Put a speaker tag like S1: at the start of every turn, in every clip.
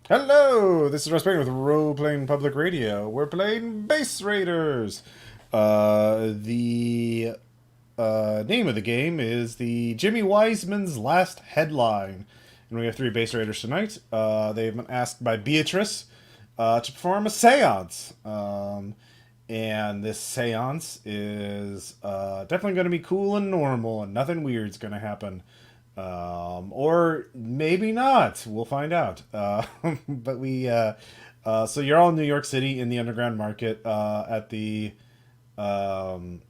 S1: Hello, this is Russ Payne with Role Playing Public Radio. We're playing Base Raiders. The name of the game is the Jimmy Wiseman's Last Headline, and we have three Base Raiders tonight. They've been asked by Beatrice to perform a seance. And this seance is definitely going to be cool and normal, and nothing weird's going to happen. Or maybe not. We'll find out. But so you're all in New York City in the underground market at the um,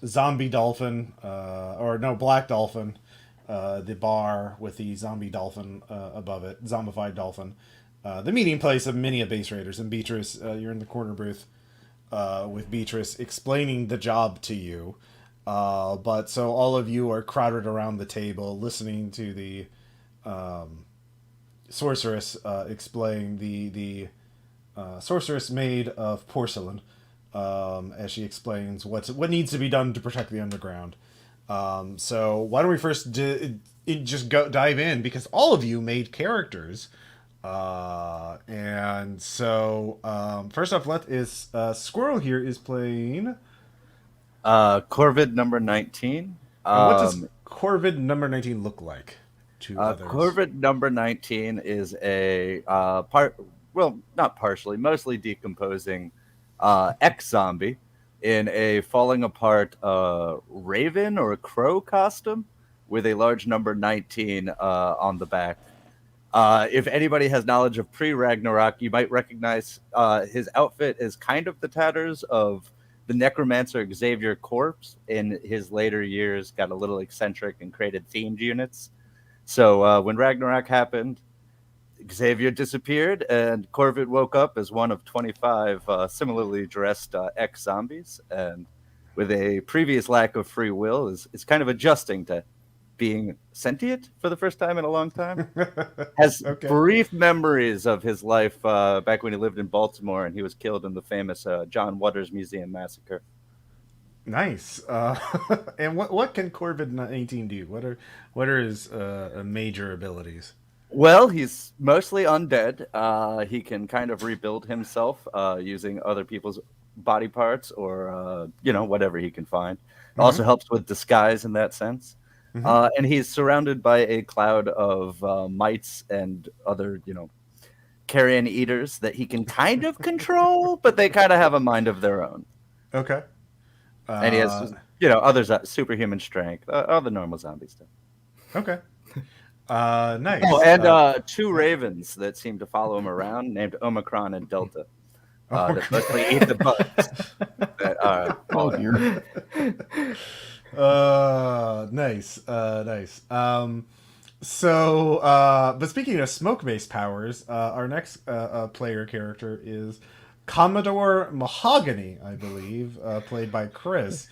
S1: Zombie Dolphin, or no, Black Dolphin, the bar with the zombie dolphin above it, zombified dolphin. The meeting place of many of Base Raiders. And Beatrice, you're in the corner booth with Beatrice explaining the job to you. But so all of you are crowded around the table listening to the sorceress explain the sorceress made of porcelain as she explains what needs to be done to protect the underground. So why don't we first just go dive in, because all of you made characters. And so first off, Squirrel here is playing.
S2: Corvid number 19.
S1: And what does Corvid number 19 look like to others?
S2: Corvid number 19 is a not partially, mostly decomposing ex-zombie in a falling apart raven or a crow costume with a large number 19 on the back. If anybody has knowledge of pre-Ragnarok, you might recognize his outfit is kind of the tatters of the necromancer Xavier corpse. In his later years, got a little eccentric and created themed units. So when Ragnarok happened, Xavier disappeared, and Corvid woke up as one of 25 similarly dressed ex-zombies. And with a previous lack of free will, is kind of adjusting to being sentient for the first time in a long time. Has
S1: Okay.
S2: brief memories of his life back when he lived in Baltimore and he was killed in the famous John Waters Museum massacre.
S1: Nice. And what can Corvid 19 do? What are his major abilities?
S2: Well, he's mostly undead. He can kind of rebuild himself using other people's body parts or whatever he can find. Also helps with disguise in that sense. And he's surrounded by a cloud of mites and other, carrion eaters that he can kind of control, but they kind of have a mind of their own.
S1: Okay.
S2: And he has, others superhuman strength, other normal zombie stuff.
S1: Okay. Nice.
S2: Oh, and two ravens that seem to follow him around, named Omicron and Delta. That mostly eat the bugs.
S3: Oh dear.
S1: Nice. Nice. But speaking of smoke-based powers, our next player character is Commodore Mahogany, I believe, played by Chris.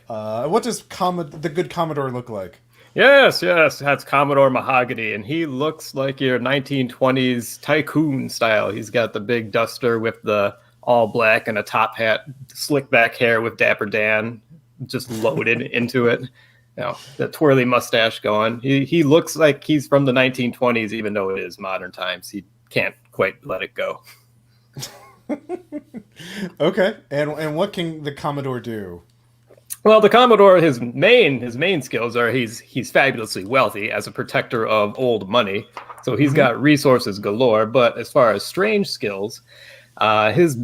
S1: What does the good Commodore look like?
S3: Yes, that's Commodore Mahogany, and he looks like your 1920s tycoon style. He's got the big duster with the all black and a top hat, slick back hair with Dapper Dan just loaded into it. The twirly mustache going. He looks like he's from the 1920s, even though it is modern times. He can't quite let it go.
S1: Okay, and what can the Commodore do?
S3: Well, the Commodore, his main skills are he's fabulously wealthy as a protector of old money, so he's got resources galore. But as far as strange skills, his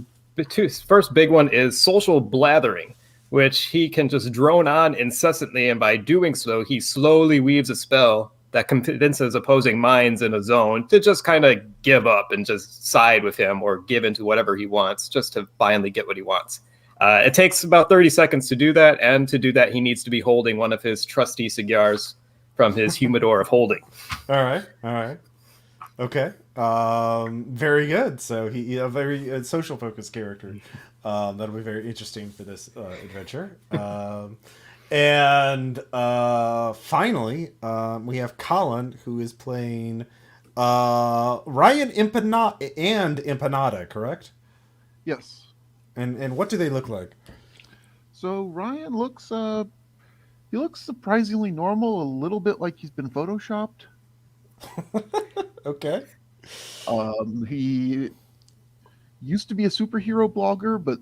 S3: first big one is social blathering, which he can just drone on incessantly, and by doing so, he slowly weaves a spell that convinces opposing minds in a zone to just kind of give up and just side with him or give into whatever he wants, just to finally get what he wants. It takes about 30 seconds to do that, and to do that, he needs to be holding one of his trusty cigars from his humidor of holding.
S1: All right. Okay. Very good. So he a very social focused character. That'll be very interesting for this adventure. And finally, we have Colin, who is playing Ryan Empanada, correct?
S4: Yes.
S1: And what do they look like?
S4: So Ryan looks he looks surprisingly normal, a little bit like he's been photoshopped.
S1: Okay.
S4: He used to be a superhero blogger, but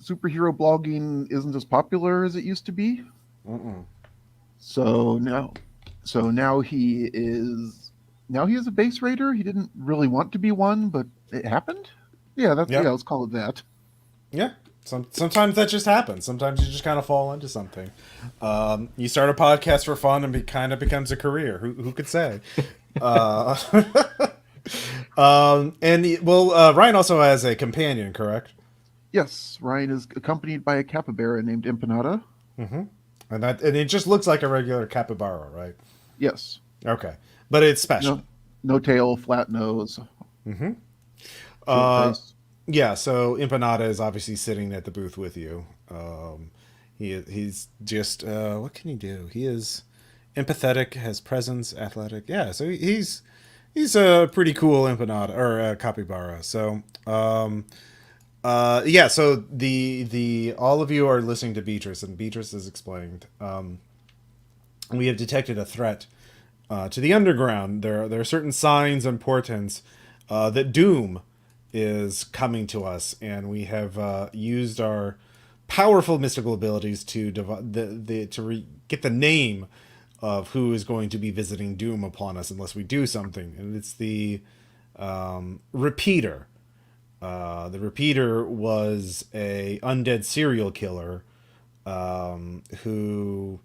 S4: superhero blogging isn't as popular as it used to be.
S1: Mm-mm.
S4: So now he is a base raider. He didn't really want to be one, but it happened. Yeah,
S1: Yep.
S4: let's call it that.
S1: Yeah. Sometimes that just happens. Sometimes you just kind of fall into something. You start a podcast for fun and kind of becomes a career. Who could say? uh, Ryan also has a companion, correct?
S4: Yes, Ryan is accompanied by a capybara named Empanada.
S1: Mm-hmm. And it just looks like a regular capybara, right?
S4: Yes.
S1: Okay, but it's special.
S4: No tail, flat nose,
S1: Mm-hmm.
S4: short face.
S1: Yeah, so Empanada is obviously sitting at the booth with you. He's just what can he do? He is empathetic, has presence, athletic. Yeah, so he's a pretty cool Empanada or capybara. So yeah, so the all of you are listening to Beatrice, and Beatrice has explained. We have detected a threat to the underground. There are certain signs and portents that doom is coming to us, and we have used our powerful mystical abilities to get the name of who is going to be visiting doom upon us unless we do something, and it's the repeater. The repeater was a undead serial killer who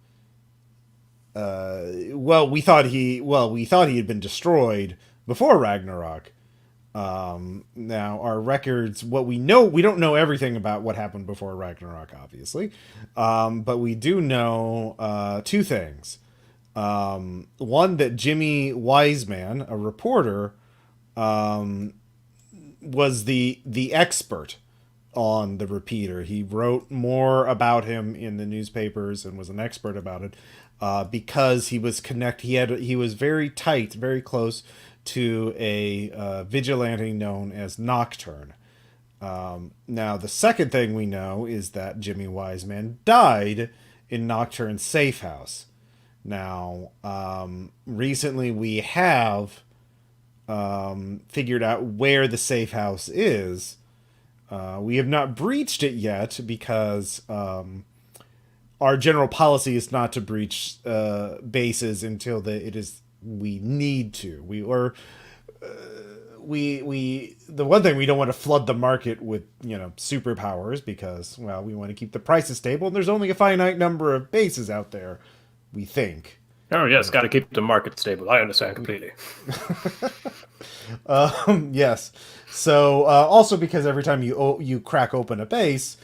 S1: we thought he had been destroyed before Ragnarok. Now our records, what we know, we don't know everything about what happened before Ragnarok, obviously, but we do know two things. One, that Jimmy Wiseman, a reporter, was the expert on the repeater. He wrote more about him in the newspapers and was an expert about it because he was he was very tight, very close to a vigilante known as Nocturne. Now, the second thing we know is that Jimmy Wiseman died in Nocturne's safehouse. Now, recently we have figured out where the safehouse is. We have not breached it yet because our general policy is not to breach bases until we need to. The one thing, we don't want to flood the market with superpowers because, well, we want to keep the prices stable, and there's only a finite number of bases out there, we think.
S3: Oh yes, got to keep the market stable. I understand completely.
S1: Yes. So also because every time you crack open a base,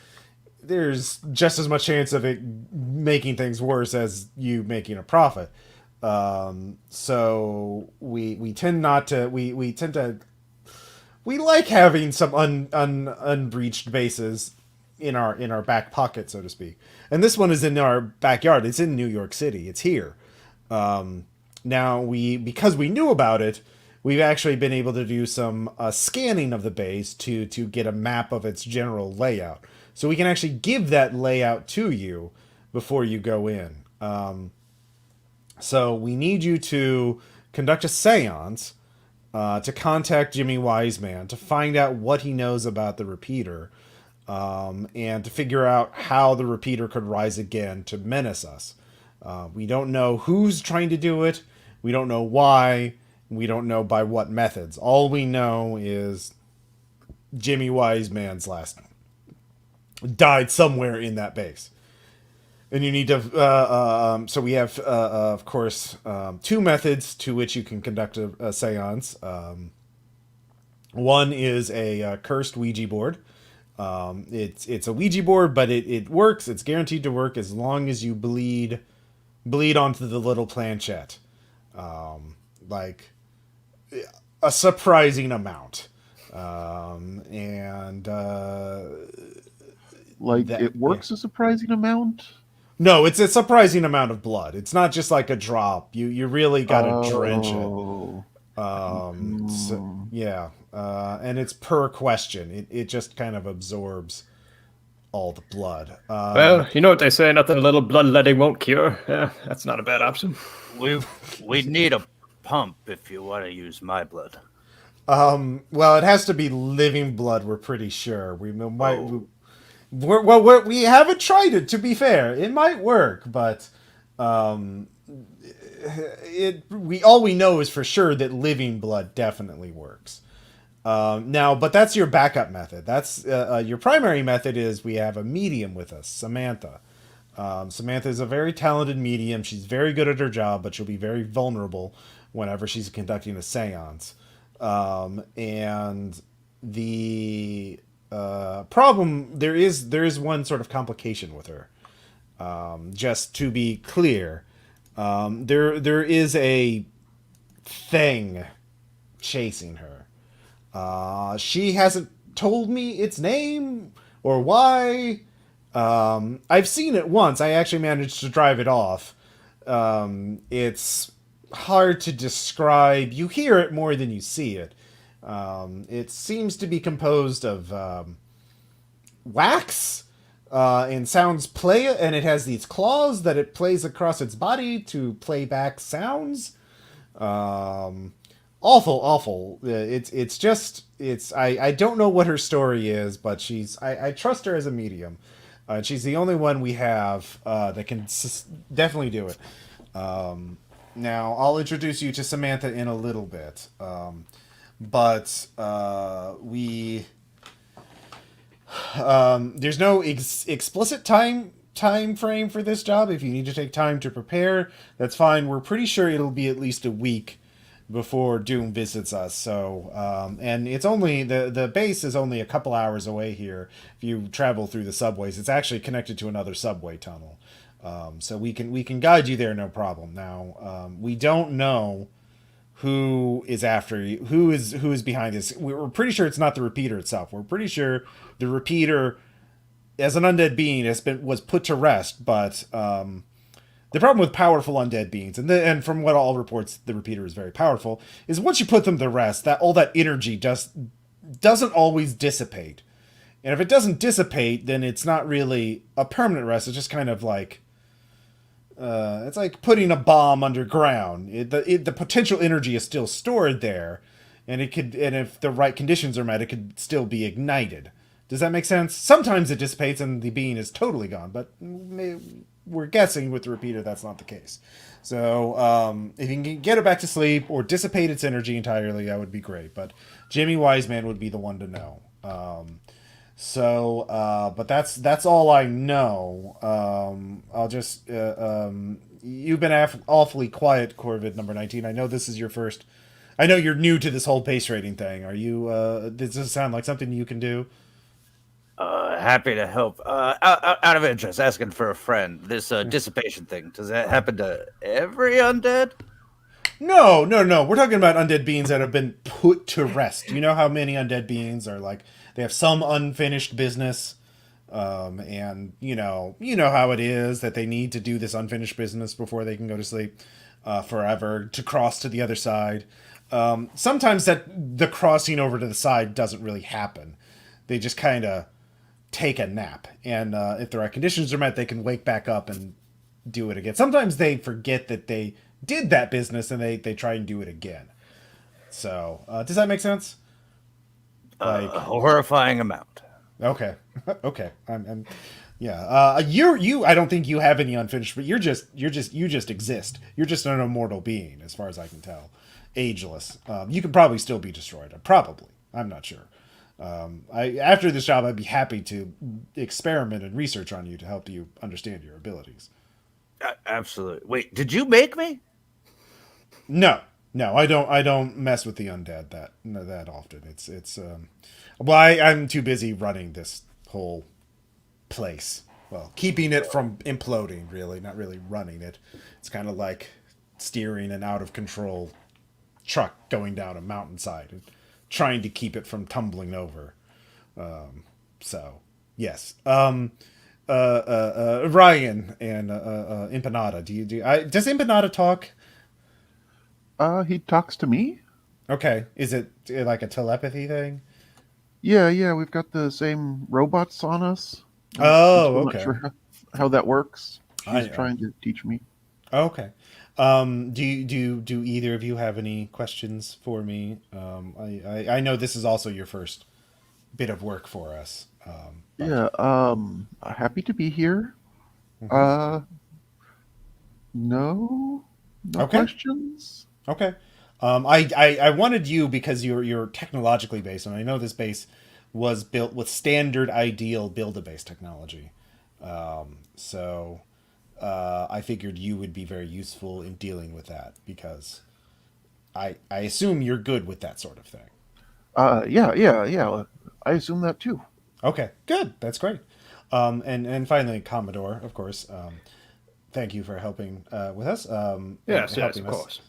S1: there's just as much chance of it making things worse as you making a profit. So we tend not to we like having some unbreached bases in our back pocket, so to speak. And this one is in our backyard. It's in New York City. It's here. Now because we knew about it, we've actually been able to do some scanning of the base to get a map of its general layout. So we can actually give that layout to you before you go in. So we need you to conduct a seance to contact Jimmy Wiseman to find out what he knows about the repeater and to figure out how the repeater could rise again to menace us. We don't know who's trying to do it. We don't know why. We don't know by what methods. All we know is Jimmy Wiseman's last name died somewhere in that base. And you need to, so we have, of course, two methods to which you can conduct a seance. One is a cursed Ouija board. It's a Ouija board, but it works. It's guaranteed to work as long as you bleed onto the little planchette. Like a surprising amount.
S4: It works a surprising amount?
S1: No, it's a surprising amount of blood. It's not just like a drop. You really gotta drench it. So, yeah. And it's per question. It just kind of absorbs all the blood.
S3: Well, you know what they say, nothing a little bloodletting won't cure. Yeah, that's not a bad option.
S2: We need a pump if you want to use my blood.
S1: Well, it has to be living blood. We're pretty sure. We might.
S2: Oh.
S1: We haven't tried it. To be fair, it might work, but um, all we know is for sure that living blood definitely works. Now, but that's your backup method. That's your primary method is we have a medium with us, Samantha. Samantha is a very talented medium. She's very good at her job, but she'll be very vulnerable whenever she's conducting a seance. And the problem there is one sort of complication with her. Just to be clear, there is a thing chasing her. She hasn't told me its name or why. I've seen it once. I actually managed to drive it off. It's hard to describe. You hear it more than you see it. It seems to be composed of wax and sounds play, and it has these claws that it plays across its body to play back sounds. Awful. I don't know what her story is, but I trust her as a medium. She's the only one we have that can definitely do it. Now I'll introduce you to Samantha in a little bit, but we there's no explicit time frame for this job. If you need to take time to prepare, that's fine. We're pretty sure it'll be at least a week before Doom visits us. So, and it's only the base is only a couple hours away here. If you travel through the subways, it's actually connected to another subway tunnel. So we can guide you there, no problem. Now, we don't know who is after you, who is behind this. We're pretty sure it's not the repeater itself. We're pretty sure the repeater, as an undead being, was put to rest, but the problem with powerful undead beings, and from what all reports, the repeater is very powerful, is once you put them to rest, that all that energy doesn't always dissipate. And if it doesn't dissipate, then it's not really a permanent rest. It's just kind of like it's like putting a bomb underground. The potential energy is still stored there, and if the right conditions are met, it could still be ignited. Does that make sense? Sometimes it dissipates and the being is totally gone, but we're guessing with the repeater that's not the case. So if you can get it back to sleep or dissipate its energy entirely, that would be great. But Jimmy Wiseman would be the one to know. But that's all I know. I'll just you've been awfully quiet, Corvid number 19. I know this is your first. I know you're new to this whole base rating thing. Are you? Does this sound like something you can do?
S2: Happy to help. Out of interest, asking for a friend. This dissipation thing, does that happen to every undead?
S1: No. We're talking about undead beings that have been put to rest. You know how many undead beings are like they have some unfinished business, and you know how it is that they need to do this unfinished business before they can go to sleep forever to cross to the other side. Sometimes the crossing over to the side doesn't really happen. They just kind of take a nap, and if the right conditions are met, they can wake back up and do it again. Sometimes they forget that they did that business and they try and do it again. So does that make sense?
S2: A horrifying amount.
S1: Okay. I'm yeah. You I don't think you have any unfinished, but you just exist. You're just an immortal being as far as I can tell. Ageless. You could probably still be destroyed. Probably. I'm not sure. After this job, I'd be happy to experiment and research on you to help you understand your abilities.
S2: Absolutely. Wait, did you make me?
S1: No, I don't mess with the undead that often. Well, I'm too busy running this whole place. Well, keeping it from imploding, really, not really running it. It's kind of like steering an out of control truck going down a mountainside and trying to keep it from tumbling over. So yes. Ryan and Empanada. Does Empanada talk?
S4: He talks to me.
S1: Okay. Is it like a telepathy thing?
S4: Yeah. We've got the same robots on us.
S1: Oh,
S4: I'm
S1: okay.
S4: not sure how that works. She's
S1: I
S4: trying to teach me.
S1: Okay. Do either of you have any questions for me? I know this is also your first bit of work for us. But
S4: Yeah, happy to be here.
S1: mhm.
S4: Uh, no, no
S1: Okay.
S4: questions.
S1: Okay. I wanted you because you're technologically based, and I know this base was built with standard ideal Build-A-Base technology. So I figured you would be very useful in dealing with that because I assume you're good with that sort of thing.
S4: Yeah. I assume that too.
S1: Okay, good. That's great. And finally, Commodore, of course. Thank you for helping with us. And
S3: Yes,
S1: helping
S3: of
S1: us.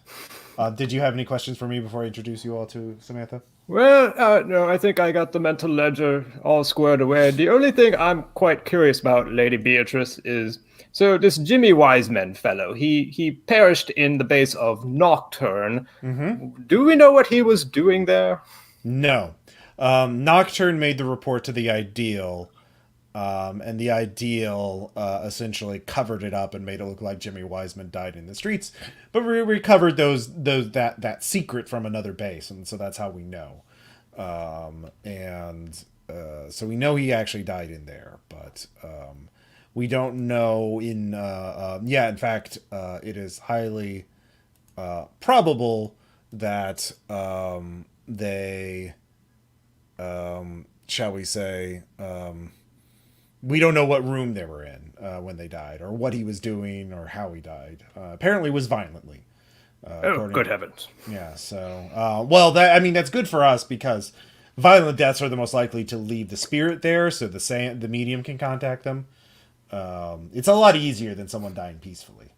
S3: course.
S1: Did you have any questions for me before I introduce you all to Samantha?
S3: Well, no, I think I got the mental ledger all squared away. The only thing I'm quite curious about, Lady Beatrice, is so this Jimmy Wiseman fellow. He perished in the base of Nocturne.
S1: Mm-hmm.
S3: Do we know what he was doing there?
S1: No. Nocturne made the report to the Ideal, and the Ideal essentially covered it up and made it look like Jimmy Wiseman died in the streets. But we recovered that secret from another base, and so that's how we know. And so we know he actually died in there, but we don't know yeah. In fact, it is highly probable that they shall we say, we don't know what room they were in when they died, or what he was doing, or how he died. Apparently, it was violently.
S3: Oh,
S1: According,
S3: good heavens!
S1: yeah. So, well, that I mean, that's good for us because violent deaths are the most likely to leave the spirit there, so the medium can contact them. It's a lot easier than someone dying peacefully.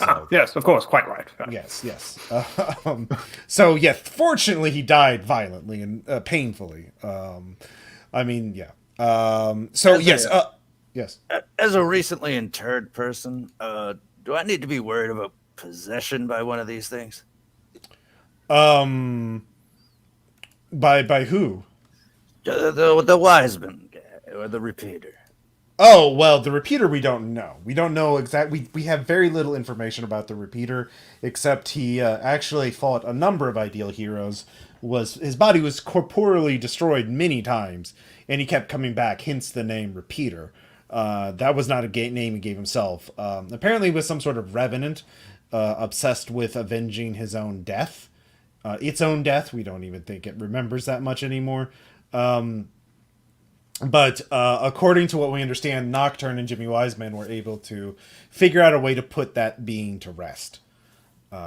S3: Ah,
S1: So
S3: yes, of course, quite right.
S1: yes. So yeah, fortunately he died violently and painfully. I mean, yeah. So
S2: As
S1: yes,
S2: a
S1: yes.
S2: as a recently interred person, do I need to be worried about possession by one of these things?
S1: Um, by who?
S2: The Wiseman guy or the repeater.
S1: Oh well, the repeater we don't know. We don't know exactly. We have very little information about the repeater, except he actually fought a number of ideal heroes. Was his body was corporeally destroyed many times, and he kept coming back. Hence the name repeater. That was not a name he gave himself. Apparently, he was some sort of revenant, obsessed with avenging his own death. Its own death. We don't even think it remembers that much anymore. But according to what we understand, Nocturne and Jimmy Wiseman were able to figure out a way to put that being to rest. But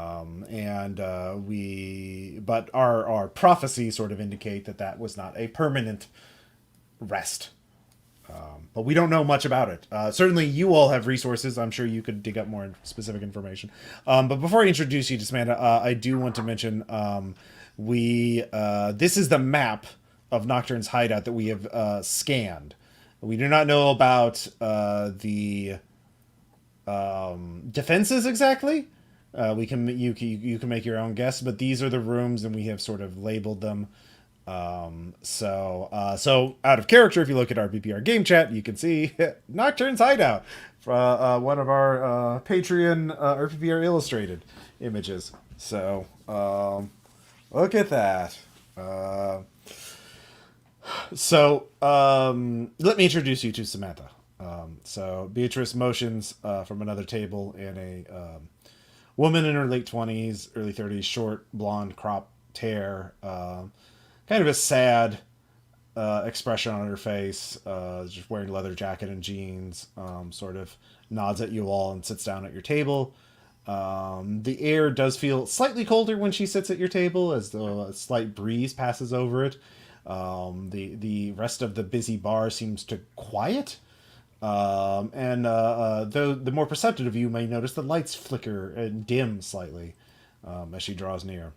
S1: our prophecies sort of indicate that that was not a permanent rest. But we don't know much about it. Certainly, you all have resources. I'm sure you could dig up more specific information. But before I introduce you to Samantha, I do want to mention this is the map of Nocturne's hideout that we have scanned. We do not know about the defenses exactly. You can make your own guess, but these are the rooms, and we have sort of labeled them. So out of character, if you look at our RPPR game chat, you can see Nocturne's hideout, one of our Patreon RPPR illustrated images. So look at that. Let me introduce you to Samantha. So Beatrice motions from another table, and a woman in her late 20s, early 30s, short, blonde, cropped hair, kind of a sad expression on her face, just wearing a leather jacket and jeans, sort of nods at you all and sits down at your table. The air does feel slightly colder when she sits at your table, as though a slight breeze passes over it. The rest of the busy bar seems to quiet. Though the more perceptive of you may notice the lights flicker and dim slightly as she draws near.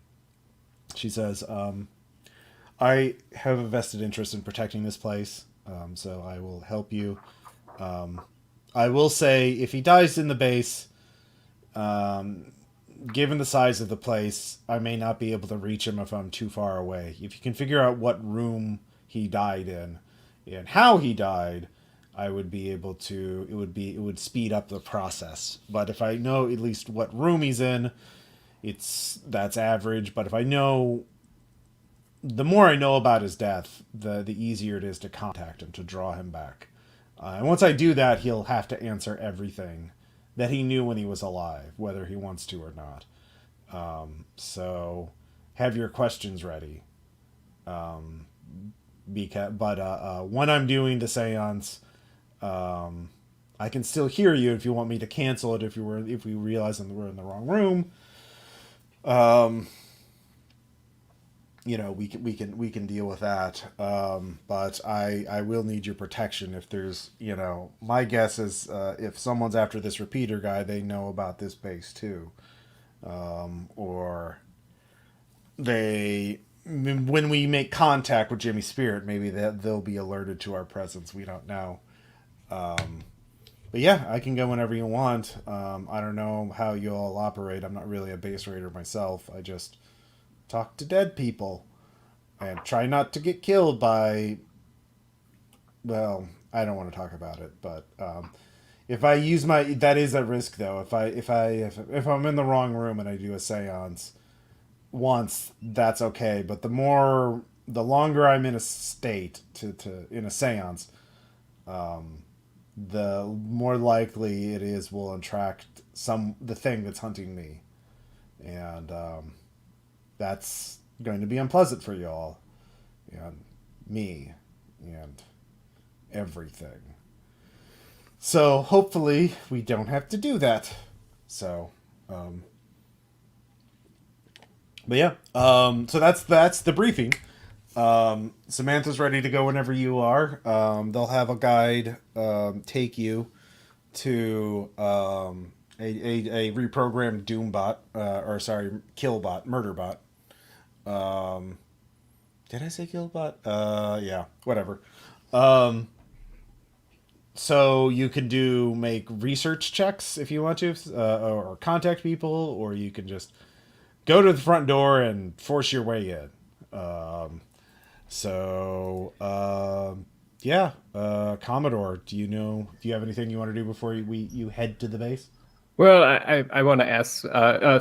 S1: She says, I have a vested interest in protecting this place, so I will help you. I will say, if he dies in the base, given the size of the place, I may not be able to reach him if I'm too far away. If you can figure out what room he died in and how he died, I would be able to. It would speed up the process. But if I know at least what room he's in, that's average. But if I know, the more I know about his death, the easier it is to contact him, to draw him back. And once I do that, he'll have to answer everything that he knew when he was alive, whether he wants to or not. So have your questions ready. But when I'm doing the seance, I can still hear you if you want me to cancel it. If we realize that we're in the wrong room, we can deal with that. But I will need your protection if there's, my guess is if someone's after this repeater guy, they know about this base too, or when we make contact with Jimmy's spirit, maybe they'll be alerted to our presence. We don't know. But yeah, I can go whenever you want. I don't know how you all operate. I'm not really a base raider myself. I just talk to dead people and try not to get killed by, well, I don't want to talk about it, but if I use that is a risk though. If I'm in the wrong room and I do a seance once, that's okay. But the longer I'm in a state in a seance, the more likely it is will attract the thing that's hunting me, and that's going to be unpleasant for y'all and me and everything. So hopefully we don't have to do that. So, but yeah, so that's the briefing. Samantha's ready to go whenever you are. They'll have a guide take you to a reprogrammed Doombot, Killbot, Murderbot. Did I say Killbot? Yeah, whatever. So you can make research checks if you want to, or contact people, or you can just go to the front door and force your way in. Commodore, do you have anything you want to do before you head to the base?
S3: Well, I want to ask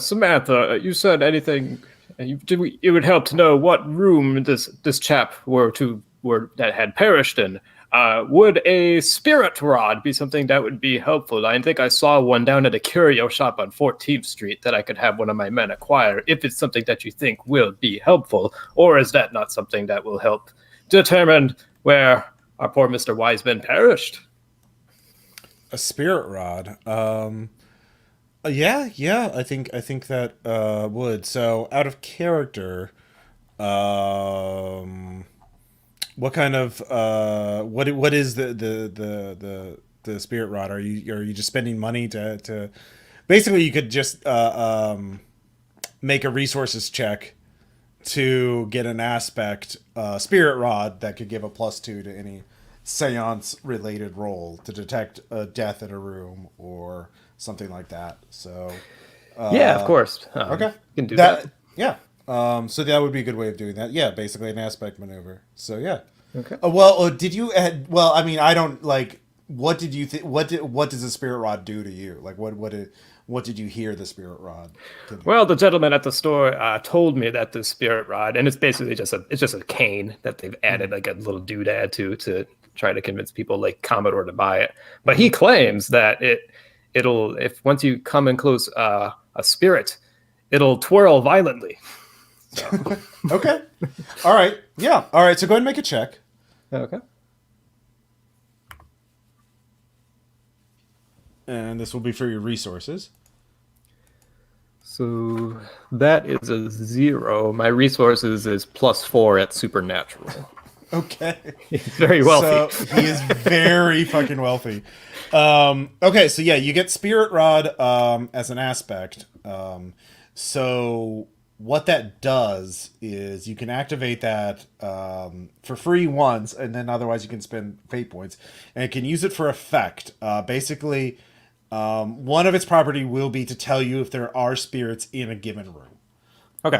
S3: Samantha. You said anything? It would help to know what room this chap that had perished in. Would a spirit rod be something that would be helpful? I think I saw one down at a curio shop on 14th Street that I could have one of my men acquire if it's something that you think will be helpful, or is that not something that will help determine where our poor Mr. Wiseman perished?
S1: A spirit rod. Yeah, I think that would. So out of character, what kind of what is the spirit rod? Are you just spending money to basically you could just make a resources check to get an aspect spirit rod that could give a +2 to any seance related roll to detect a death in a room or something like that. So
S3: yeah, of course.
S1: Okay,
S3: you can do that.
S1: Yeah. So that would be a good way of doing that. Yeah, basically an aspect maneuver. So yeah.
S3: Okay.
S1: Did you add? Well, I mean, I don't like. What did you think? What does the spirit rod do to you? Like, what did you hear the spirit rod?
S3: Well, the gentleman at the store told me that the spirit rod, and it's basically just a cane that they've added like a little doodad to try to convince people like Commodore to buy it. But he claims that it'll if once you come in close a spirit, it'll twirl violently. So.
S1: Okay. All right. Yeah. All right. So go ahead and make a check.
S3: Okay.
S1: And this will be for your resources.
S3: So that is a 0. My resources is +4 at supernatural.
S1: Okay.
S3: He's very wealthy.
S1: So he is very fucking wealthy. Okay, so yeah, you get Spirit Rod as an aspect. So what that does is you can activate that for free once, and then otherwise you can spend fate points, and it can use it for effect. Basically, one of its property will be to tell you if there are spirits in a given room.
S3: Okay.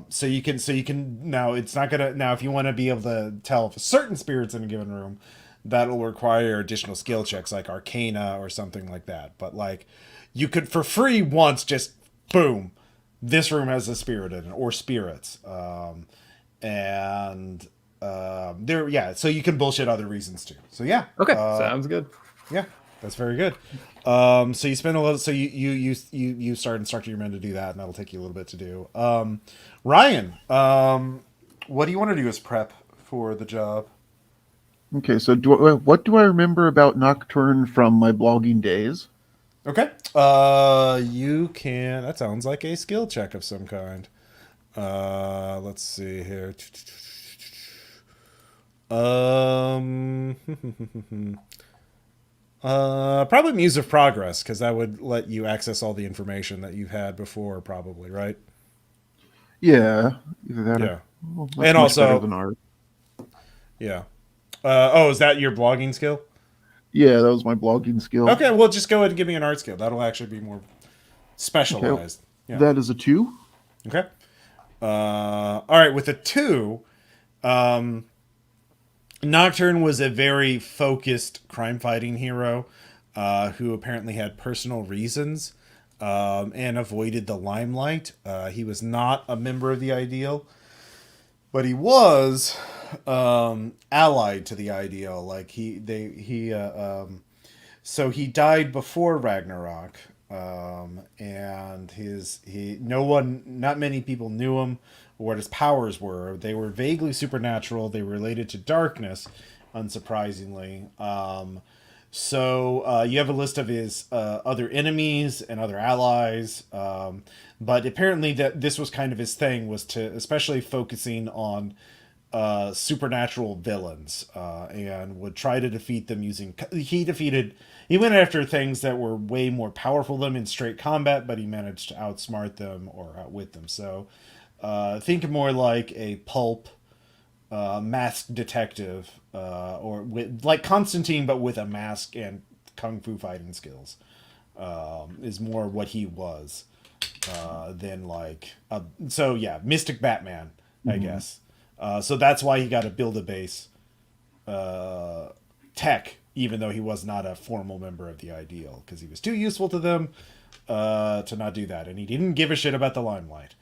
S1: So you can now it's not gonna now if you want to be able to tell if a certain spirit's in a given room, that'll require additional skill checks like Arcana or something like that. But like, you could for free once just boom, this room has a spirit in it or spirits, and there, yeah. So you can bullshit other reasons too. So yeah,
S3: Okay, sounds good.
S1: yeah, that's very good. So you spend a little. So you start instructing your men to do that, and that'll take you a little bit to do. Ryan, what do you want to do as prep for the job?
S4: Okay, so what do I remember about Nocturne from my blogging days?
S1: Okay. You can. That sounds like a skill check of some kind. Let's see here. Um. Probably Muse of Progress, because that would let you access all the information that you've had before, probably, right?
S4: Yeah, either that
S1: Yeah.
S4: or well, that's
S1: And
S4: much
S1: also-
S4: better than art.
S1: Yeah. Oh, is that your blogging skill?
S4: Yeah, that was my blogging skill.
S1: Okay, well, just go ahead and give me an art skill. That'll actually be more specialized. Yeah.
S4: That is a 2.
S1: Okay. All right, with a 2, Nocturne was a very focused crime-fighting hero who apparently had personal reasons and avoided the limelight. He was not a member of the Ideal, but he was allied to the Ideal. Like so he died before Ragnarok, and not many people knew him or what his powers were. They were vaguely supernatural. They were related to darkness, unsurprisingly. So you have a list of his other enemies and other allies, but apparently this was kind of his thing, was to especially focusing on supernatural villains, and would try to defeat them using. He went after things that were way more powerful than him in straight combat, but he managed to outsmart them or outwit them. So think more like a pulp masked detective, or like Constantine, but with a mask and kung fu fighting skills, is more what he was than like. So yeah, Mystic Batman, I guess. So that's why he got to build a base tech, even though he was not a formal member of the Ideal, because he was too useful to them to not do that, and he didn't give a shit about the limelight.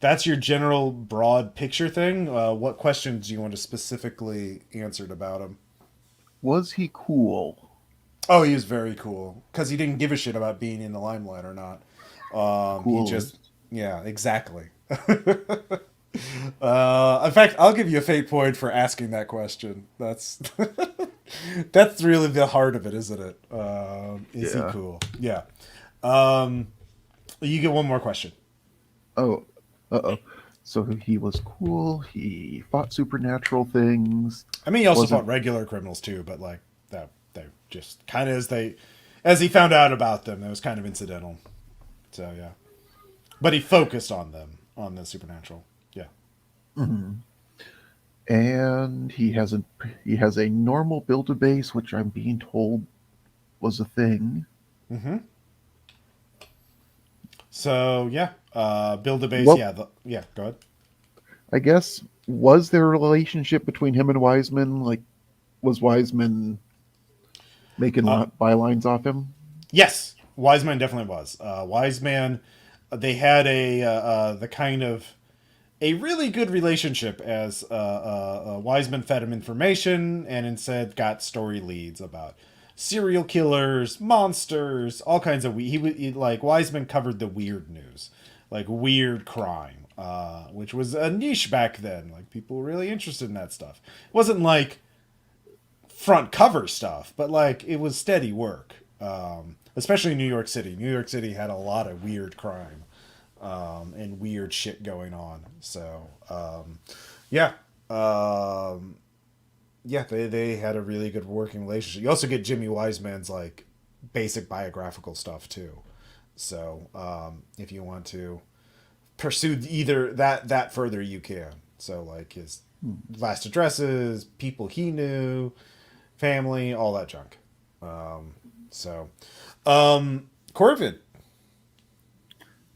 S1: That's your general broad picture thing. What questions do you want to specifically answered about him?
S4: Was he cool?
S1: Oh, he was very cool, because he didn't give a shit about being in the limelight or not.
S4: Cool.
S1: He just, yeah, exactly. In fact, I'll give you a fate point for asking that question. That's that's really the heart of it, isn't it? Is he cool? Yeah. You get one more question.
S4: Oh, uh-oh. So he was cool. He fought supernatural things.
S1: I mean, he also
S4: Wasn't-
S1: fought regular criminals too, but like that, they just kind of as he found out about them, it was kind of incidental. So yeah, but he focused on them, on the supernatural. Yeah.
S4: And he has a normal build-a-base, which I'm being told was a thing.
S1: Mm-hmm. So yeah, build a base.
S4: Well-
S1: Yeah, go ahead.
S4: I guess, was there a relationship between him and Wiseman? Like, was Wiseman making bylines off him?
S1: Yes, Wiseman definitely was. Wiseman, they had the kind of a really good relationship as Wiseman fed him information and instead got story leads about serial killers, monsters, all kinds of like Wiseman covered the weird news, like weird crime, which was a niche back then. Like people were really interested in that stuff. It wasn't like front cover stuff, but like it was steady work. Especially in New York City. New York City had a lot of weird crime and weird shit going on. So yeah. Yeah, they had a really good working relationship. You also get Jimmy Wiseman's like basic biographical stuff too. So if you want to pursue either that further, you can. So like his last addresses, people he knew, family, all that junk. Corvid.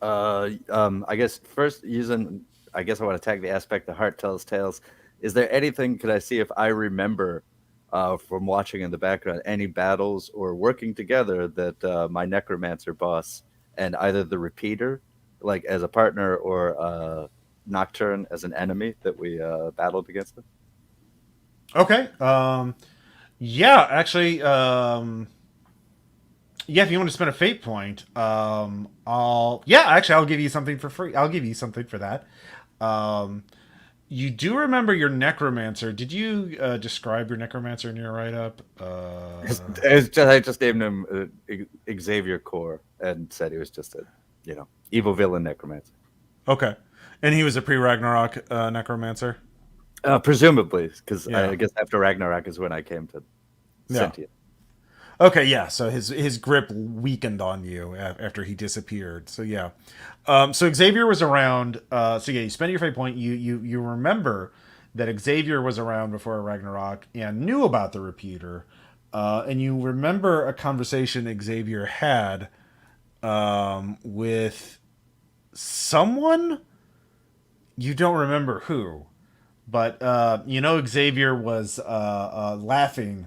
S2: I guess first I want to tag the aspect the heart tells tales. is there anything? Could I see if I remember from watching in the background any battles or working together that my necromancer boss and either the repeater, like as a partner, or Nocturne as an enemy that we battled against them?
S1: Okay. Yeah, actually, yeah, if you want to spend a fate point, I'll give you something for free. I'll give you something for that. You do remember your necromancer. Did you describe your necromancer in your write-up?
S2: I just named him Xavier Core and said he was just a, evil villain necromancer.
S1: Okay. And he was a pre-Ragnarok necromancer?
S2: Presumably, because
S1: Yeah.
S2: I guess after Ragnarok is when I came to sentient.
S1: Okay, yeah. So his grip weakened on you after he disappeared. So yeah. So Xavier was around. So yeah, you spend your fate point. You remember that Xavier was around before Ragnarok and knew about the repeater. And you remember a conversation Xavier had with someone. You don't remember who, but Xavier was laughing.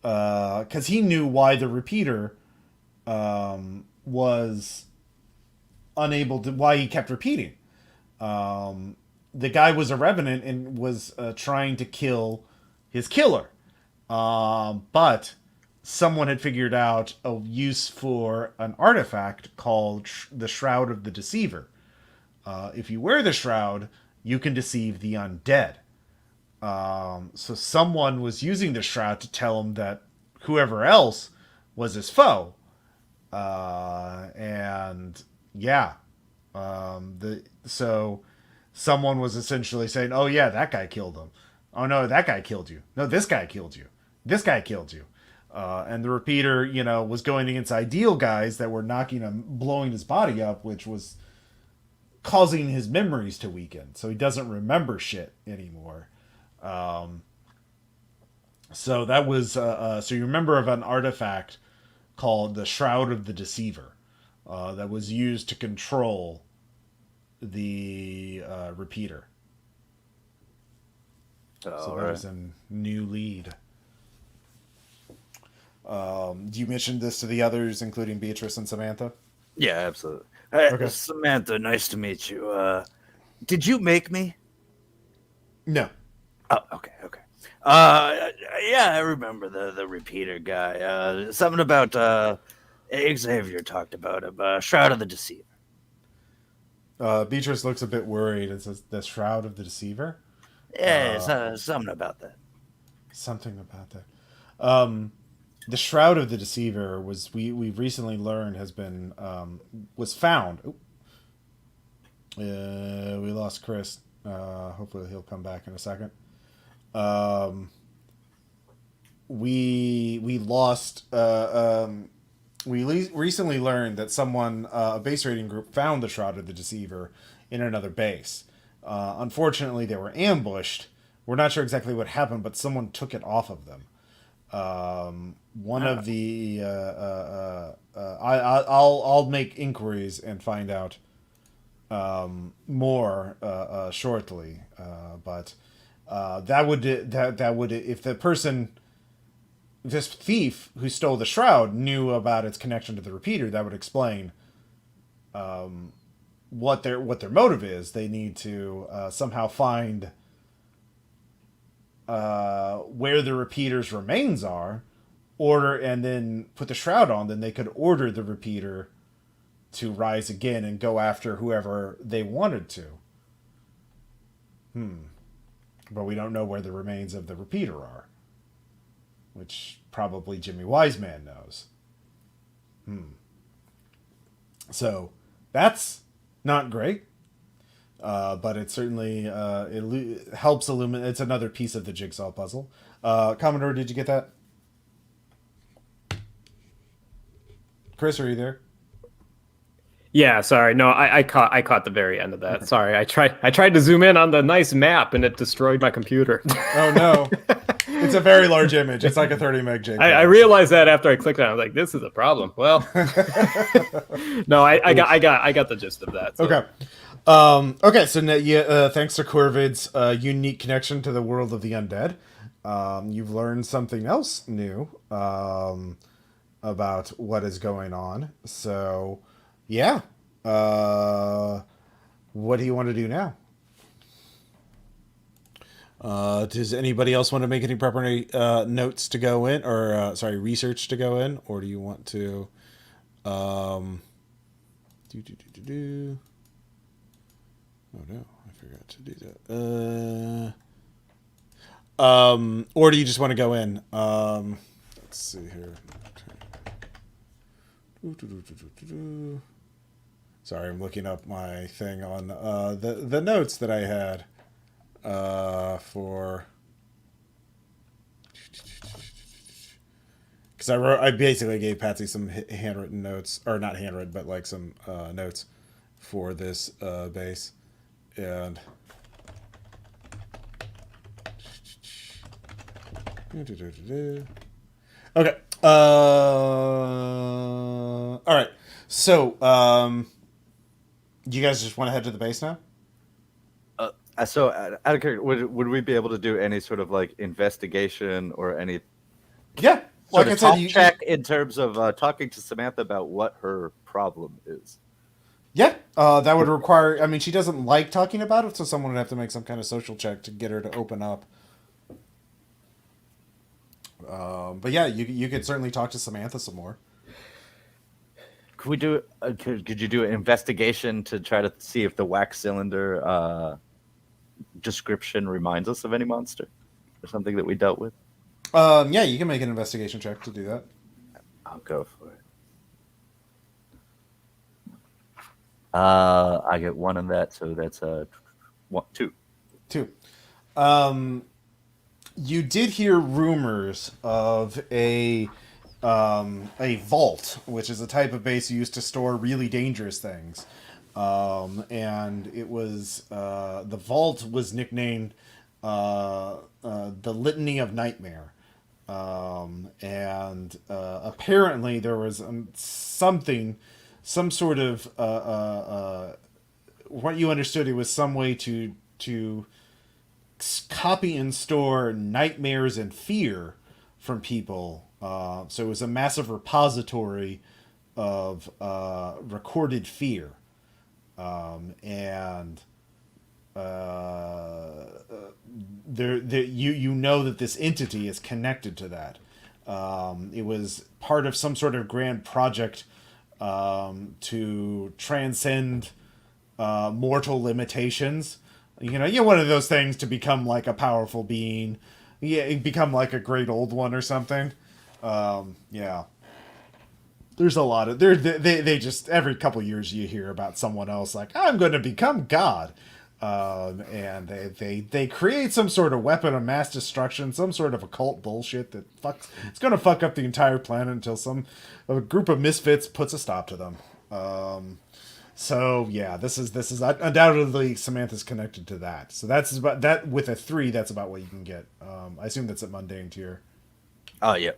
S1: Because he knew why the repeater was unable to, why he kept repeating. The guy was a revenant and was trying to kill his killer. But someone had figured out a use for an artifact called the Shroud of the Deceiver. If you wear the shroud, you can deceive the undead. So someone was using the shroud to tell him that whoever else was his foe. And yeah, so someone was essentially saying, "Oh yeah, that guy killed him. Oh no, that guy killed you. No, this guy killed you. This guy killed you." And the repeater, was going against ideal guys that were blowing his body up, which was causing his memories to weaken, so he doesn't remember shit anymore. So that was so you remember of an artifact called the Shroud of the Deceiver that was used to control the repeater. So that was a new lead. You mentioned this to the others, including Beatrice and Samantha?
S2: Yeah, absolutely.
S1: Okay.
S2: Samantha, nice to meet you. Did you make me?
S1: No.
S2: Oh, okay. Yeah, I remember the repeater guy. Something about Xavier talked about him. Shroud of the Deceiver.
S1: Beatrice looks a bit worried and says, "The Shroud of the Deceiver?"
S2: Yeah, something about that.
S1: Something about that. The Shroud of the Deceiver we've recently learned was found. We lost Chris. Hopefully he'll come back in a second. We recently learned that someone, a base raiding group, found the Shroud of the Deceiver in another base. Unfortunately, they were ambushed. We're not sure exactly what happened, but someone took it off of them. One of the I'll make inquiries and find out more shortly. But that would if the person, this thief who stole the shroud, knew about its connection to the repeater, that would explain what their motive is. They need to somehow find where the repeater's remains are, and then put the shroud on. Then they could order the repeater to rise again and go after whoever they wanted to. But we don't know where the remains of the repeater are, which probably Jimmy Wiseman knows. So that's not great. But it certainly it helps illuminate. It's another piece of the jigsaw puzzle. Commodore, did you get that? Chris, are you there?
S3: Yeah, sorry. No, I caught the very end of that. Sorry, I tried to zoom in on the nice map and it destroyed my computer.
S1: Oh no, it's a very large image. It's like a 30 meg JPEG.
S3: I realized that after I clicked on it. I was like, this is a problem. Well, no, I got the gist of that. So.
S1: Okay. Okay, so now, thanks to Corvid's unique connection to the world of the undead, you've learned something else new about what is going on. So, yeah. What do you want to do now? Does anybody else want to make any proper notes to go in, or research to go in, or do you want to? Oh no, I forgot to do that. Or do you just want to go in? Let's see here. Sorry, I'm looking up my thing on the notes that I had for. Because I basically gave Patsy some handwritten notes, or not handwritten, but like some notes for this base, and okay. All right. So, you guys just want to head to the base now?
S2: So, out of character, would we be able to do any sort of like investigation or any?
S1: Yeah. Like I said,
S2: check in terms of talking to Samantha about what her problem is.
S1: Yeah, that would require. I mean, she doesn't like talking about it, so someone would have to make some kind of social check to get her to open up. But yeah, you could certainly talk to Samantha some more.
S2: Could we do? Could you do an investigation to try to see if the wax cylinder description reminds us of any monster or something that we dealt with?
S1: Yeah, you can make an investigation check to do that.
S2: I'll go for it. I get 1 on that, so that's 2.
S1: 2. You did hear rumors of a vault, which is a type of base used to store really dangerous things. And it was the vault was nicknamed the Litany of Nightmare. And apparently there was some sort of what you understood, it was some way to copy and store nightmares and fear from people. So it was a massive repository of recorded fear. And you know that this entity is connected to that. It was part of some sort of grand project to transcend mortal limitations. You're one of those things to become like a powerful being. Yeah, become like a great old one or something. Yeah. There's a lot of they just every couple years you hear about someone else like, I'm going to become God. And they create some sort of weapon of mass destruction, some sort of occult bullshit that it's going to fuck up the entire planet until a group of misfits puts a stop to them. So yeah, this is undoubtedly Samantha's connected to that. So that's about that with a 3. That's about what you can get. I assume that's at mundane tier.
S2: Oh yeah,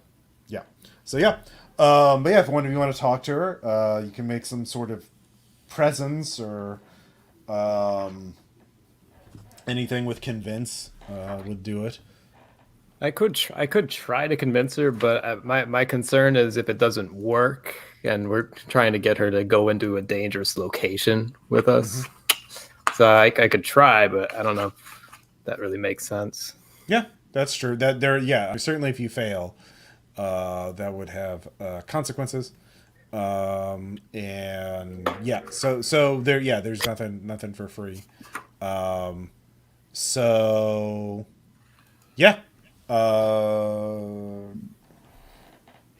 S1: yeah. So yeah, but yeah, if one of you want to talk to her, you can make some sort of presence or anything with convince would do it.
S3: I could try to convince her, but my concern is if it doesn't work, and we're trying to get her to go into a dangerous location with us. Mm-hmm. So I could try, but I don't know if that really makes sense.
S1: Yeah, that's true. Certainly if you fail, that would have consequences. And yeah, so there's nothing for free. So yeah.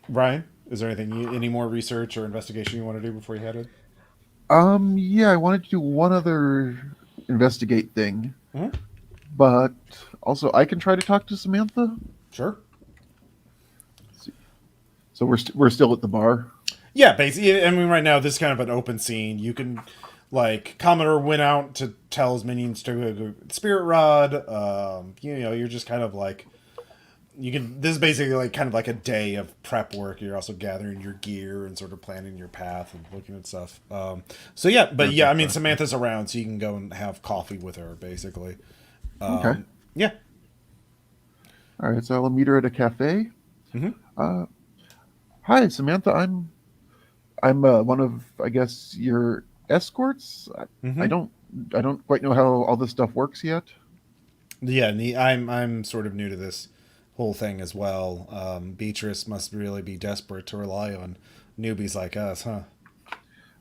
S1: Ryan, is there any more research or investigation you want to do before you headed?
S4: Yeah, I wanted to do one other investigate thing, but also I can try to talk to Samantha.
S1: Sure.
S4: So we're still at the bar.
S1: Yeah, basically. I mean, right now this is kind of an open scene. You can, like, Commodore went out to tell his minions to go Spirit Rod. You're just kind of like you can. This is basically like kind of like a day of prep work. You're also gathering your gear and sort of planning your path and looking at stuff. So yeah, but yeah, I mean Samantha's around, so you can go and have coffee with her, basically.
S4: Okay.
S1: Yeah.
S4: All right, so I'll meet her at a cafe.
S1: Mhm.
S4: Hi, Samantha. I'm one of, I guess, your escorts. I
S1: Mhm.
S4: don't quite know how all this stuff works yet.
S1: Yeah, I'm sort of new to this whole thing as well. Beatrice must really be desperate to rely on newbies like us, huh?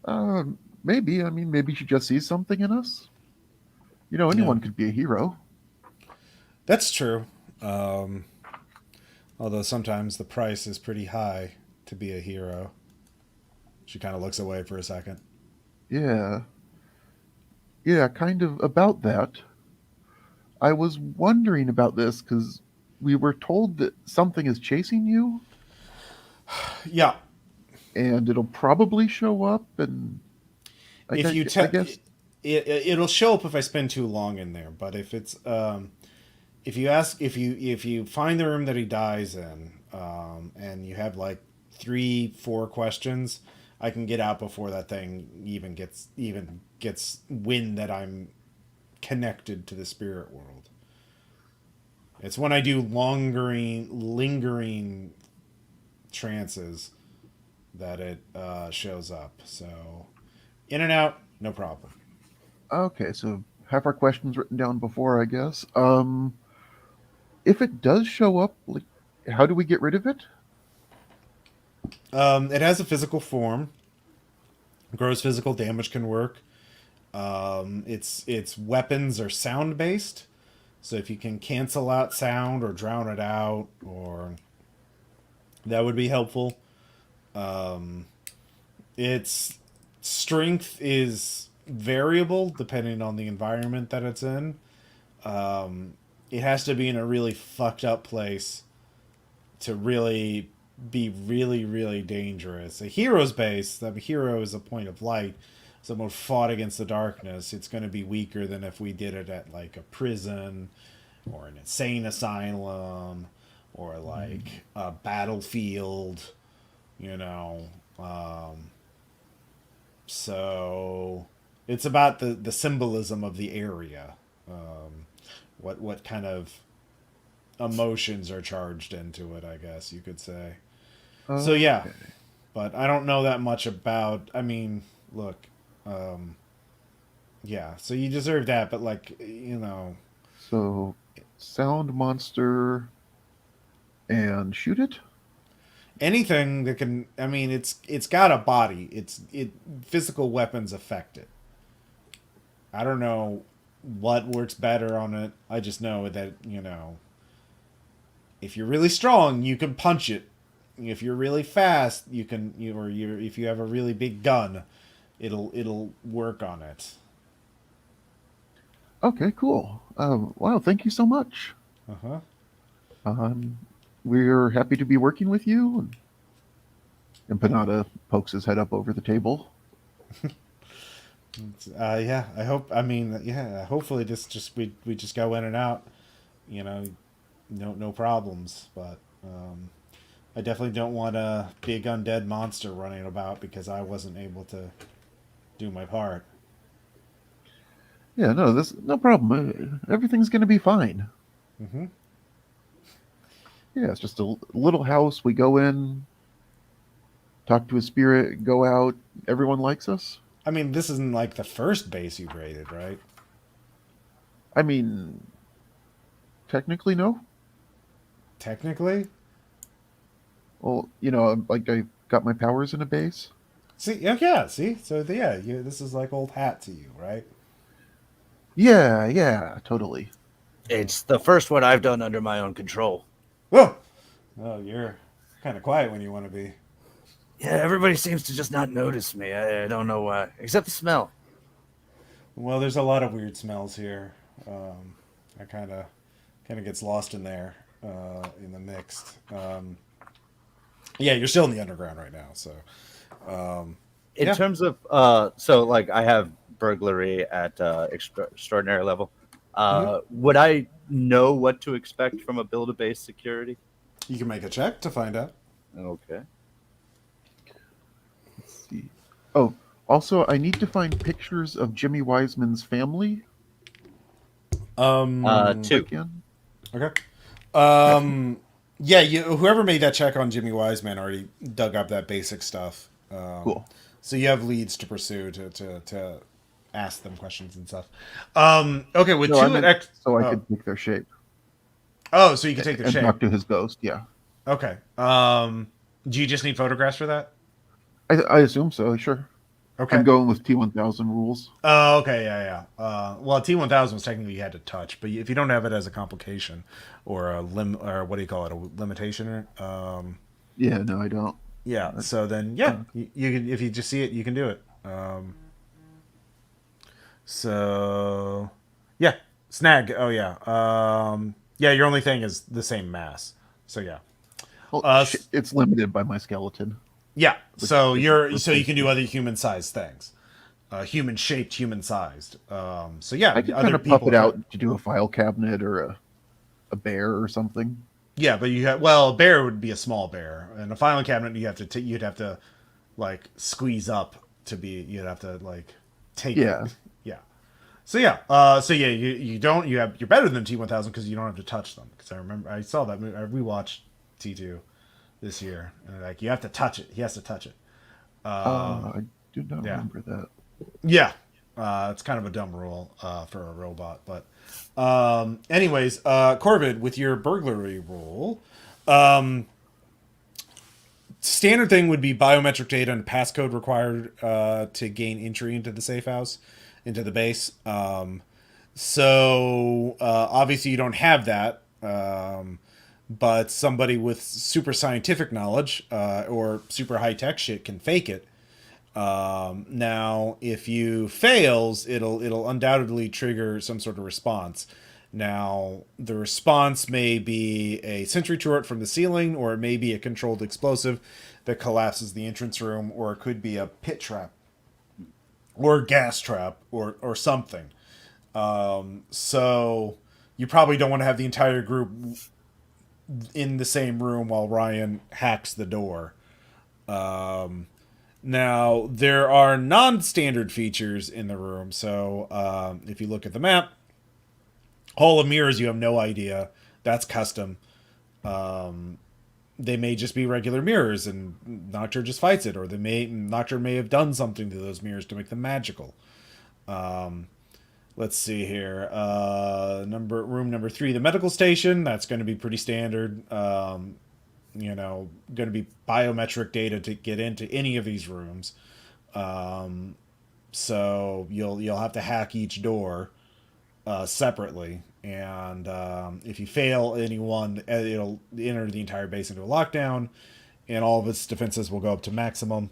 S4: Uh, Maybe. I mean, maybe she just sees something in us.
S1: Yeah,
S4: Anyone could be a hero.
S1: that's true. Um, Although sometimes the price is pretty high to be a hero. She kind of looks away for a second.
S4: Yeah. Yeah, kind of about that. I was wondering about this because we were told that something is chasing you
S1: Yeah,
S4: and it'll probably show up. And
S1: if you
S4: I
S1: tell
S4: guess,
S1: it'll show up if I spend too long in there. But if it's if you ask if you find the room that he dies in, and you have like 3-4 questions, I can get out before that thing even gets wind that I'm connected to the spirit world. It's when I do lingering trances that it shows up. So in and out, no problem.
S4: okay, so have our questions written down before, I guess. If it does show up, like, how do we get rid of it?
S1: It has a physical form. Gross physical damage can work. Its weapons are sound based, so if you can cancel out sound or drown it out, or that would be helpful. Its strength is variable depending on the environment that it's in. It has to be in a really fucked up place to really be really dangerous. A hero's base, the hero is a point of light. Someone fought against the darkness, it's going to be weaker than if we did it at like a prison or an insane asylum or like a battlefield, you know. So it's about the symbolism of the area. What kind of emotions are charged into it, I guess you could say. So yeah,
S4: Okay.
S1: but I don't know that much about. I mean, look, um, yeah. So you deserve that, but like
S4: So, sound monster and shoot it?
S1: anything that can. I mean, it's got a body. It physical weapons affect it. I don't know what works better on it. I just know that if you're really strong, you can punch it. If you're really fast, you can. If you have a really big gun, it'll work on it.
S4: Okay, cool. Wow, thank you so much.
S1: Uh huh.
S4: Um, we're happy to be working with you. And Panada pokes his head up over the table.
S1: Yeah. I hope. I mean, yeah. Hopefully, this just we just go in and out. You know, no problems. But I definitely don't want a big undead monster running about because I wasn't able to do my part.
S4: Yeah, no, this no problem. Everything's gonna be fine.
S1: Mm-hmm.
S4: Yeah, it's just a little house. We go in, talk to a spirit, go out. Everyone likes us.
S1: I mean, this isn't like the first base you've raided, right?
S4: I mean, technically, no.
S1: Technically.
S4: Well, like I got my powers in a base.
S1: See, yeah, see, so yeah, this is like old hat to you, right?
S4: Yeah, yeah, totally.
S2: It's the first one I've done under my own control.
S1: Whoa, oh, you're kind of quiet when you want to be.
S2: Yeah, everybody seems to just not notice me. I don't know why, except the smell.
S1: Well, there's a lot of weird smells here. I kind of gets lost in there in the mix. Yeah, you're still in the underground right now, so
S2: In
S1: yeah.
S2: terms of so like I have burglary at extraordinary level.
S1: Mhm.
S2: Would I know what to expect from a build-a-base security?
S1: You can make a check to find out.
S2: Okay.
S4: Let's see. Oh, also, I need to find pictures of Jimmy Wiseman's family. If
S2: 2.
S4: I can.
S1: Okay. Yeah, whoever made that check on Jimmy Wiseman already dug up that basic stuff.
S4: Cool.
S1: So you have leads to pursue to ask them questions and stuff. Okay, with
S4: No, I
S1: two
S4: meant so I
S1: oh.
S4: could take their shape
S1: So you can take their
S4: and
S1: shape.
S4: talk to his ghost. Yeah,
S1: Okay. Do you just need photographs for that?
S4: I assume so. Sure.
S1: Okay.
S4: I'm going with T1000 rules.
S1: Oh, okay, yeah. Well, T1000 was technically you had to touch, but if you don't have it as a complication or a or what do you call it, a limitation?
S4: Yeah, no, I don't.
S1: Yeah. So then, yeah, you can, if you just see it, you can do it. So yeah, snag. Oh yeah. Yeah, your only thing is the same mass. So yeah.
S4: Well, it's limited by my skeleton.
S1: Yeah. So you can do other human-sized things. Human-shaped, human-sized. So yeah,
S4: I could
S1: other
S4: kind of
S1: people
S4: puff it out to do a file cabinet or a bear or something.
S1: Yeah, but a bear would be a small bear, and a filing cabinet you'd have to like squeeze up to be. You'd have to like take.
S4: Yeah.
S1: Yeah. So yeah. You're better than T1000 because you don't have to touch them. Because I remember I saw that movie. I rewatched T2 this year, and like you have to touch it. He has to touch it.
S4: I do not remember that.
S1: Yeah. It's kind of a dumb rule for a robot, but anyways, Corbin, with your burglary rule, standard thing would be biometric data and passcode required to gain entry into the safe house, into the base. So obviously you don't have that, but somebody with super scientific knowledge or super high tech shit can fake it. Now, if you fails, it'll undoubtedly trigger some sort of response. Now, the response may be a sentry turret from the ceiling, or it may be a controlled explosive that collapses the entrance room, or it could be a pit trap, or a gas trap, or something. So you probably don't want to have the entire group in the same room while Ryan hacks the door. Now, there are non-standard features in the room. So if you look at the map, Hall of Mirrors, you have no idea. That's custom. They may just be regular mirrors, and Nocturne just fights it. Or Nocturne may have done something to those mirrors to make them magical. Let's see here. Room number 3, the medical station. That's going to be pretty standard. Going to be biometric data to get into any of these rooms. So you'll have to hack each door separately, and if you fail any one, it'll enter the entire base into a lockdown, and all of its defenses will go up to maximum,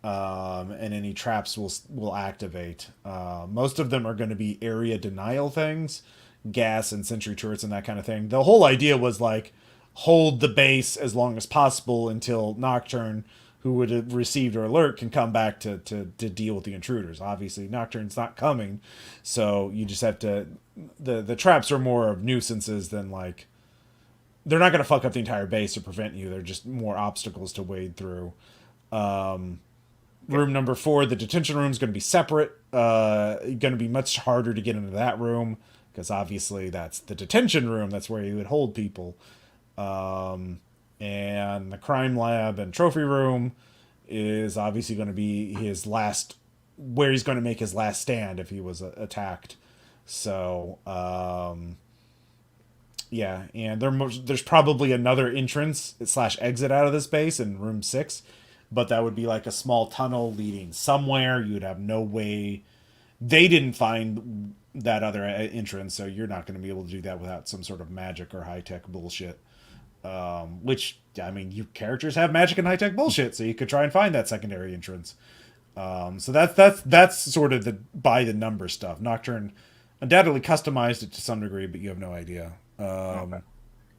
S1: and any traps will activate. Most of them are going to be area denial things, gas and sentry turrets and that kind of thing. The whole idea was like, hold the base as long as possible until Nocturne, who would have received our alert, can come back to deal with the intruders. Obviously, Nocturne's not coming, so you just have to... The traps are more of nuisances than, like... They're not going to fuck up the entire base to prevent you. They're just more obstacles to wade through. Room number 4, the detention room, is going to be separate. Going to be much harder to get into that room, because obviously that's the detention room. That's where you would hold people. And the crime lab and trophy room is obviously going to be where he's going to make his last stand if he was attacked. So, yeah, and there's probably another entrance / exit out of this base in room 6, but that would be like a small tunnel leading somewhere. You'd have no way. They didn't find that other entrance, so you're not going to be able to do that without some sort of magic or high-tech bullshit. Which, I mean, you characters have magic and high-tech bullshit, so you could try and find that secondary entrance. So that's sort of the by the number stuff. Nocturne undoubtedly customized it to some degree, but you have no idea.
S2: Okay.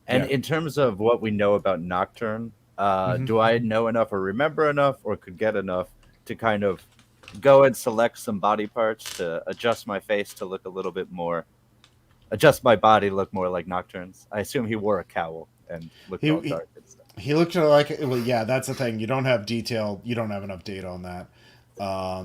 S2: And in terms of what we know about Nocturne, do I know enough or remember enough or could get enough to kind of go and select some body parts to adjust my face to look a little bit more, adjust my body to look more like Nocturne's? I assume he wore a cowl and looked
S1: He-
S2: all
S1: he-
S2: dark and stuff.
S1: He looked like, well, yeah, that's the thing. You don't have detail. You don't have enough data on that.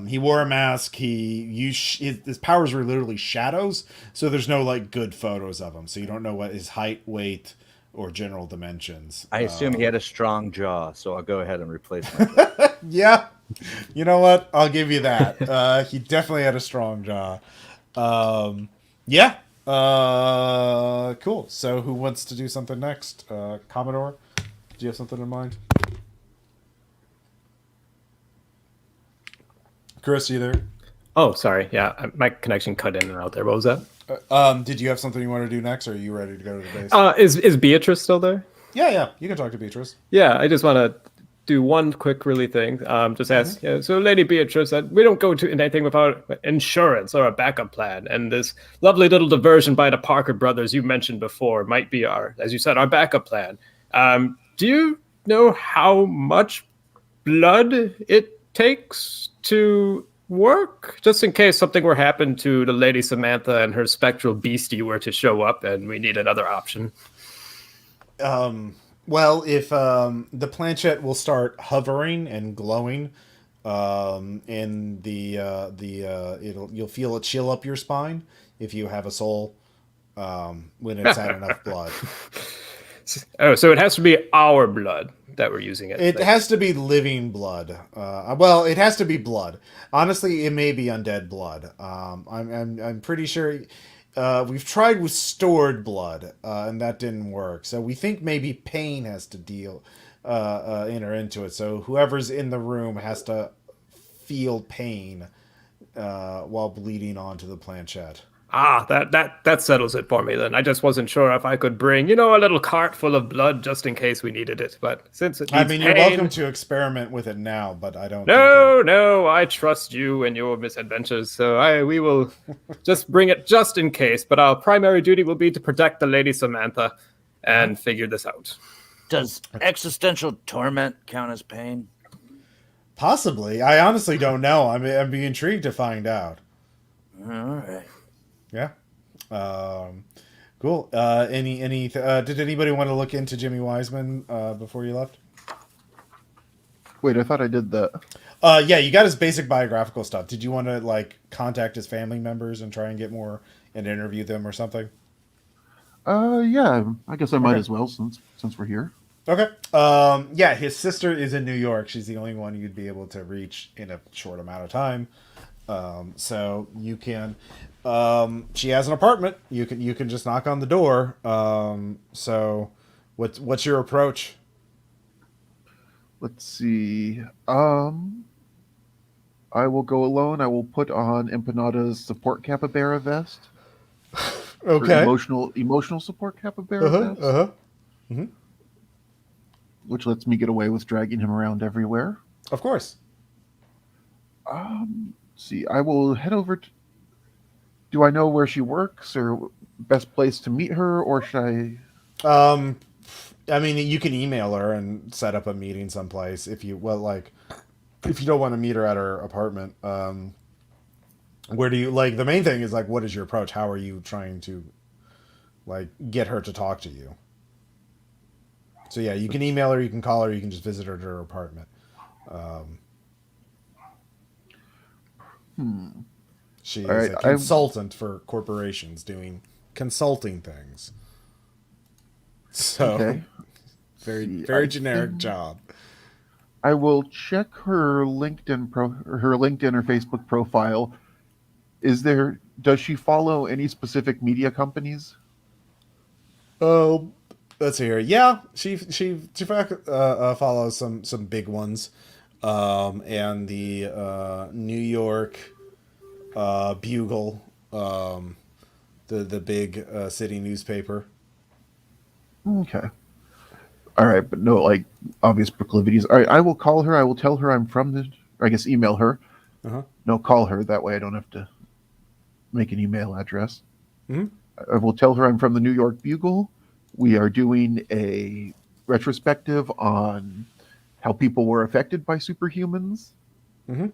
S1: He wore a mask. His powers were literally shadows, so there's no like good photos of him. So you don't know what his height, weight, or general dimensions.
S2: I assume he had a strong jaw, so I'll go ahead and replace my jaw.
S1: Yeah, you know what? I'll give you that. He definitely had a strong jaw. Yeah. Cool. So who wants to do something next? Commodore, do you have something in mind? Chris, you there?
S3: Oh, sorry. Yeah, my connection cut in and out there. What was that?
S1: Did you have something you want to do next, or are you ready to go to the base?
S3: Is Beatrice still there?
S1: Yeah. You can talk to Beatrice.
S3: Yeah, I just want to do one quick really thing. Just ask. So, Lady Beatrice, we don't go to anything without insurance or a backup plan. And this lovely little diversion by the Parker brothers you mentioned before might be as you said, our backup plan. Do you know how much blood it takes to work? Just in case something were happen to the Lady Samantha and her spectral beastie were to show up and we need another option.
S1: Well, if the planchette will start hovering and glowing, and you'll feel a chill up your spine if you have a soul when it's had enough blood.
S3: Oh, so it has to be our blood that we're using it.
S1: It has to be living blood. Well, it has to be blood. Honestly, it may be undead blood. I'm pretty sure. We've tried with stored blood, and that didn't work. So we think maybe pain has to enter into it. So whoever's in the room has to feel pain while bleeding onto the planchette.
S3: That settles it for me then. I just wasn't sure if I could bring, a little cart full of blood just in case we needed it. But since it needs
S1: you're
S3: pain,
S1: welcome to experiment with it now, but I don't.
S3: No, I trust you and your misadventures. So we will just bring it just in case. But our primary duty will be to protect the Lady Samantha and figure this out.
S2: Does existential torment count as pain?
S1: Possibly. I honestly don't know. I'd be intrigued to find out.
S2: All right.
S1: Yeah. Cool. Did anybody want to look into Jimmy Wiseman before you left?
S4: Wait, I thought I did that.
S1: Yeah, you got his basic biographical stuff. Did you want to contact his family members and try and get more and interview them or something?
S4: Yeah, I guess I might as well since we're here.
S1: Okay. Yeah, his sister is in New York. She's the only one you'd be able to reach in a short amount of time. So you can. She has an apartment. You can just knock on the door. So, what's your approach?
S4: Let's see. I will go alone. I will put on Empanada's support capybara vest.
S1: Okay.
S4: Emotional support capybara vest.
S1: Mm-hmm.
S4: Which lets me get away with dragging him around everywhere.
S1: Of course.
S4: See, I will head over to... Do I know where she works or best place to meet her, or should I...
S1: You can email her and set up a meeting someplace if you don't want to meet her at her apartment. Where do you the main thing is what is your approach? How are you trying to get her to talk to you? So yeah, you can email her, you can call her, you can just visit her at her apartment. She is a consultant for corporations doing consulting things. So,
S4: okay.
S1: very generic job.
S4: I will check her LinkedIn or Facebook profile. Does she follow any specific media companies?
S1: Oh, let's see here. Yeah, she follows some big ones, and the New York Bugle, the big city newspaper.
S4: Okay. All right, but no obvious proclivities. All right, I will call her. I will tell her I'm from email her.
S1: Uh-huh.
S4: No, call her. That way I don't have to make an email address.
S1: Mm-hmm.
S4: I will tell her I'm from the New York Bugle. We are doing a retrospective on how people were affected by superhumans.
S1: Mm-hmm.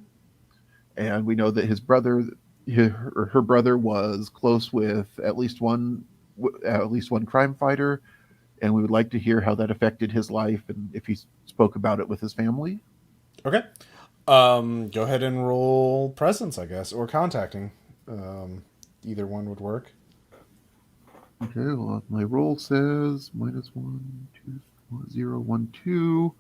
S4: And we know that her brother was close with at least one crime fighter, and we would like to hear how that affected his life and if he spoke about it with his family.
S1: Okay. Go ahead and roll presence, I guess, or contacting. Either one would work.
S4: Okay, well, my roll says -1, 2, 0, 1, 2.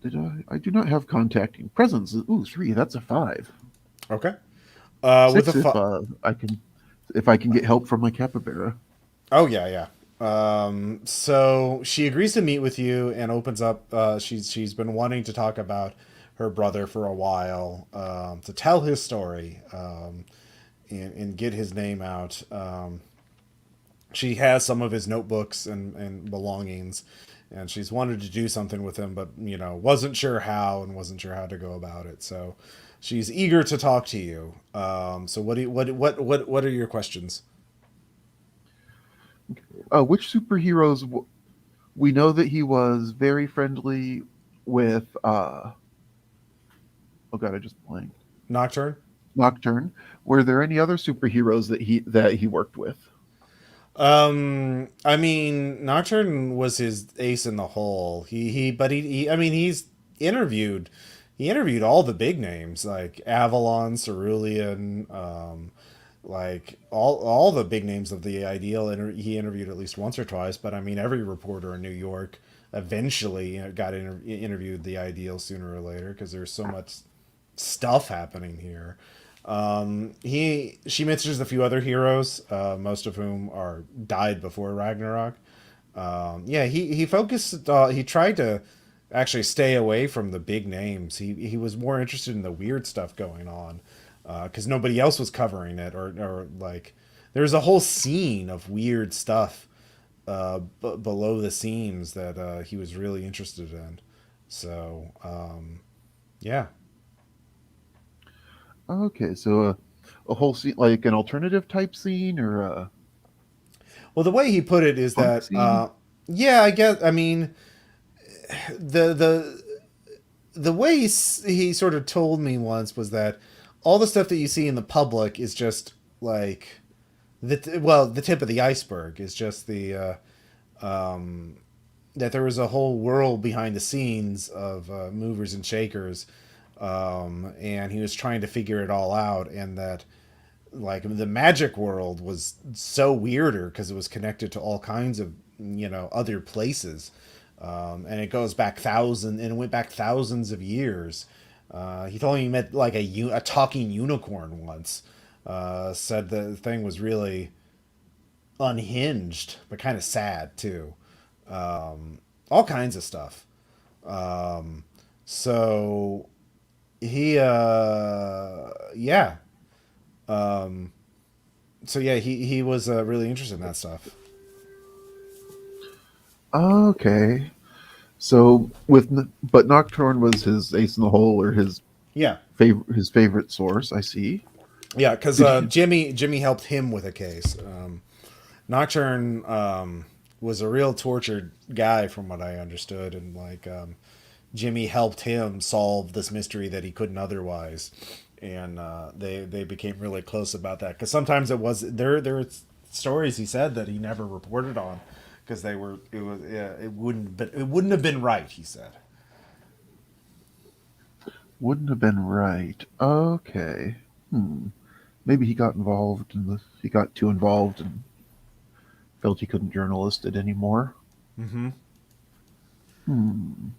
S4: Did I? I do not have contacting. Presence. Ooh, 3. That's a 5.
S1: Okay.
S4: 6 if I can get help from my capybara.
S1: Oh yeah, yeah. So she agrees to meet with you and opens up. She's been wanting to talk about her brother for a while, to tell his story, and get his name out. She has some of his notebooks and belongings, and she's wanted to do something with him, but wasn't sure how and wasn't sure how to go about it. So she's eager to talk to you. So what are your questions?
S4: Which superheroes? We know that he was very friendly with. Oh God, I just blanked.
S1: Nocturne.
S4: Nocturne. Were there any other superheroes that he worked with?
S1: I mean, Nocturne was his ace in the hole. I mean, he interviewed all the big names like Avalon, Cerulean, like all the big names of the Ideal. He interviewed at least once or twice. But I mean, every reporter in New York eventually got interviewed the Ideal sooner or later because there's so much stuff happening here. She mentions a few other heroes, most of whom are died before Ragnarok. He focused. He tried to actually stay away from the big names. He was more interested in the weird stuff going on, because nobody else was covering it, or like there's a whole scene of weird stuff below the scenes that he was really interested in. So yeah.
S4: Okay, so a whole scene, like an alternative type scene, or a
S1: Well, the way he put it is
S4: punk
S1: that,
S4: scene?
S1: yeah, I guess. I mean, the the way he sort of told me once was that all the stuff that you see in the public is just like the tip of the iceberg is just that there was a whole world behind the scenes of movers and shakers, and he was trying to figure it all out, and that like the magic world was so weirder because it was connected to all kinds of other places, and it goes back it went back thousands of years. He told me he met like a talking unicorn once. Said the thing was really unhinged but kind of sad too. All kinds of stuff. So he yeah so yeah, he was really interested in that stuff.
S4: Okay, so but Nocturne was his ace in the hole, or
S1: Yeah,
S4: favorite source. I see.
S1: yeah, because
S4: Did he,
S1: Jimmy helped him with a case. Nocturne was a real tortured guy, from what I understood, and like Jimmy helped him solve this mystery that he couldn't otherwise, and they became really close about that. Because sometimes there were stories he said that he never reported on because it wouldn't have been right. He said.
S4: wouldn't have been right. Okay. Maybe he got too involved and felt he couldn't journalist it anymore.
S1: Mm-hmm.
S4: Hmm.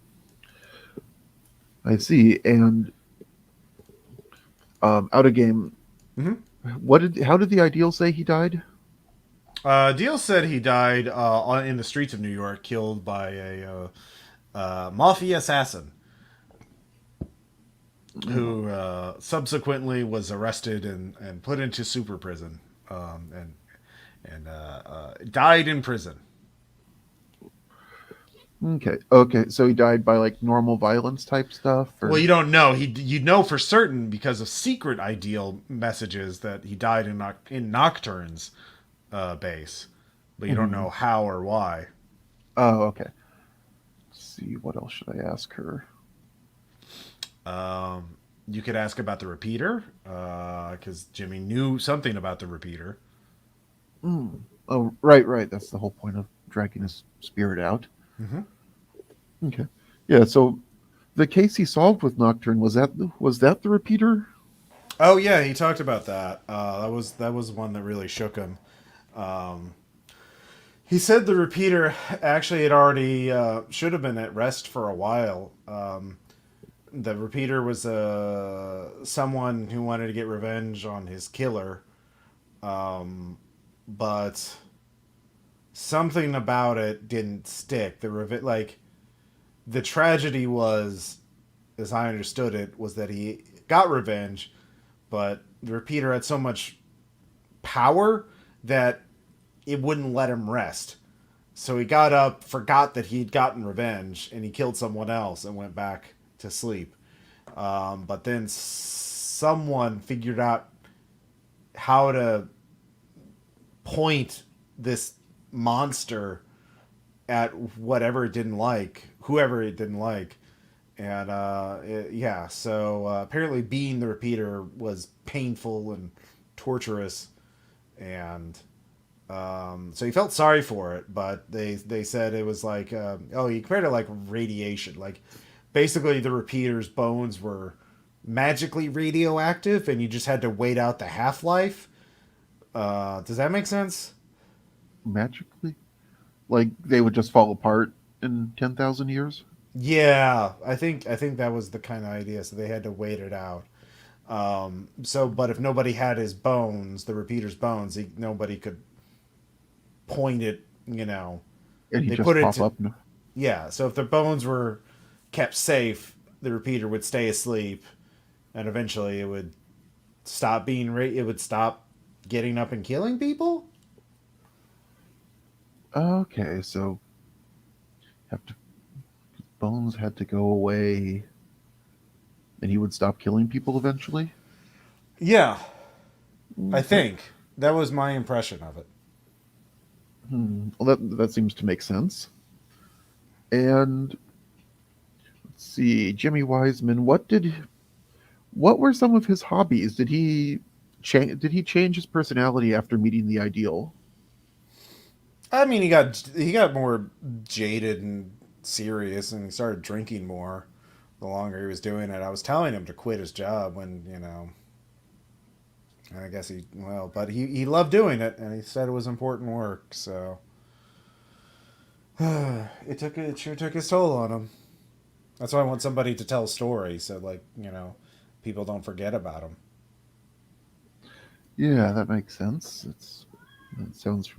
S4: I see. And out of game.
S1: Mm-hmm.
S4: How did the Ideal say he died?
S1: Deal said he died in the streets of New York, killed by a mafia assassin who subsequently was arrested and put into super prison, and died in prison.
S4: Okay. Okay. So he died by like normal violence type stuff,
S1: Well,
S4: or
S1: you don't know. You know for certain because of secret Ideal messages that he died in Nocturne's base, but you don't know how or why.
S4: oh, okay. Let's see, what else should I ask her?
S1: You could ask about the repeater, because Jimmy knew something about the repeater.
S4: Oh, right. That's the whole point of dragging his spirit out.
S1: Mm-hmm.
S4: Okay. Yeah. So the case he solved with Nocturne was that the repeater?
S1: Oh yeah, he talked about that. That was one that really shook him. Um, he said the repeater actually had already should have been at rest for a while. The repeater was someone who wanted to get revenge on his killer, but something about it didn't stick. The tragedy was, as I understood it, was that he got revenge, but the repeater had so much power that it wouldn't let him rest. So he got up, forgot that he'd gotten revenge, and he killed someone else and went back to sleep. But then someone figured out how to point this monster at whatever it didn't like, whoever it didn't like. And yeah, so apparently being the repeater was painful and torturous, and so he felt sorry for it. But they said it was like, oh, he compared it like radiation. Like basically, the repeater's bones were magically radioactive, and you just had to wait out the half life. Does that make sense?
S4: Magically? Like they would just fall apart in 10,000 years?
S1: Yeah, I think that was the kind of idea. So they had to wait it out. But if nobody had his bones, the repeater's bones, nobody could point it.
S4: And he
S1: They
S4: just
S1: put it
S4: pop
S1: to,
S4: up?
S1: yeah. So if the bones were kept safe, the repeater would stay asleep, and eventually it would stop being. It would stop getting up and killing people.
S4: Okay, so have to bones had to go away and he would stop killing people eventually?
S1: Yeah, I
S4: Okay.
S1: think that was my impression of it.
S4: Well, that seems to make sense. And let's see, Jimmy Wiseman, what were some of his hobbies? Did he change his personality after meeting the ideal?
S1: I mean, he got more jaded and serious, and he started drinking more the longer he was doing it. I was telling him to quit his job when, I guess but he loved doing it, and he said it was important work. So it sure took its toll on him. That's why I want somebody to tell a story, so people don't forget about him.
S4: Yeah, that makes sense. That sounds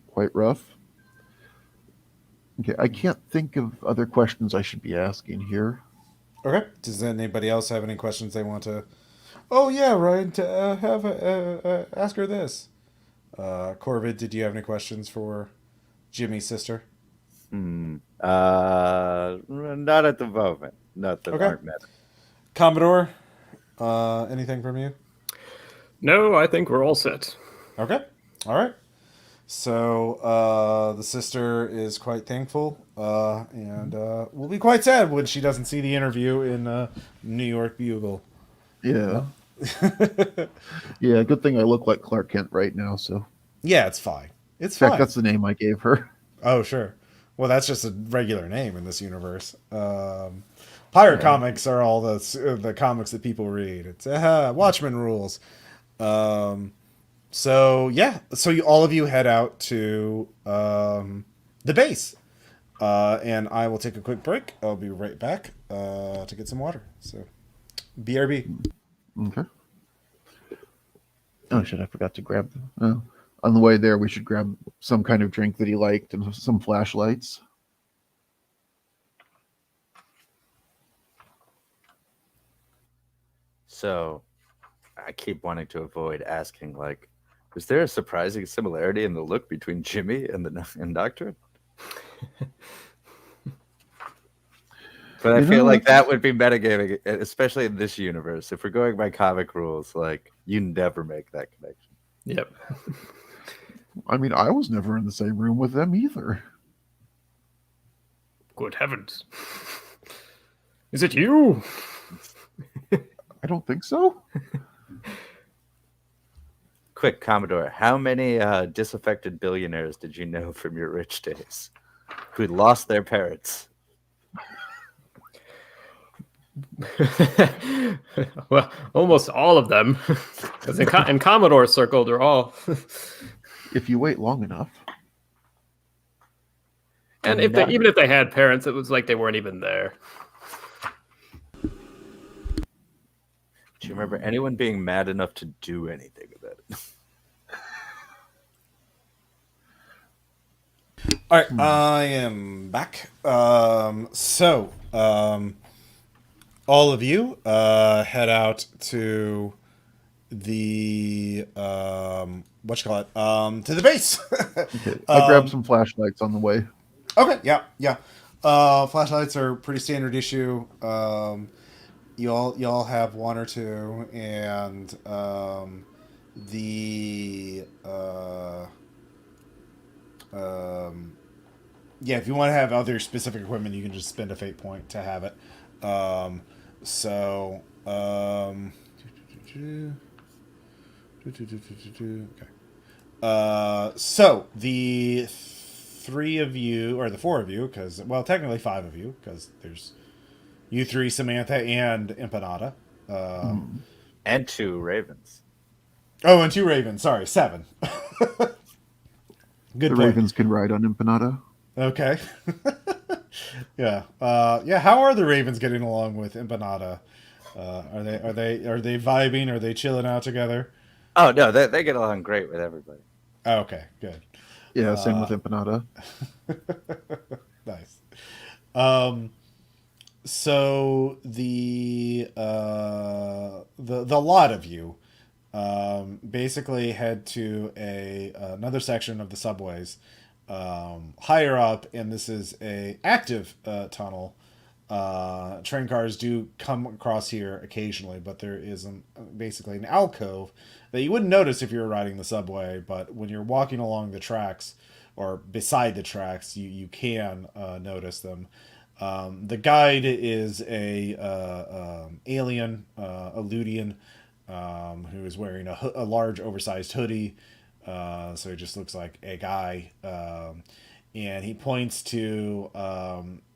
S4: quite rough. Okay, I can't think of other questions I should be asking here.
S1: Okay. Does anybody else have any questions they want to? Oh yeah, Ryan. To have ask her this. Corvid, did you have any questions for Jimmy's sister?
S2: Not at the moment. Not that
S1: Okay.
S2: aren't met.
S1: Commodore, anything from you?
S3: No, I think we're all set.
S1: Okay. All right. So the sister is quite thankful, and will be quite sad when she doesn't see the interview in New York Bugle.
S4: Yeah. Yeah, good thing I look like Clark Kent right now, so.
S1: Yeah, it's fine. It's
S4: In fact,
S1: fine.
S4: that's the name I gave her.
S1: Oh, sure. Well, that's just a regular name in this universe. Pirate comics are all the comics that people read. It's Watchmen rules. So yeah, so all of you head out to the base, and I will take a quick break. I'll be right back to get some water. So, BRB.
S4: Okay. Oh shit! I forgot to grab. On the way there, we should grab some kind of drink that he liked and some flashlights.
S2: So I keep wanting to avoid asking, like, is there a surprising similarity in the look between Jimmy and Doctor? But I feel like that would be metagaming, especially in this universe. If we're going by comic rules, like, you never make that connection.
S3: Yep.
S4: I mean, I was never in the same room with them either.
S3: Good heavens. Is it you?
S4: I don't think so.
S2: Quick, Commodore, how many disaffected billionaires did you know from your rich days who lost their parents?
S3: Well, almost all of them, because in Commodore Circle, they're all.
S4: If you wait long enough.
S3: And even if they had parents, it was like they weren't even there.
S2: Do you remember anyone being mad enough to do anything about it?
S1: All right, I am back. All of you head out to the to the base.
S4: Okay. I grabbed some flashlights on the way.
S1: Okay, yeah. Flashlights are pretty standard issue. Y'all have one or two, and yeah, if you want to have other specific equipment, you can just spend a fate point to have it. Okay. So the three of you, or the four of you, because, well, technically five of you, because there's you three, Samantha, and Empanada.
S2: And 2 ravens.
S1: Oh, and 2 ravens. Sorry, 7. Good
S4: The
S1: point.
S4: ravens can ride on Empanada.
S1: Okay. Yeah. How are the ravens getting along with Empanada? Are they vibing? Are they chilling out together?
S2: Oh, no, they get along great with everybody.
S1: Oh, okay, good.
S4: Yeah, same with Empanada.
S1: Nice. So the lot of you basically head to another section of the subways higher up, and this is a active tunnel. Train cars do come across here occasionally, but there is basically an alcove that you wouldn't notice if you were riding the subway, but when you're walking along the tracks or beside the tracks, you can notice them. The guide is a alien, a Ludian, who is wearing a large oversized hoodie, so he just looks like a guy, and he points to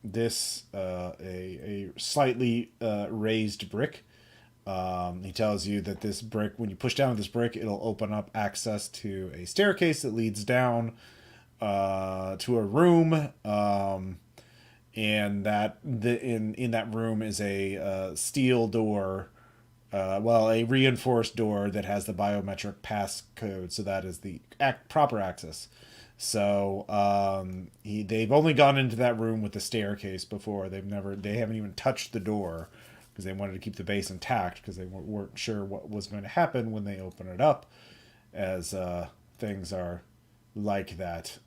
S1: this a slightly raised brick. He tells you that this brick, when you push down this brick, it'll open up access to a staircase that leads down to a room, and that in that room is a steel door, a reinforced door that has the biometric pass code, so that is the proper access. So they've only gone into that room with the staircase before. They haven't even touched the door because they wanted to keep the base intact because they weren't sure what was going to happen when they open it up, as things are like that.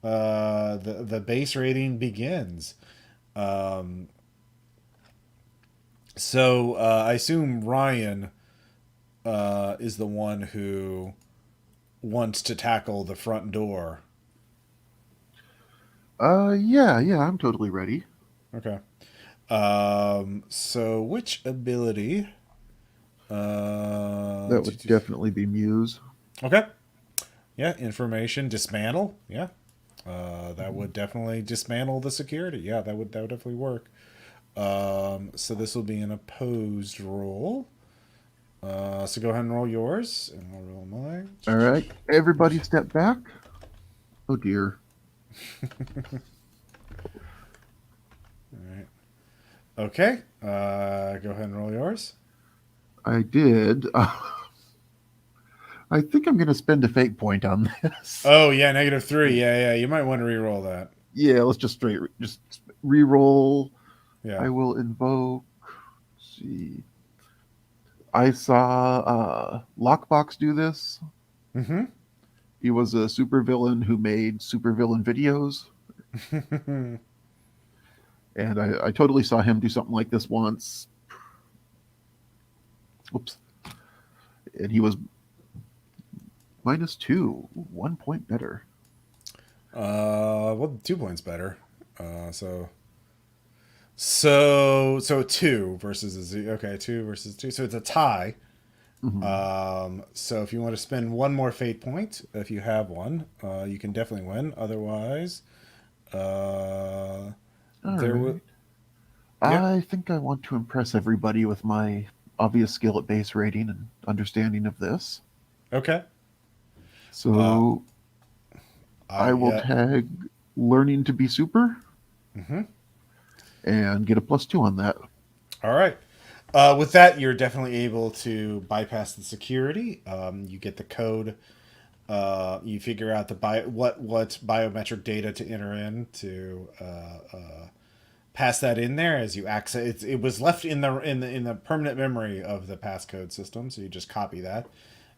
S1: The base rating begins. I assume Ryan is the one who wants to tackle the front door.
S4: Yeah, I'm totally ready.
S1: Okay. So which ability?
S4: That would definitely be Muse.
S1: Okay. Yeah, information, dismantle. Yeah. That would definitely dismantle the security. Yeah, that would definitely work. So this will be an opposed roll. So go ahead and roll yours, and I'll roll mine.
S4: All right, everybody step back. Oh dear.
S1: All right. Okay. Go ahead and roll yours.
S4: I did. I think I'm going to spend a fate point on this.
S1: Oh yeah, -3. Yeah. You might want to re-roll that.
S4: Yeah, let's just re-roll.
S1: Yeah.
S4: I will invoke. Let's see. I saw Lockbox do this.
S1: Mm-hmm.
S4: He was a supervillain who made supervillain videos. And I totally saw him do something like this once. Oops. And he was -2, 1 point better.
S1: Well, 2 points better. So So 2 versus a 0. Okay, 2 versus 2. So it's a tie. So if you want to spend one more fate point, if you have one, you can definitely win. Otherwise,
S4: All
S1: there
S4: right.
S1: will. Yep.
S4: I think I want to impress everybody with my obvious skill at base rating and understanding of this.
S1: Okay.
S4: So I will
S1: Yeah.
S4: tag learning to be super
S1: Mm-hmm.
S4: and get a +2 on that.
S1: All right. With that, you're definitely able to bypass the security. You get the code. You figure out what biometric data to enter in to pass that in there as you access. It was left in the permanent memory of the passcode system, so you just copy that,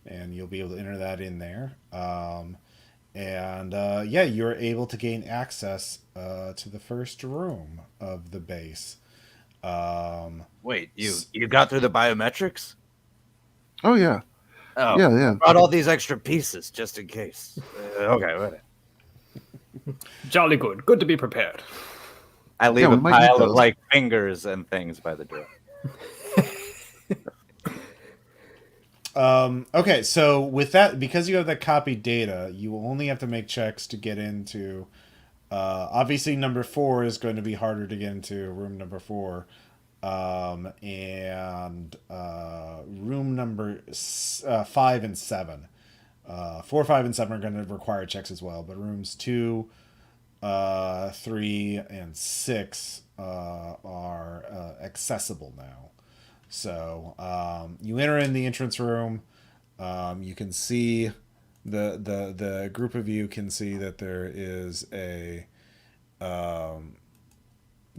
S1: and you'll be able to enter that in there. Yeah, you're able to gain access to the first room of the base.
S2: Wait, you got through the biometrics?
S4: Oh yeah,
S2: Oh,
S4: yeah.
S2: I brought all these extra pieces just in case. Okay, whatever.
S3: Jolly good. Good to be prepared.
S2: I leave
S4: we
S2: a
S4: might need
S2: pile of
S4: those.
S2: like fingers and things by the door.
S1: Okay, so with that, because you have that copied data, you will only have to make checks to get into. Obviously, number 4 is going to be harder to get into room number 4, and room number 5 and 7. 4, 5, and 7 are going to require checks as well, but rooms 2, 3, and 6 are accessible now. So you enter in the entrance room. You can see the group of you can see that there is a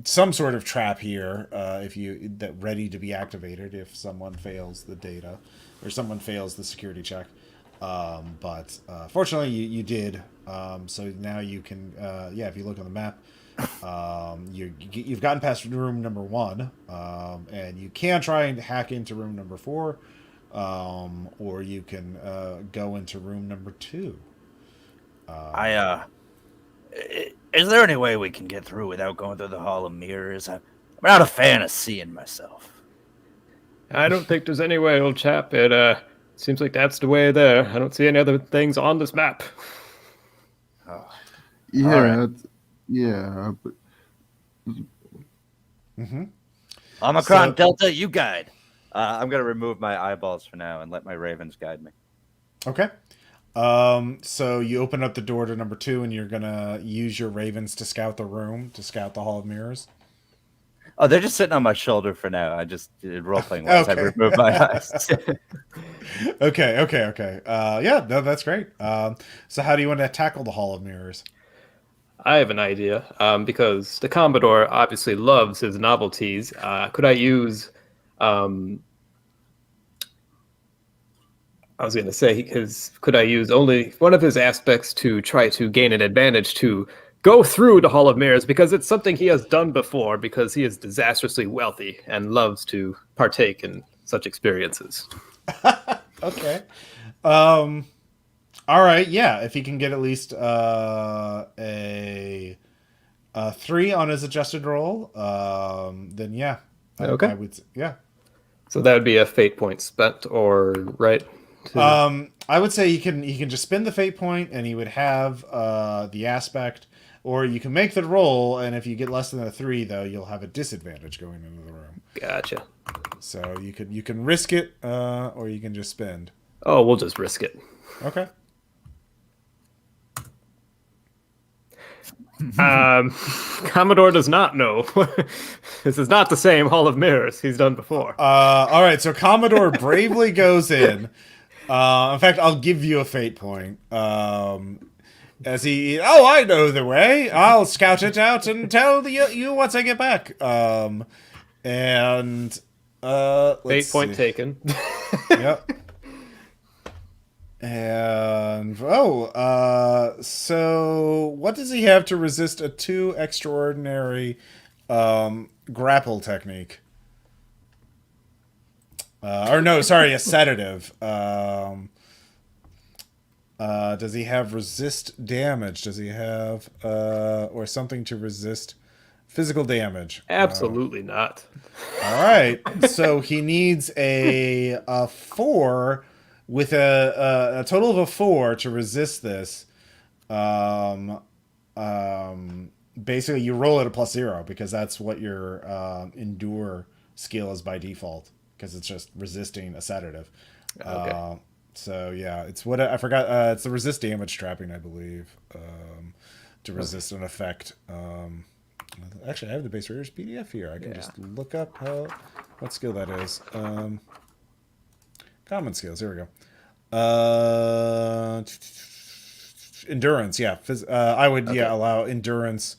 S1: some sort of trap here if you that ready to be activated if someone fails the data or someone fails the security check. But fortunately, you did. So now you can if you look on the map. You've gotten past room number 1, and you can try and hack into room number 4, or you can go into room number 2.
S2: Is there any way we can get through without going through the Hall of Mirrors? I'm not a fan of seeing myself.
S3: I don't think there's any way, old chap. It seems like that's the way there. I don't see any other things on this map.
S2: Oh,
S4: Yeah,
S2: all right.
S4: yeah. But
S2: Omicron
S1: So-
S2: Delta, you guide. I'm gonna remove my eyeballs for now and let my ravens guide me.
S1: Okay. So you open up the door to number 2, and you're gonna use your ravens to scout the room, to scout the Hall of Mirrors.
S2: Oh, they're just sitting on my shoulder for now. I just did role playing once. I
S1: Okay.
S2: removed my eyes.
S1: Okay. Yeah, no, that's great. So how do you want to tackle the Hall of Mirrors?
S3: I have an idea, because the Commodore obviously loves his novelties. Could I use... I was going to say, could I use only one of his aspects to try to gain an advantage to go through the Hall of Mirrors, because it's something he has done before, because he is disastrously wealthy and loves to partake in such experiences.
S1: Okay. All right. Yeah. If he can get at least a 3 on his adjusted roll, then yeah.
S3: Okay.
S1: I would. Yeah.
S3: So that would be a fate point spent, or right?
S1: I would say he can just spend the fate point, and he would have the aspect, or you can make the roll, and if you get less than a 3, though, you'll have a disadvantage going into the room.
S3: Gotcha.
S1: So you can risk it, or you can just spend.
S3: Oh, we'll just risk it.
S1: Okay.
S3: Commodore does not know. This is not the same Hall of Mirrors he's done before.
S1: All right. So Commodore bravely goes in. In fact, I'll give you a fate point. As he, I know the way. I'll scout it out and tell you once I get back. And let's
S3: Fate point
S1: see.
S3: taken.
S1: Yep. And so what does he have to resist a 2 extraordinary grapple technique? A sedative. Does he have resist damage? Does he have or something to resist Physical damage.
S3: Absolutely not.
S1: All right. So he needs a 4 with a total of a 4 to resist this. Basically, you roll at a +0 because that's what your endure skill is by default, because it's just resisting a sedative.
S3: Okay.
S1: So yeah, it's what I forgot. It's the resist damage trapping, I believe, to resist an effect. Actually, I have the base raiders PDF here. I can just look up what skill that is. Common skills. Here we go. Endurance. Yeah. I would allow endurance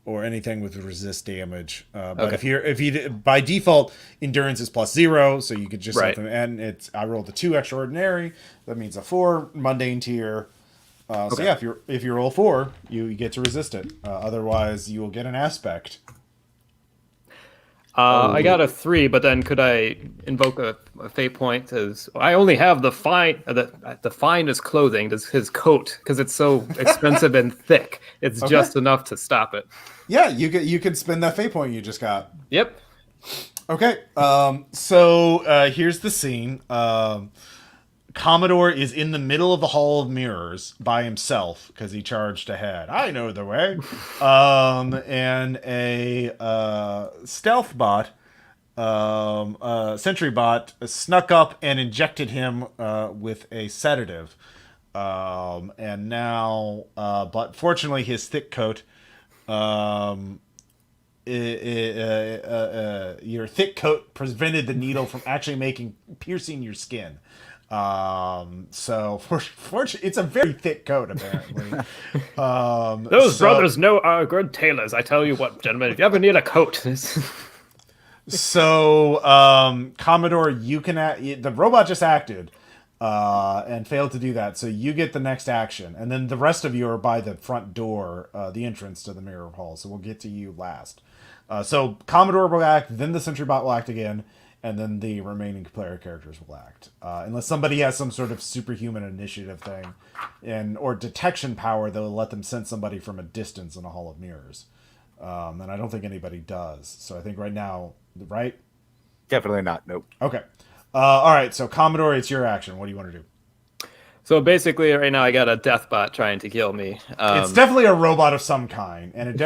S1: or anything with resist damage. But if you by default endurance is +0, so you could just set them. And I rolled a 2 extraordinary. That means a 4 mundane tier. So yeah, if you roll 4, you get to resist it. Otherwise, you will get an aspect.
S3: I got a 3, but then could I invoke a fate point? As I only have the finest clothing, his coat, because it's so expensive and thick. It's just enough to stop it.
S1: Yeah, you can spend that fate point you just got.
S3: Yep.
S1: Okay. So here's the scene. Commodore is in the middle of the Hall of Mirrors by himself because he charged ahead. I know the way. And a stealth bot, sentry bot, snuck up and injected him with a sedative. And now, but fortunately, his thick coat, your thick coat prevented the needle from actually piercing your skin. So fortunately, it's a very thick coat, apparently.
S3: Those brothers are good tailors. I tell you what, gentlemen, if you ever need a coat.
S1: So, Commodore, the robot just acted, and failed to do that. So you get the next action, and then the rest of you are by the front door, the entrance to the Mirror Hall. So we'll get to you last. So Commodore will act, then the Sentry Bot will act again, and then the remaining player characters will act. Unless somebody has some sort of superhuman initiative thing, or detection power that will let them sense somebody from a distance in a Hall of Mirrors. And I don't think anybody does. So I think right now, right?
S2: Definitely not. Nope.
S1: Okay. All right. So Commodore, it's your action. What do you want to do?
S3: So basically, right now I got a death bot trying to kill me.
S1: It's definitely a robot of some kind, and it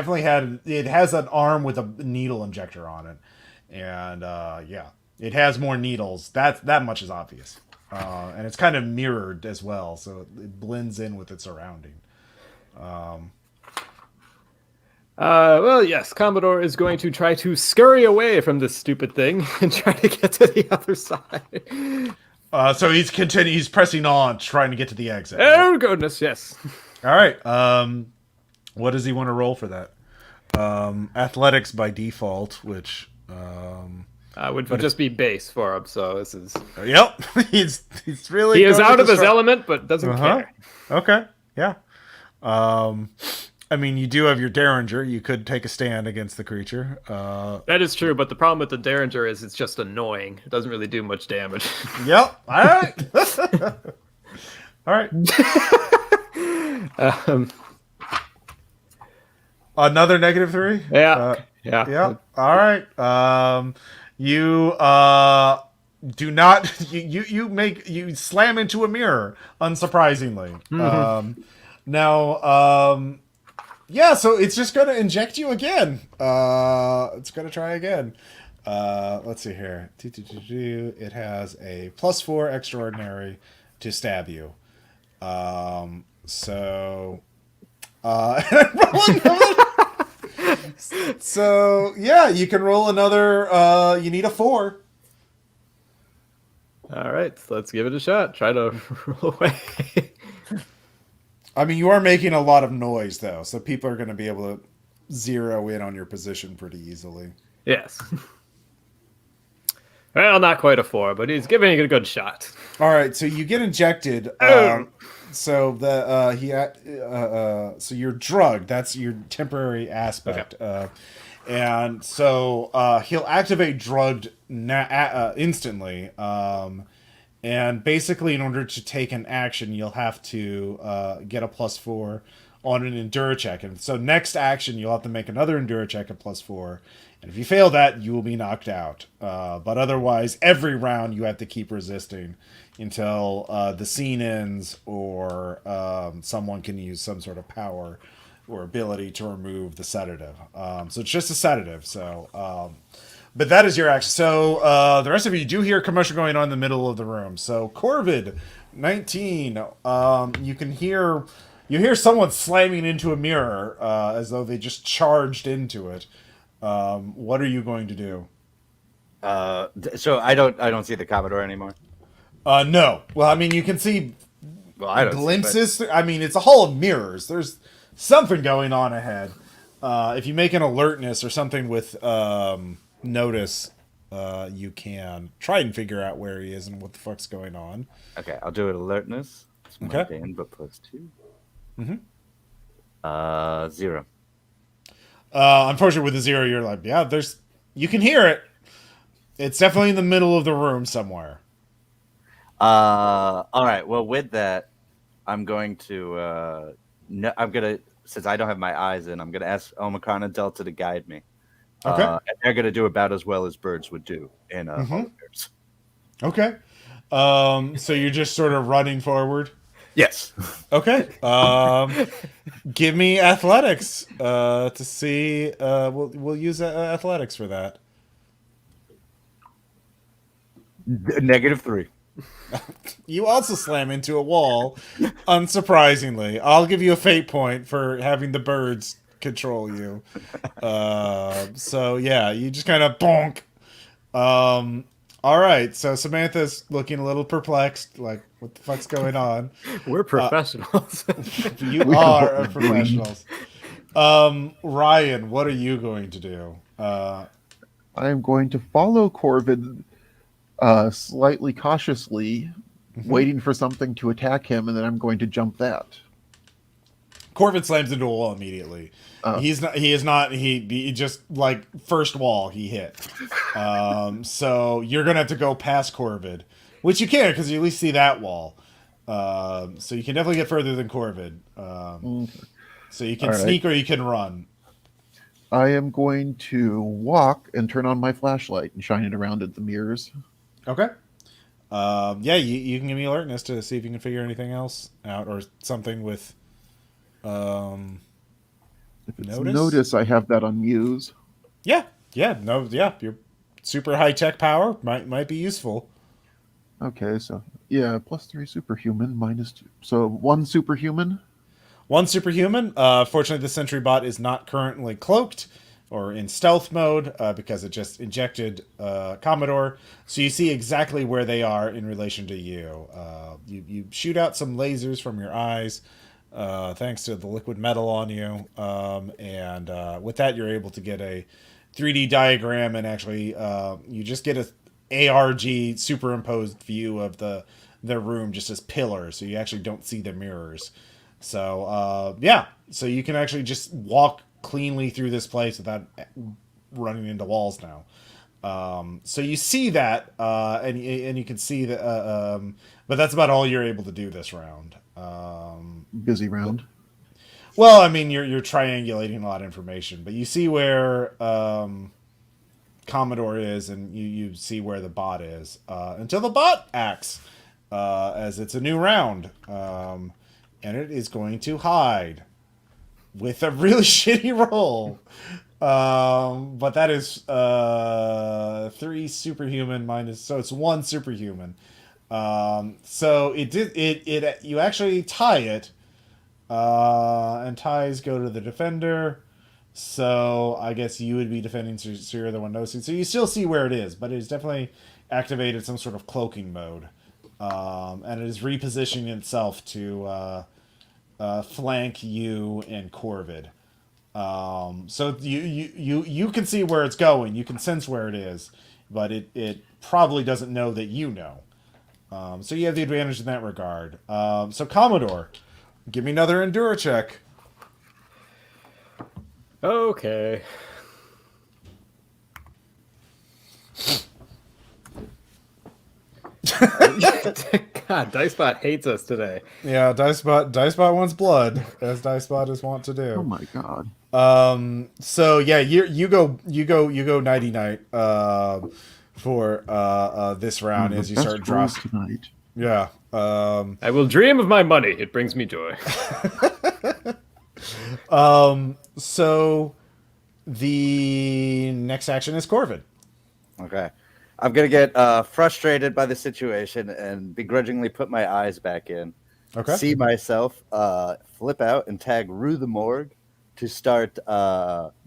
S1: has an arm with a needle injector on it, and it has more needles. That much is obvious, and it's kind of mirrored as well, so it blends in with its surrounding.
S3: Well, yes, Commodore is going to try to scurry away from this stupid thing and try to get to the other side.
S1: So he's pressing on, trying to get to the exit.
S3: Oh, goodness, yes.
S1: All right. What does he want to roll for that? Athletics by default, which
S3: would just be base for him, so this is...
S1: Yep. he's really...
S3: He is out of his element, but doesn't care.
S1: Okay, yeah. I mean, you do have your Derringer. You could take a stand against the creature.
S3: That is true, but the problem with the Derringer is it's just annoying. It doesn't really do much damage.
S1: Yep. All right. All right. Another -3?
S3: Yeah.
S1: Yeah. All right. You do not... You slam into a mirror, unsurprisingly.
S3: Mm-hmm.
S1: Now... yeah, so it's just going to inject you again. It's going to try again. Let's see here. It has a +4 extraordinary to stab you. So yeah, you can roll another. You need a 4.
S3: All right, so let's give it a shot. Try to roll away.
S1: I mean, you are making a lot of noise, though, so people are going to be able to zero in on your position pretty easily.
S3: Yes. Well, not quite a 4, but he's giving it a good shot.
S1: All right, so you get injected. So so you're drugged. That's your temporary aspect.
S3: Okay.
S1: And so he'll activate drugged instantly. And basically, in order to take an action, you'll have to get a +4 on an endure check. And so next action, you'll have to make another endure check at +4. And if you fail that, you will be knocked out. But otherwise, every round you have to keep resisting until the scene ends or someone can use some sort of power or ability to remove the sedative. So it's just a sedative. So, but that is your action. So the rest of you do hear a commotion going on in the middle of the room. So Corvid, 19. You can hear someone slamming into a mirror as though they just charged into it. What are you going to do?
S2: So I don't see the Commodore anymore.
S1: No. Well, I mean, you can see
S2: Well, I don't
S1: glimpses. I mean, it's a hall of mirrors. There's something going on ahead. If you make an alertness or something with notice, you can try and figure out where he is and what the fuck's going on.
S2: Okay, I'll do it alertness. It's
S1: Okay.
S2: mundane, but +2.
S1: Mm-hmm.
S2: 0.
S1: Unfortunately, with the 0, you're like, yeah, you can hear it. It's definitely in the middle of the room somewhere.
S2: All right. Well, with that, I'm going to since I don't have my eyes in, I'm gonna ask Omicron and Delta to guide me.
S1: Okay.
S2: And they're gonna do about as well as birds would do in Hall of Mirrors.
S1: Okay. So you're just sort of running forward.
S2: Yes.
S1: Okay. Give me athletics to see. We'll use athletics for that.
S2: -3.
S1: You also slam into a wall, unsurprisingly. I'll give you a fate point for having the birds control you. So yeah, you just kind of bonk. All right, so Samantha's looking a little perplexed, like, what the fuck's going on?
S3: We're professionals.
S1: You are professionals. Ryan, what are you going to do?
S4: I am going to follow Corvid slightly cautiously, waiting for something to attack him, and then I'm going to jump that.
S1: Corvid slams into a wall immediately. He just, like, first wall he hit. So you're gonna have to go past Corvid, which you can because you at least see that wall. So you can definitely get further than Corvid. So you can sneak or you can run.
S4: I am going to walk and turn on my flashlight and shine it around at the mirrors.
S1: Okay. Yeah, you can give me alertness to see if you can figure anything else out or something with
S4: If it's
S1: notice?
S4: notice, I have that on Muse.
S1: Yeah. Your super high tech power might be useful.
S4: Okay, so yeah, +3 superhuman, -2. So 1 superhuman.
S1: 1 superhuman. Fortunately, the sentry bot is not currently cloaked or in stealth mode because it just injected Commodore. So you see exactly where they are in relation to you. You shoot out some lasers from your eyes thanks to the liquid metal on you. And with that, you're able to get a 3D diagram and actually you just get a ARG superimposed view of the room just as pillars. So you actually don't see the mirrors. So so you can actually just walk cleanly through this place without running into walls now. So you see that, and you can see that, but that's about all you're able to do this round.
S4: Busy round.
S1: Well, I mean, you're triangulating a lot of information, but you see where Commodore is, and you see where the bot is until the bot acts, as it's a new round, and it is going to hide with a really shitty roll. But that is 3 superhuman minus, so it's 1 superhuman. So you actually tie it, and ties go to the defender. So I guess you would be defending, so you're the one noticing. So you still see where it is, but it is definitely activated some sort of cloaking mode, and it is repositioning itself to flank you and Corvid. So you can see where it's going. You can sense where it is, but it probably doesn't know that you know. So you have the advantage in that regard. So Commodore, give me another Endure check.
S3: Okay. Dicebot hates us today.
S1: Yeah, Dicebot wants blood, as Dicebot is wont to
S4: Oh
S1: do.
S4: my god.
S1: So yeah, you go nighty night for this round
S4: The
S1: as you
S4: best
S1: start
S4: rolls
S1: dropping.
S4: tonight.
S1: Yeah.
S3: I will dream of my money. It brings me joy.
S1: So the next action is Corvid.
S2: Okay. I'm going to get frustrated by the situation and begrudgingly put my eyes back in.
S1: Okay.
S2: See myself flip out and tag Rue the Morgue to start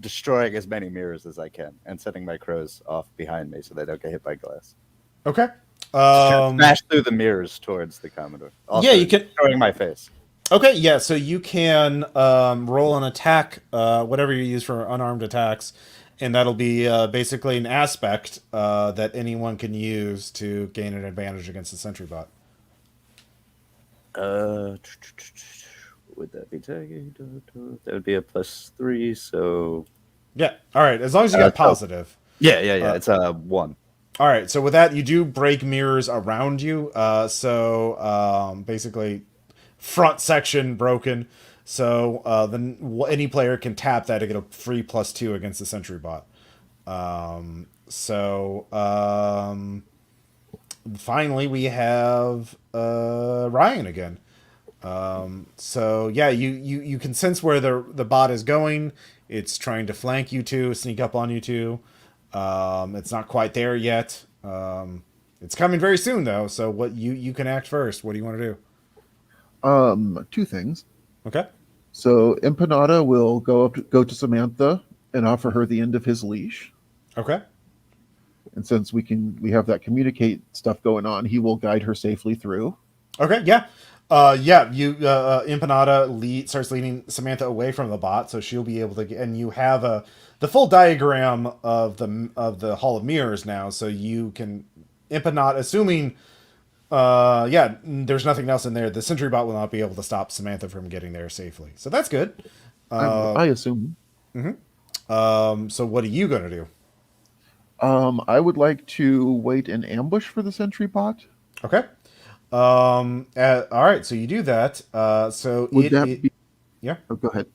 S2: destroying as many mirrors as I can and setting my crows off behind me so they don't get hit by glass.
S1: Okay.
S2: Smash through the mirrors towards the Commodore. Also,
S1: Yeah, you can.
S2: destroying my face.
S1: Okay, yeah, so you can roll an attack, whatever you use for unarmed attacks, and that'll be basically an aspect that anyone can use to gain an advantage against the sentry bot.
S2: Would that be tagging? That would be a +3, so...
S1: Yeah, all right, as long as you got positive.
S2: Yeah, it's a 1.
S1: All right, so with that, you do break mirrors around you, so basically front section broken, so then any player can tap that to get a free +2 against the sentry bot. Finally, we have Ryan again. So yeah, you can sense where the bot is going. It's trying to flank you two, sneak up on you two. It's not quite there yet. It's coming very soon though. So what you can act first. What do you want to do?
S4: Two things.
S1: Okay.
S4: So Empanada will go to Samantha and offer her the end of his leash.
S1: Okay.
S4: And since we have that communicate stuff going on, he will guide her safely through.
S1: Okay. Yeah. Empanada starts leading Samantha away from the bot, so she'll be able to. And you have the full diagram of the Hall of Mirrors now, so you can Empanada, assuming. There's nothing else in there. The sentry bot will not be able to stop Samantha from getting there safely, so that's good.
S4: I assume.
S1: So what are you gonna do?
S4: I would like to wait in ambush for the sentry bot.
S1: Okay. All right. So you do that.
S4: Would that be?
S1: Yeah.
S4: Oh, go ahead.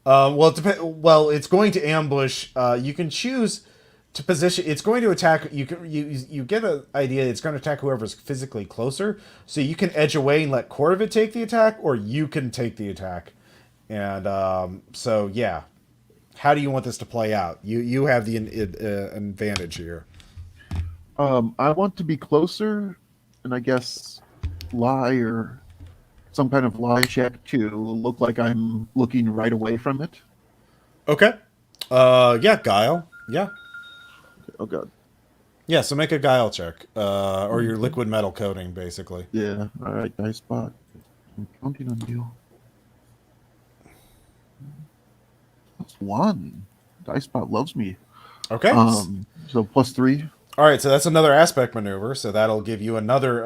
S1: Well, well, it's going to ambush. You can choose to position. It's going to attack. You get an idea. It's going to attack whoever's physically closer. So you can edge away and let Corvid take the attack, or you can take the attack. And so yeah, how do you want this to play out? You have the advantage here.
S4: I want to be closer, and I guess lie or some kind of lie check to look like I'm looking right away from it.
S1: Okay. Yeah, guile. Yeah.
S4: Oh god.
S1: Yeah, so make a guile check. Or your liquid metal coating, basically.
S4: Yeah. All right, nice spot. I'm counting on you. That's 1. Dicebot loves me.
S1: Okay.
S4: So +3.
S1: All right, so that's another aspect maneuver. So that'll give you another,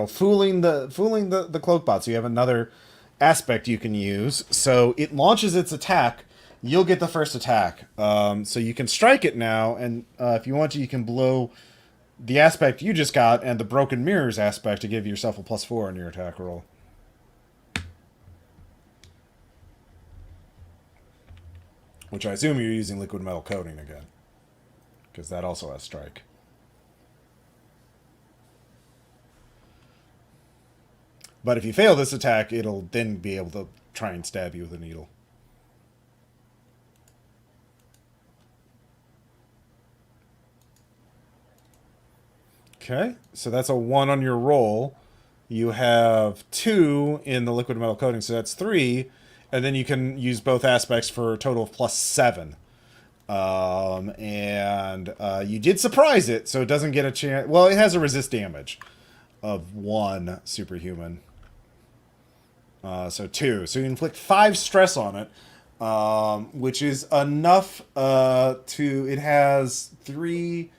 S1: fooling the cloak bot. So you have another aspect you can use. So it launches its attack. You'll get the first attack. So you can strike it now, and if you want to, you can blow the aspect you just got and the broken mirrors aspect to give yourself a +4 on your attack roll. Which I assume you're using liquid metal coating again, because that also has strike. But if you fail this attack, it'll then be able to try and stab you with a needle. Okay, so that's a 1 on your roll. You have 2 in the liquid metal coating, so that's 3. And then you can use both aspects for a total of +7. You did surprise it, so it doesn't get a chance. Well, it has a resist damage of 1 superhuman. So 2. So you inflict 5 stress on it, which is enough to... It has 3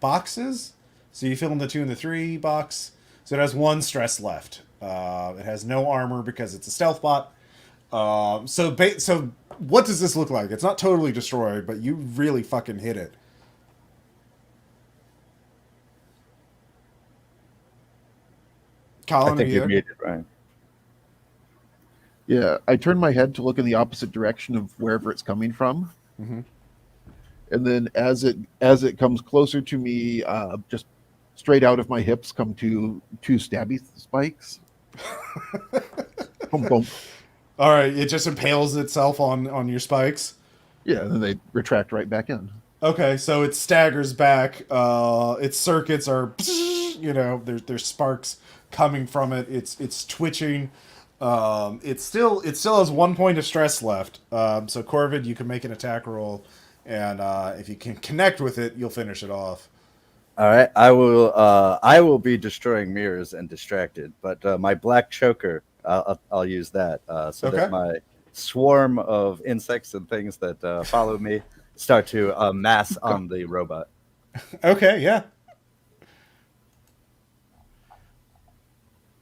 S1: boxes. So you fill in the 2 and the 3 box. So it has 1 stress left. It has no armor because it's a stealth bot. So what does this look like? It's not totally destroyed, but you really fucking hit it. Colin,
S2: I think
S1: are you
S2: you
S1: there?
S2: muted, Ryan.
S4: Yeah, I turn my head to look in the opposite direction of wherever it's coming from,
S1: Mm-hmm.
S4: and then as it comes closer to me, just straight out of my hips come two stabby spikes. Boom, boom.
S1: All right, it just impales itself on your spikes.
S4: Yeah, and then they retract right back in.
S1: Okay, so it staggers back. Its circuits are, there's sparks coming from it. It's twitching. It still has 1 point of stress left. So Corvid, you can make an attack roll, and if you can connect with it, you'll finish it off.
S2: All right, I will be destroying mirrors and distracted, but my black choker, I'll use that so
S1: Okay.
S2: that my swarm of insects and things that follow me start to mass on the robot.
S1: Okay, yeah.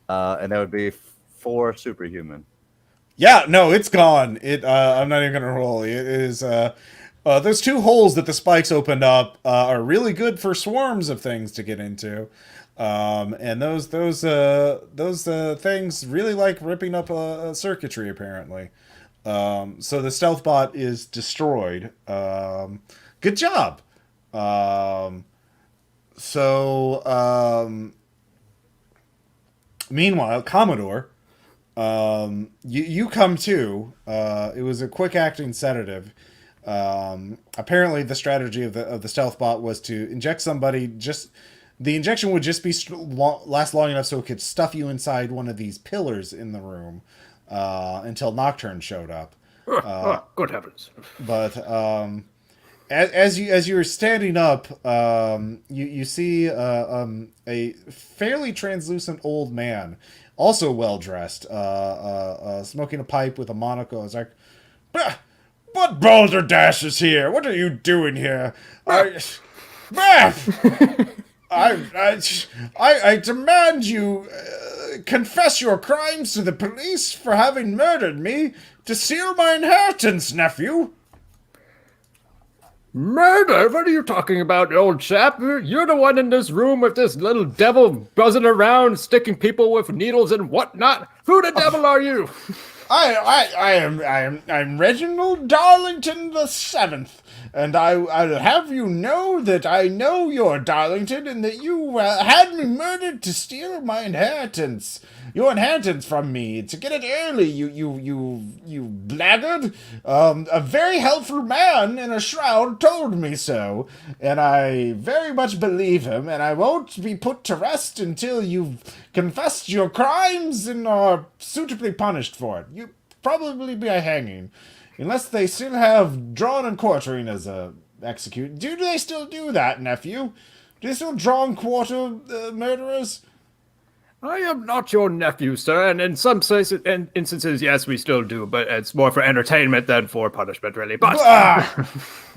S2: And that would be 4 superhuman.
S1: Yeah, no, it's gone. I'm not even gonna roll. It is. Those 2 holes that the spikes opened up are really good for swarms of things to get into, and those things really like ripping up circuitry apparently. So the stealth bot is destroyed. Good job. Meanwhile, Commodore. You come to. It was a quick acting sedative. Apparently, the strategy of the stealth bot was to inject somebody. Just the injection would just be last long enough so it could stuff you inside one of these pillars in the room until Nocturne showed up.
S3: Good heavens!
S1: But as you were standing up, you see a fairly translucent old man, also well dressed, smoking a pipe with a monocle. It's like, what balderdash is here? What are you doing here? I demand you confess your crimes to the police for having murdered me to steal my inheritance, nephew.
S3: Murder? What are you talking about, old chap? You're the one in this room with this little devil buzzing around, sticking people with needles and whatnot. Who the devil are you?
S1: I'm Reginald Darlington the Seventh, and I'll have you know that I know you're Darlington, and that you had me murdered to steal my inheritance. Your inheritance from me, to get it early, you blackguard. A very helpful man in a shroud told me so, and I very much believe him, and I won't be put to rest until you've confessed your crimes and are suitably punished for it. You probably be a hanging, unless they still have drawn and quartering as a execute. Do they still do that, nephew? Do they still draw and quarter murderers?
S3: I am not your nephew, sir, and in some instances, yes, we still do, but it's more for entertainment than for punishment, really. But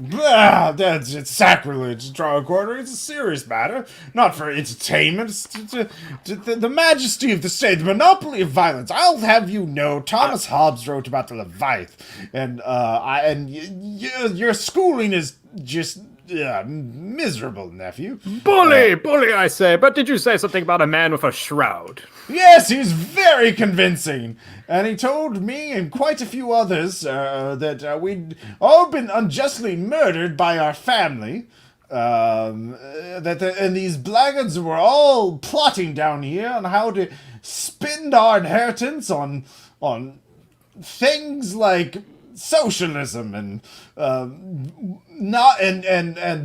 S1: it's sacrilege. Draw and quartering. It's a serious matter, not for entertainment. It's the majesty of the state, the monopoly of violence. I'll have you know, Thomas Hobbes wrote about the Leviathan, and your schooling is just miserable, nephew.
S3: Bully, I say. But did you say something about a man with a shroud?
S1: Yes, he's very convincing. And he told me and quite a few others that we'd all been unjustly murdered by our family. And these blackguards were all plotting down here on how to spend our inheritance on things like socialism and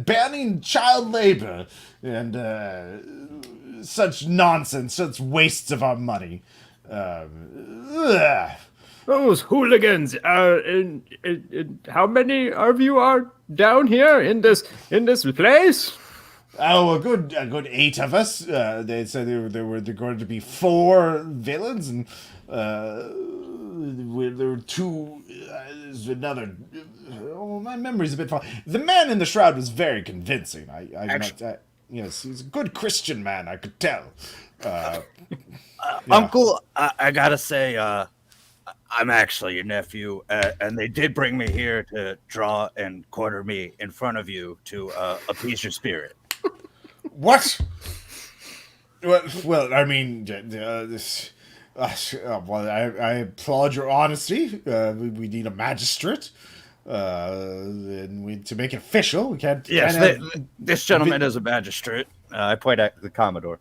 S1: banning child labor and such nonsense, such wastes of our money.
S3: Those hooligans. How many of you are down here in this place?
S1: Oh, a good 8 of us. They said there were going to be 4 villains, and there were 2. There's another. Oh, my memory's a bit far. The man in the shroud was very convincing. Yes, he's a good Christian man. I could tell. Yeah.
S2: Uncle, I gotta say, I'm actually your nephew, and they did bring me here to draw and quarter me in front of you to appease your spirit.
S1: What? Well, I mean, well, I applaud your honesty. We need a magistrate, and to make it official, we can't.
S2: Yes,
S1: can't have,
S2: this gentleman is a magistrate. I point at the Commodore.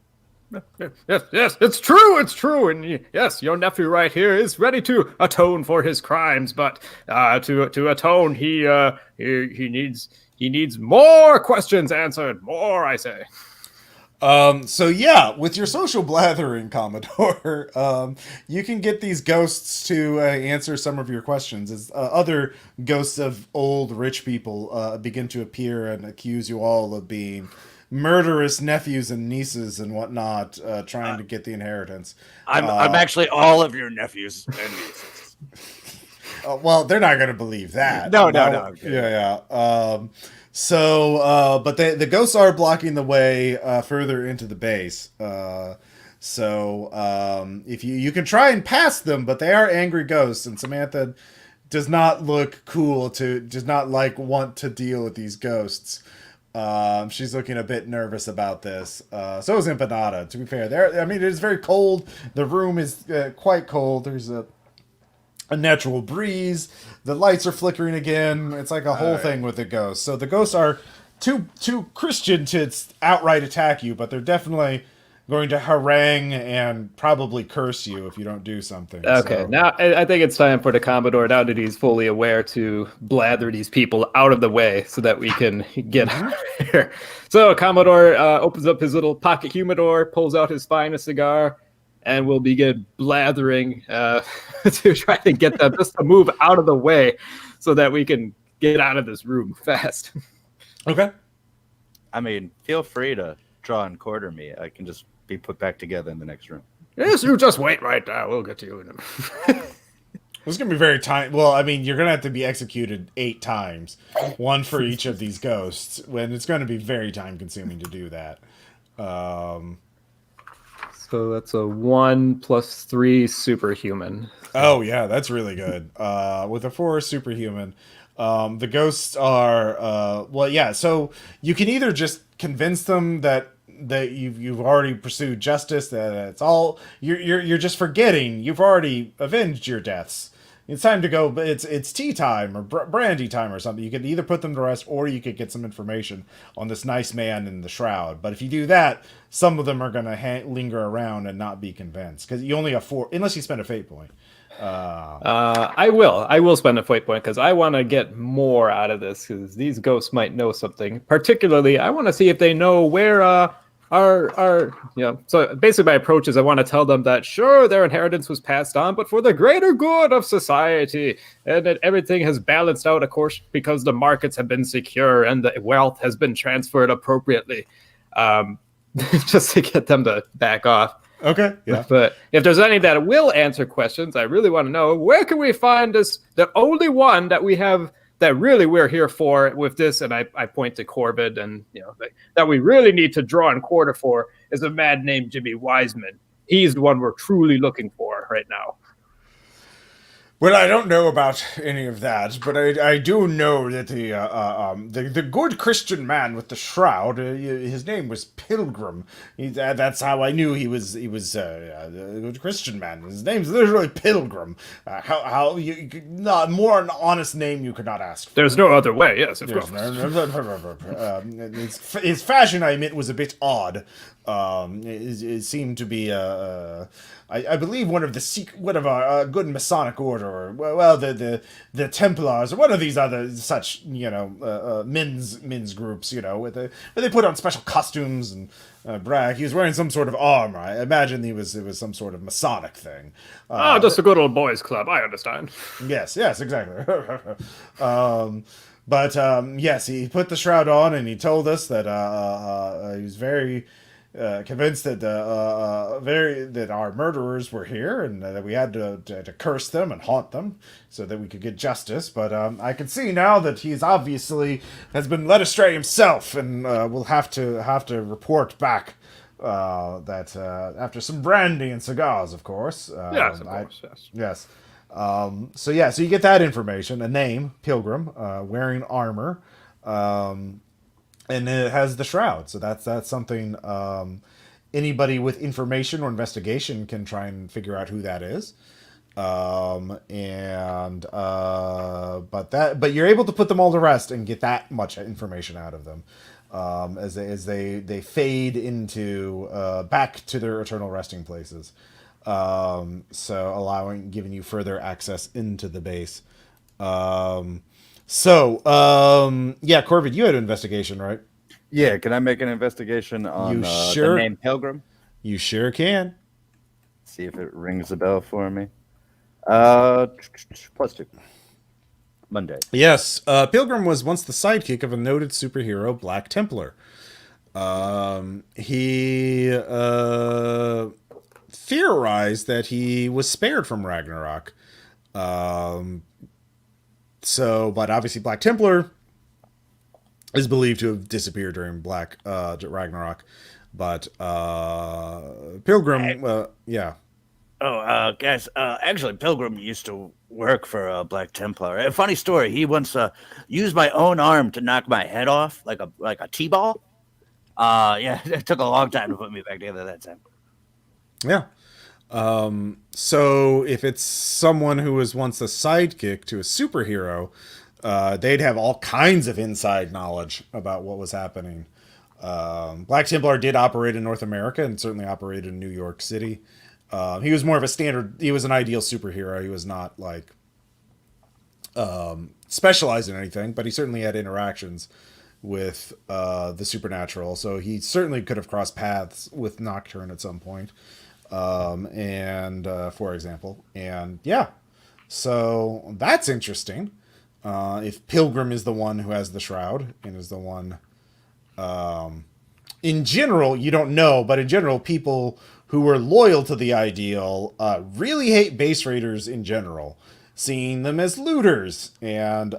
S3: Yes, it's true, and yes, your nephew right here is ready to atone for his crimes, but to atone, he needs more questions answered, more, I say.
S1: So yeah, with your social blathering, Commodore, you can get these ghosts to answer some of your questions as other ghosts of old rich people begin to appear and accuse you all of being murderous nephews and nieces and whatnot, trying to get the inheritance.
S2: I'm actually all of your nephews and nieces.
S1: Well, they're not going to believe that.
S2: No. Okay.
S1: Yeah. But the ghosts are blocking the way further into the base. If you can try and pass them, but they are angry ghosts, and Samantha does not look cool does not want to deal with these ghosts. She's looking a bit nervous about this. So is Empanada, to be fair. It is very cold. The room is quite cold. There's a natural breeze. The lights are flickering again. It's like a whole thing with the ghosts. So the ghosts are too Christian to outright attack you, but they're definitely going to harangue and probably curse you if you don't do something.
S3: Okay,
S1: so.
S3: now I think it's time for the Commodore, now that he's fully aware, to blather these people out of the way so that we can get out of here. So Commodore opens up his little pocket humidor, pulls out his finest cigar, and will begin blathering to try to get them just to move out of the way so that we can get out of this room fast.
S1: Okay.
S2: I mean, feel free to draw and quarter me. I can just be put back together in the next room.
S3: Yes, you just wait right there. We'll get to you in a minute.
S1: It's going to be very time. Well, I mean, you're going to have to be executed 8 times, one for each of these ghosts, when it's going to be very time consuming to do that.
S3: So that's a 1 + 3 superhuman.
S1: Oh yeah, that's really good. With a 4 superhuman, the ghosts are so you can either just convince them that you've already pursued justice, that it's all you're just forgetting. You've already avenged your deaths. It's time to go. It's tea time or brandy time or something. You could either put them to rest, or you could get some information on this nice man in the shroud. But if you do that, some of them are going to linger around and not be convinced, because you only have 4, unless you spend a fate point.
S3: I will spend a fate point because I want to get more out of this, because these ghosts might know something. Particularly, I want to see if they know where so basically my approach is I want to tell them that sure, their inheritance was passed on, but for the greater good of society, and that everything has balanced out, of course, because the markets have been secure and the wealth has been transferred appropriately, just to get them to back off.
S1: Okay, yeah.
S3: But if there's any that will answer questions, I really want to know, where can we find this, the only one that we have that really we're here for with this, and I point to Corbett, and that we really need to draw and quarter for is a man named Jimmy Wiseman. He's the one we're truly looking for right now.
S1: Well, I don't know about any of that, but I do know that the good Christian man with the shroud, his name was Pilgrim. That's how I knew he was a good Christian man. His name's literally Pilgrim. Not more an honest name you could not ask for.
S3: There's no other way. Yes, of course.
S1: His fashion, I admit, was a bit odd. It seemed to be I believe one of our good Masonic order, or the Templars, or one of these other such men's groups, where they put on special costumes and brag. He was wearing some sort of armor. I imagine it was some sort of Masonic thing.
S3: Just a good old boys club. I understand.
S1: Yes, exactly. Yes, he put the shroud on, and he told us that he was very convinced that that our murderers were here, and that we had to curse them and haunt them so that we could get justice. But I can see now that he's obviously has been led astray himself, and will have to report back that after some brandy and cigars, of course.
S3: Yes, of course.
S1: Yes. So you get that information, a name, Pilgrim, wearing armor. And it has the shroud, so that's something. anybody with information or investigation can try and figure out who that is. But you're able to put them all to rest and get that much information out of them, as they fade into back to their eternal resting places. So giving you further access into the base. Yeah, Corbin, you had an investigation, right?
S2: Yeah, can I make an investigation on
S1: sure-
S2: the name Pilgrim?
S1: You sure can.
S2: See if it rings a bell for me. +2. Monday.
S1: Yes, Pilgrim was once the sidekick of a noted superhero, Black Templar. He theorized that he was spared from Ragnarok. But obviously Black Templar is believed to have disappeared during Ragnarok. But Pilgrim, yeah.
S5: Oh, guys, actually, Pilgrim used to work for Black Templar. A funny story. He once used my own arm to knock my head off like a T-ball. Yeah, it took a long time to put me back together that time.
S1: Yeah. So if it's someone who was once a sidekick to a superhero, they'd have all kinds of inside knowledge about what was happening. Black Templar did operate in North America and certainly operated in New York City. He was more of he was an ideal superhero. He was not like specialized in anything, but he certainly had interactions with the supernatural. So he certainly could have crossed paths with Nocturne at some point. For example, and yeah, so that's interesting. If Pilgrim is the one who has the shroud and is the one, in general, you don't know, but in general, people who are loyal to the ideal really hate base raiders in general, seeing them as looters and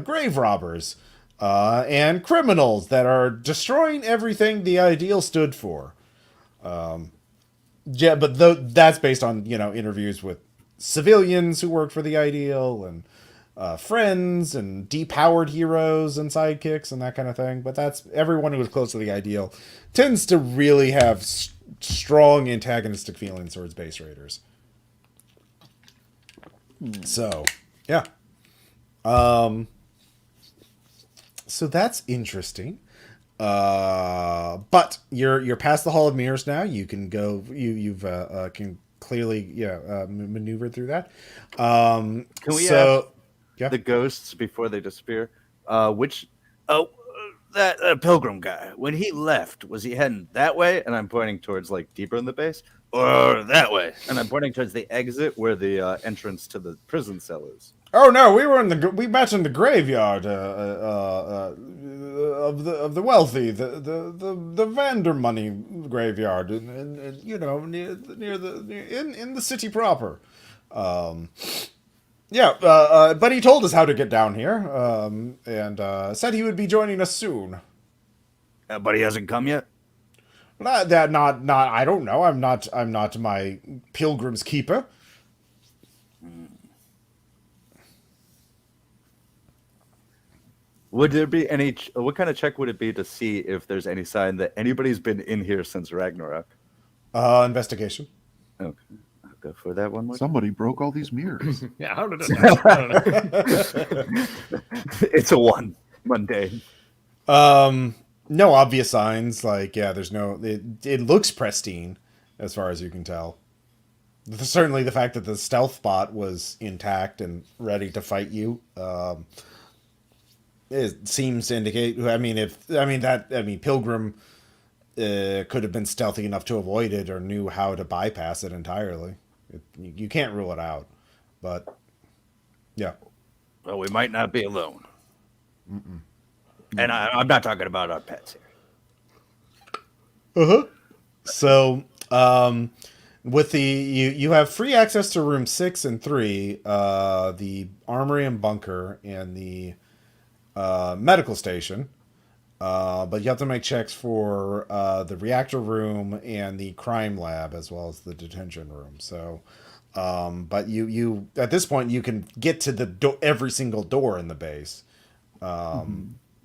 S1: grave robbers and criminals that are destroying everything the ideal stood for. Yeah, but that's based on, interviews with civilians who worked for the ideal and friends and depowered heroes and sidekicks and that kind of thing. But that's everyone who was close to the ideal tends to really have strong antagonistic feelings towards base raiders. So, yeah. So that's interesting. But you're past the Hall of Mirrors now. You can go. You've can clearly maneuver through that.
S2: Can we ask the ghosts before they disappear?
S5: That Pilgrim guy, when he left, was he heading that way?
S2: And I'm pointing towards like deeper in the base,
S5: Or that way?
S2: and I'm pointing towards the exit where the entrance to the prison cell is.
S1: Oh no, we met in the graveyard of the wealthy, the Vander money graveyard, and in the city proper. But he told us how to get down here, and said he would be joining us soon.
S5: But he hasn't come yet.
S1: Not I don't know. I'm not my pilgrim's keeper.
S2: Would there be any? What kind of check would it be to see if there's any sign that anybody's been in here since Ragnarok?
S1: Investigation.
S2: Okay, I'll go for that one more.
S4: Somebody broke all these mirrors.
S3: Yeah, how did it happen?
S2: It's a 1 mundane.
S1: No obvious signs. There's no. It looks pristine, as far as you can tell. Certainly, the fact that the stealth bot was intact and ready to fight you. It seems to indicate. Pilgrim could have been stealthy enough to avoid it or knew how to bypass it entirely. You can't rule it out, but yeah.
S5: Well, we might not be alone. Mm-mm. And I'm not talking about our pets here.
S1: So, with you have free access to room 6 and 3, the armory and bunker, and the medical station. But you have to make checks for the reactor room and the crime lab, as well as the detention room. So, but you at this point you can get to every single door in the base.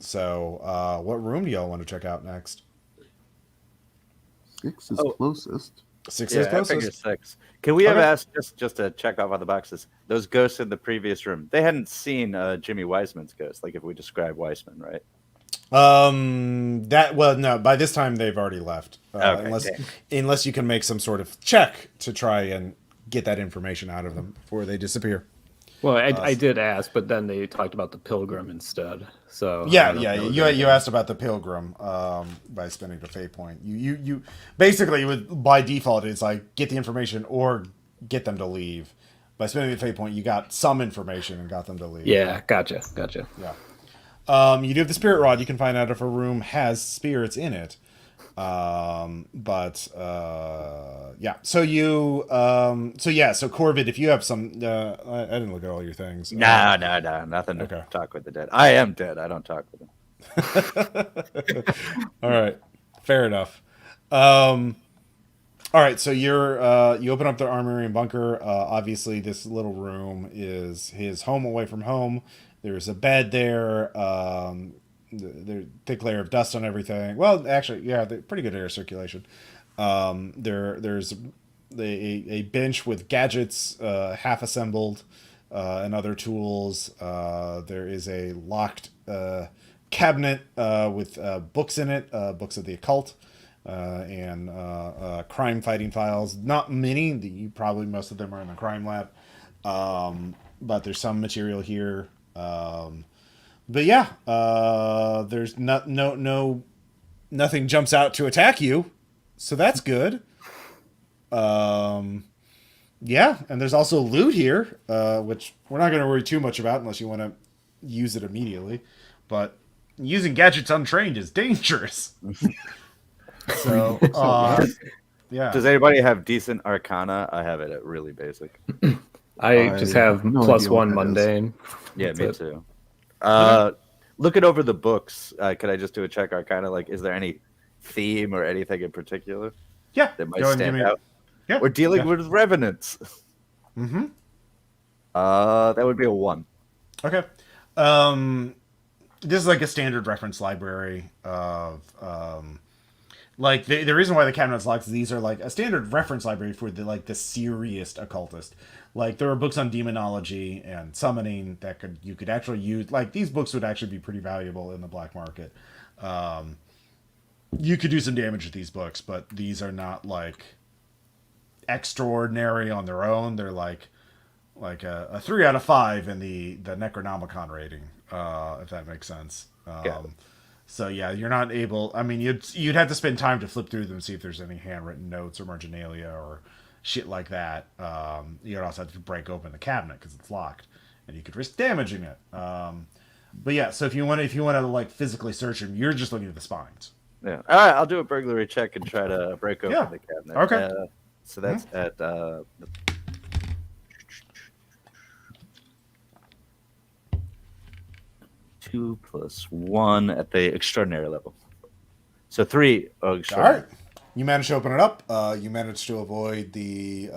S1: So, what room do y'all want to check out next?
S4: 6 is
S2: Oh.
S4: closest.
S1: 6
S2: Yeah,
S1: is
S2: I figure
S1: closest.
S2: 6. Can we have
S1: Okay.
S2: asked just to check off on the boxes? Those ghosts in the previous room, they hadn't seen Jimmy Wiseman's ghost. Like if we describe Wiseman, right?
S1: No, by this time they've already left.
S2: Okay,
S1: Unless you can make some sort of check to try and get that information out of them before they disappear.
S3: Well, I did ask, but then they talked about the pilgrim instead. So I
S1: Yeah,
S3: don't know
S1: yeah.
S3: if that was
S1: You
S3: anything.
S1: asked about the pilgrim by spending the fate point. You basically would by default it's like get the information or get them to leave. By spending the fate point, you got some information and got them to leave.
S3: Yeah, gotcha.
S1: Yeah. You do have the spirit rod. You can find out if a room has spirits in it. Yeah. So Corvid, if you have some, I didn't look at all your things.
S2: No, nothing to
S1: Okay.
S2: talk with the dead. I am dead. I don't talk with them.
S1: All right, fair enough. All right, so you open up the armory and bunker. Obviously, this little room is his home away from home. There's a bed there. There's thick layer of dust on everything. Well, actually, yeah, pretty good air circulation. There's a bench with gadgets half assembled and other tools. There is a locked cabinet with books in it, books of the occult. And crime fighting files. Not many. Probably most of them are in the crime lab. But there's some material here. But yeah, there's nothing jumps out to attack you, so that's good. Yeah, and there's also loot here, which we're not going to worry too much about unless you want to use it immediately. But using gadgets untrained is dangerous. So, yeah.
S2: Does anybody have decent arcana? I have it at really basic.
S3: I just have
S4: no
S3: plus
S4: idea what
S3: one
S4: that is.
S3: mundane.
S2: Yeah,
S3: That's
S2: me
S3: it.
S2: too. Looking over the books, could I just do a check arcana? Like, is there any theme or anything in particular
S1: Yeah.
S2: that might
S1: Go ahead and
S2: stand
S1: give me-
S2: out?
S1: Yeah.
S2: We're dealing
S1: yeah.
S2: with revenants.
S1: Mm-hmm.
S2: That would be a 1.
S1: Okay. This is like a standard reference library of like the reason why the cabinet's locked is these are like a standard reference library for the serious occultist. Like there are books on demonology and summoning that you could actually use. Like these books would actually be pretty valuable in the black market. You could do some damage with these books, but these are not like extraordinary on their own. They're like a 3 out of 5 in the Necronomicon rating, if that makes sense. So yeah, you're not able. I mean, you'd have to spend time to flip through them, see if there's any handwritten notes or marginalia or shit like that. You'd also have to break open the cabinet because it's locked, and you could risk damaging it. But yeah, so if you want to like physically search them, you're just looking at the spines.
S2: Yeah. All right, I'll do a burglary check and try to break open
S1: Yeah.
S2: the cabinet.
S1: Okay.
S2: So that's at 2 plus 1 at the extraordinary level. So 3. Oh,
S1: All
S2: extraordinary.
S1: right, you managed to open it up. You managed to avoid the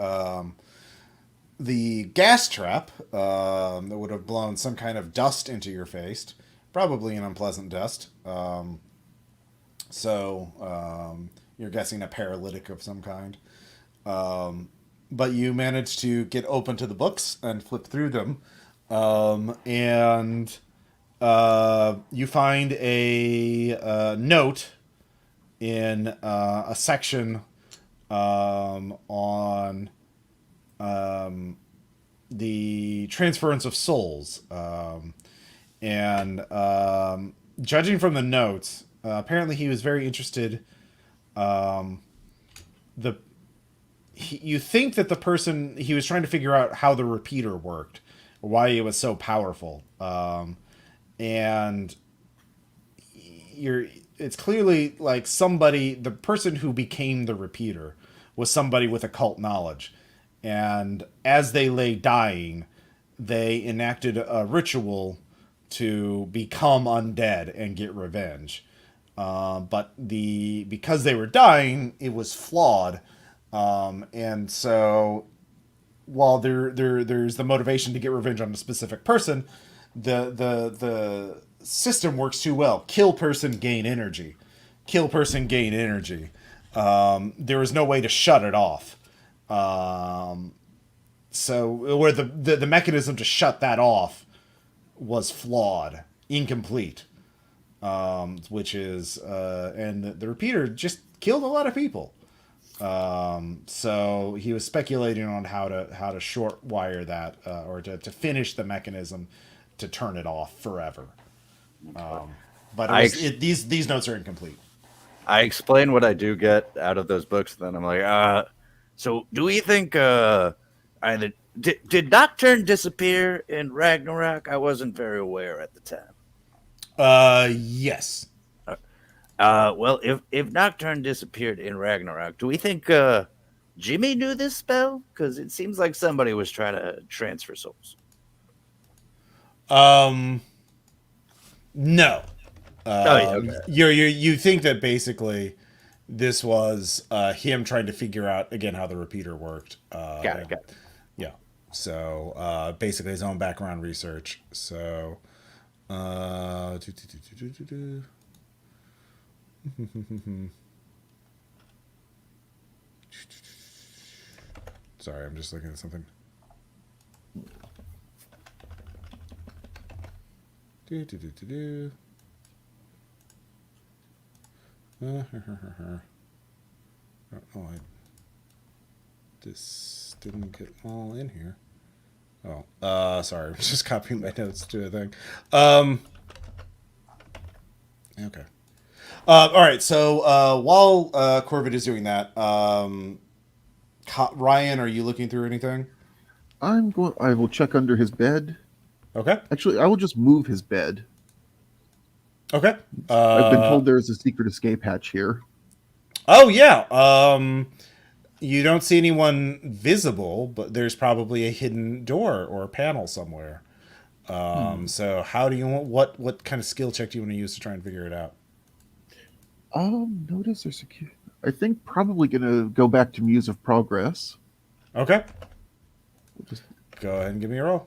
S1: gas trap that would have blown some kind of dust into your face, probably an unpleasant dust. You're guessing a paralytic of some kind. But you managed to get open to the books and flip through them. And you find a note in a section on the transference of souls. Judging from the notes, apparently he was very interested. You think that the person he was trying to figure out how the repeater worked, why it was so powerful, and it's clearly like the person who became the repeater was somebody with occult knowledge, and as they lay dying, they enacted a ritual to become undead and get revenge. But because they were dying, it was flawed. And so while there's the motivation to get revenge on a specific person, the system works too well. Kill person, gain energy. Kill person, gain energy. there was no way to shut it off. So where the mechanism to shut that off was flawed, incomplete, which is and the repeater just killed a lot of people. So he was speculating on how to short wire that or to finish the mechanism to turn it off forever. But these notes are incomplete.
S2: I explain what I do get out of those books, and then I'm like,
S5: So, do we think did Nocturne disappear in Ragnarok? I wasn't very aware at the time.
S1: Yes.
S5: Well, if Nocturne disappeared in Ragnarok, do we think Jimmy knew this spell? Because it seems like somebody was trying to transfer souls.
S1: No.
S5: Okay.
S1: You think that basically this was him trying to figure out again how the repeater worked.
S5: Got it.
S1: Yeah. So basically his own background research. So sorry, I'm just looking at something. This didn't get all in here. Oh, sorry. I'm just copying my notes to a thing. Okay. All right. So while Corbett is doing that, Ryan, are you looking through anything?
S4: I will check under his bed.
S1: Okay.
S4: Actually, I will just move his bed.
S1: Okay.
S4: I've been told there is a secret escape hatch here.
S1: Oh yeah. You don't see anyone visible, but there's probably a hidden door or a panel somewhere. So how do you want what kind of skill check do you want to use to try and figure it out?
S4: Notice or secure. I think probably gonna go back to Muse of Progress.
S1: Okay. Just go ahead and give me a roll.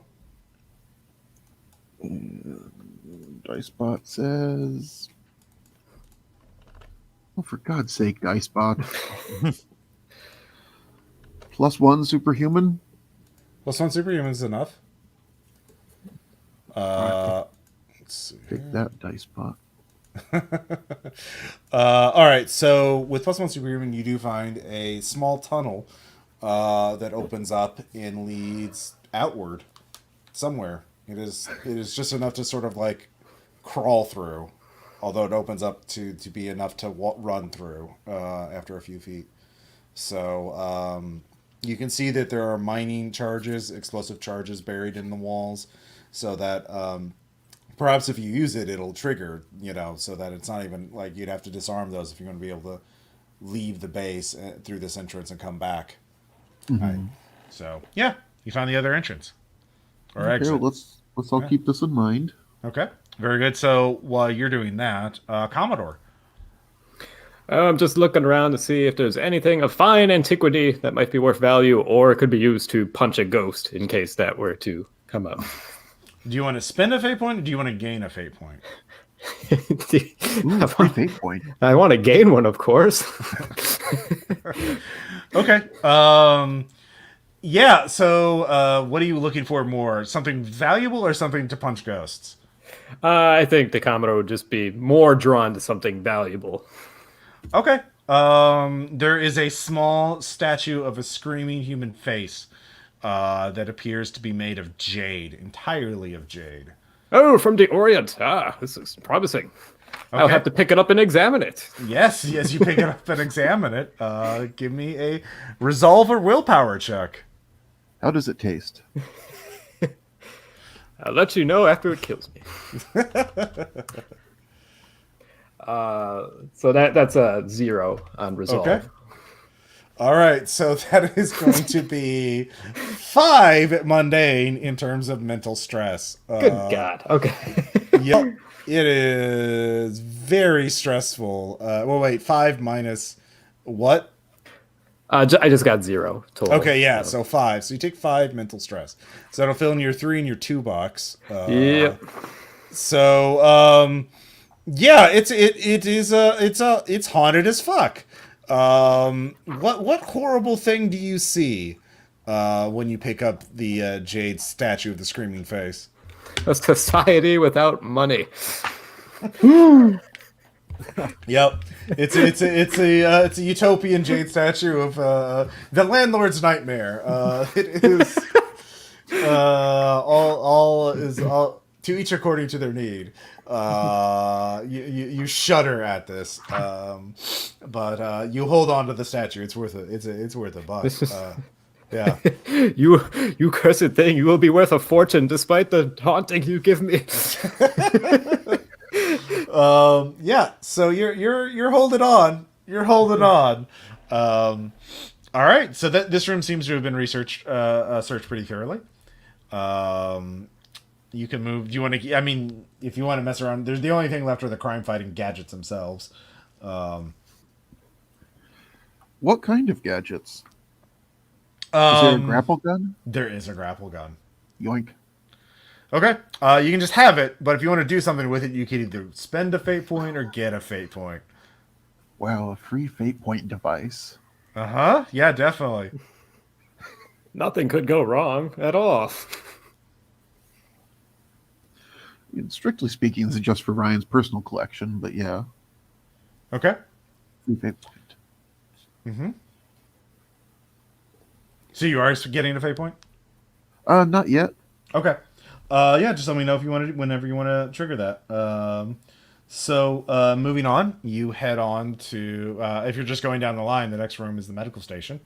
S4: Dicebot says, "Oh, for God's sake, Dicebot!" +1 superhuman.
S1: +1 superhuman is enough. Let's see.
S4: Take that, Dicebot.
S1: All right. So with +1 superhuman, you do find a small tunnel that opens up and leads outward somewhere. It is just enough to sort of like crawl through, although it opens up to be enough to run through after a few feet. So you can see that there are mining charges, explosive charges buried in the walls, so that perhaps if you use it, it'll trigger, so that it's not even like you'd have to disarm those if you're going to be able to leave the base through this entrance and come back.
S4: Mm-hmm.
S1: Right. So yeah, you found the other entrance or
S4: Okay,
S1: exit.
S4: well, let's all keep this in mind.
S1: Okay, very good. So while you're doing that, Commodore.
S3: I'm just looking around to see if there's anything of fine antiquity that might be worth value, or it could be used to punch a ghost in case that were to come up.
S1: Do you want to spend a fate point, or do you want to gain a fate point?
S4: Ooh, free fate point.
S3: I want to gain one, of course.
S1: Okay. Yeah. So, what are you looking for more? Something valuable or something to punch ghosts?
S3: I think the Commodore would just be more drawn to something valuable.
S1: Okay. There is a small statue of a screaming human face that appears to be made of jade, entirely of jade.
S3: Oh, from the Orient. This is promising.
S1: Okay.
S3: I'll have to pick it up and examine it.
S1: Yes, you pick it up and examine it. Give me a resolve or willpower check.
S4: How does it taste?
S3: I'll let you know after it kills me. So that's a 0 on resolve.
S1: Okay. All right, so that is going to be 5 mundane in terms of mental stress.
S3: Good God. Okay.
S1: Yep. It is very stressful. Well, wait, 5 minus what?
S3: I just got 0 total.
S1: Okay, yeah, so 5. So you take 5 mental stress. So that'll fill in your 3 and your 2 bucks.
S3: Yep.
S1: So, yeah, it's haunted as fuck. What horrible thing do you see when you pick up the jade statue of the screaming face?
S3: A society without money.
S1: Yep, it's a utopian jade statue of the landlord's nightmare. It is all to each according to their need. You shudder at this, but you hold on to the statue. It's worth it. It's worth a buck. Yeah.
S3: You cursed thing, you will be worth a fortune despite the haunting you give me.
S1: Yeah. So you're holding on. You're holding on. All right. So this room seems to have been searched pretty thoroughly. You can move. Do you want to? I mean, if you want to mess around, there's the only thing left are the crime-fighting gadgets themselves.
S4: What kind of gadgets? Is there a grapple gun?
S1: There is a grapple gun.
S4: Yoink.
S1: Okay. You can just have it, but if you want to do something with it, you can either spend a fate point or get a fate point.
S4: Wow, a free fate point device.
S1: Uh-huh. Yeah, definitely.
S3: Nothing could go wrong at all.
S4: I mean, strictly speaking, this is just for Ryan's personal collection, but yeah.
S1: Okay.
S4: Free fate point.
S1: Mm-hmm. So you are getting a fate point?
S4: Not yet.
S1: Okay. Yeah, just let me know if you want to, whenever you want to trigger that. So moving on, you head on to, if you're just going down the line, the next room is the medical station.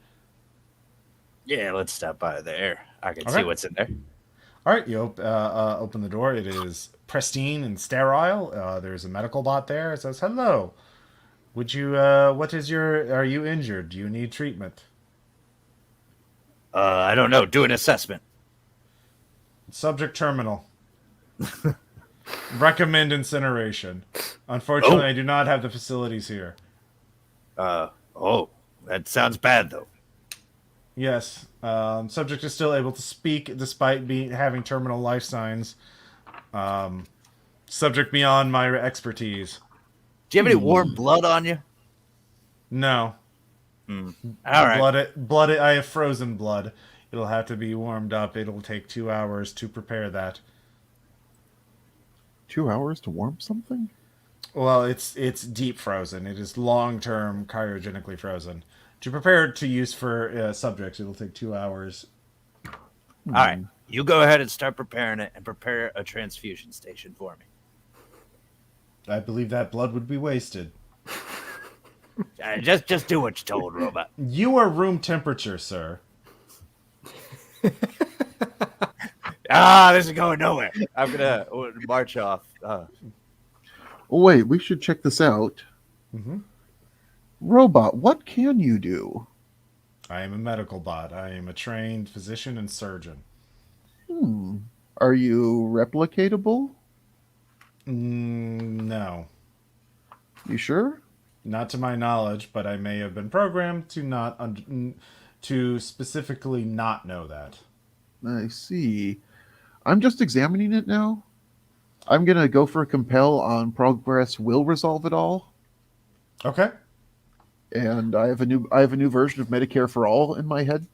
S5: Yeah, let's stop by there. I can
S1: Okay.
S5: see what's in there.
S1: All right, you open the door. It is pristine and sterile. There's a medical bot there. It says, "Hello. Would you? Are you injured? Do you need treatment?"
S5: I don't know. Do an assessment.
S1: Subject terminal. Recommend incineration. Unfortunately, I do not have the facilities here.
S5: Oh, that sounds bad though.
S1: Yes. Subject is still able to speak despite having terminal life signs. Subject beyond my expertise.
S5: Do you have any warm blood on you?
S1: No.
S5: All right.
S1: Blood. I have frozen blood. It'll have to be warmed up. It'll take 2 hours to prepare that.
S4: 2 hours to warm something?
S1: Well, it's deep frozen. It is long-term cryogenically frozen. To prepare it to use for subjects, it'll take 2 hours.
S5: All right. You go ahead and start preparing it and prepare a transfusion station for me.
S1: I believe that blood would be wasted.
S5: Just do what you're told, robot.
S1: You are room temperature, sir.
S5: This is going nowhere.
S2: I'm gonna march off.
S4: Oh, wait, we should check this out.
S1: Mm-hmm.
S4: Robot, what can you do?
S1: I am a medical bot. I am a trained physician and surgeon.
S4: Are you replicatable?
S1: No.
S4: You sure?
S1: Not to my knowledge, but I may have been programmed to specifically not know that.
S4: I see. I'm just examining it now. I'm gonna go for a compel on progress will resolve it all.
S1: Okay.
S4: And I have a new version of Medicare for All in my head.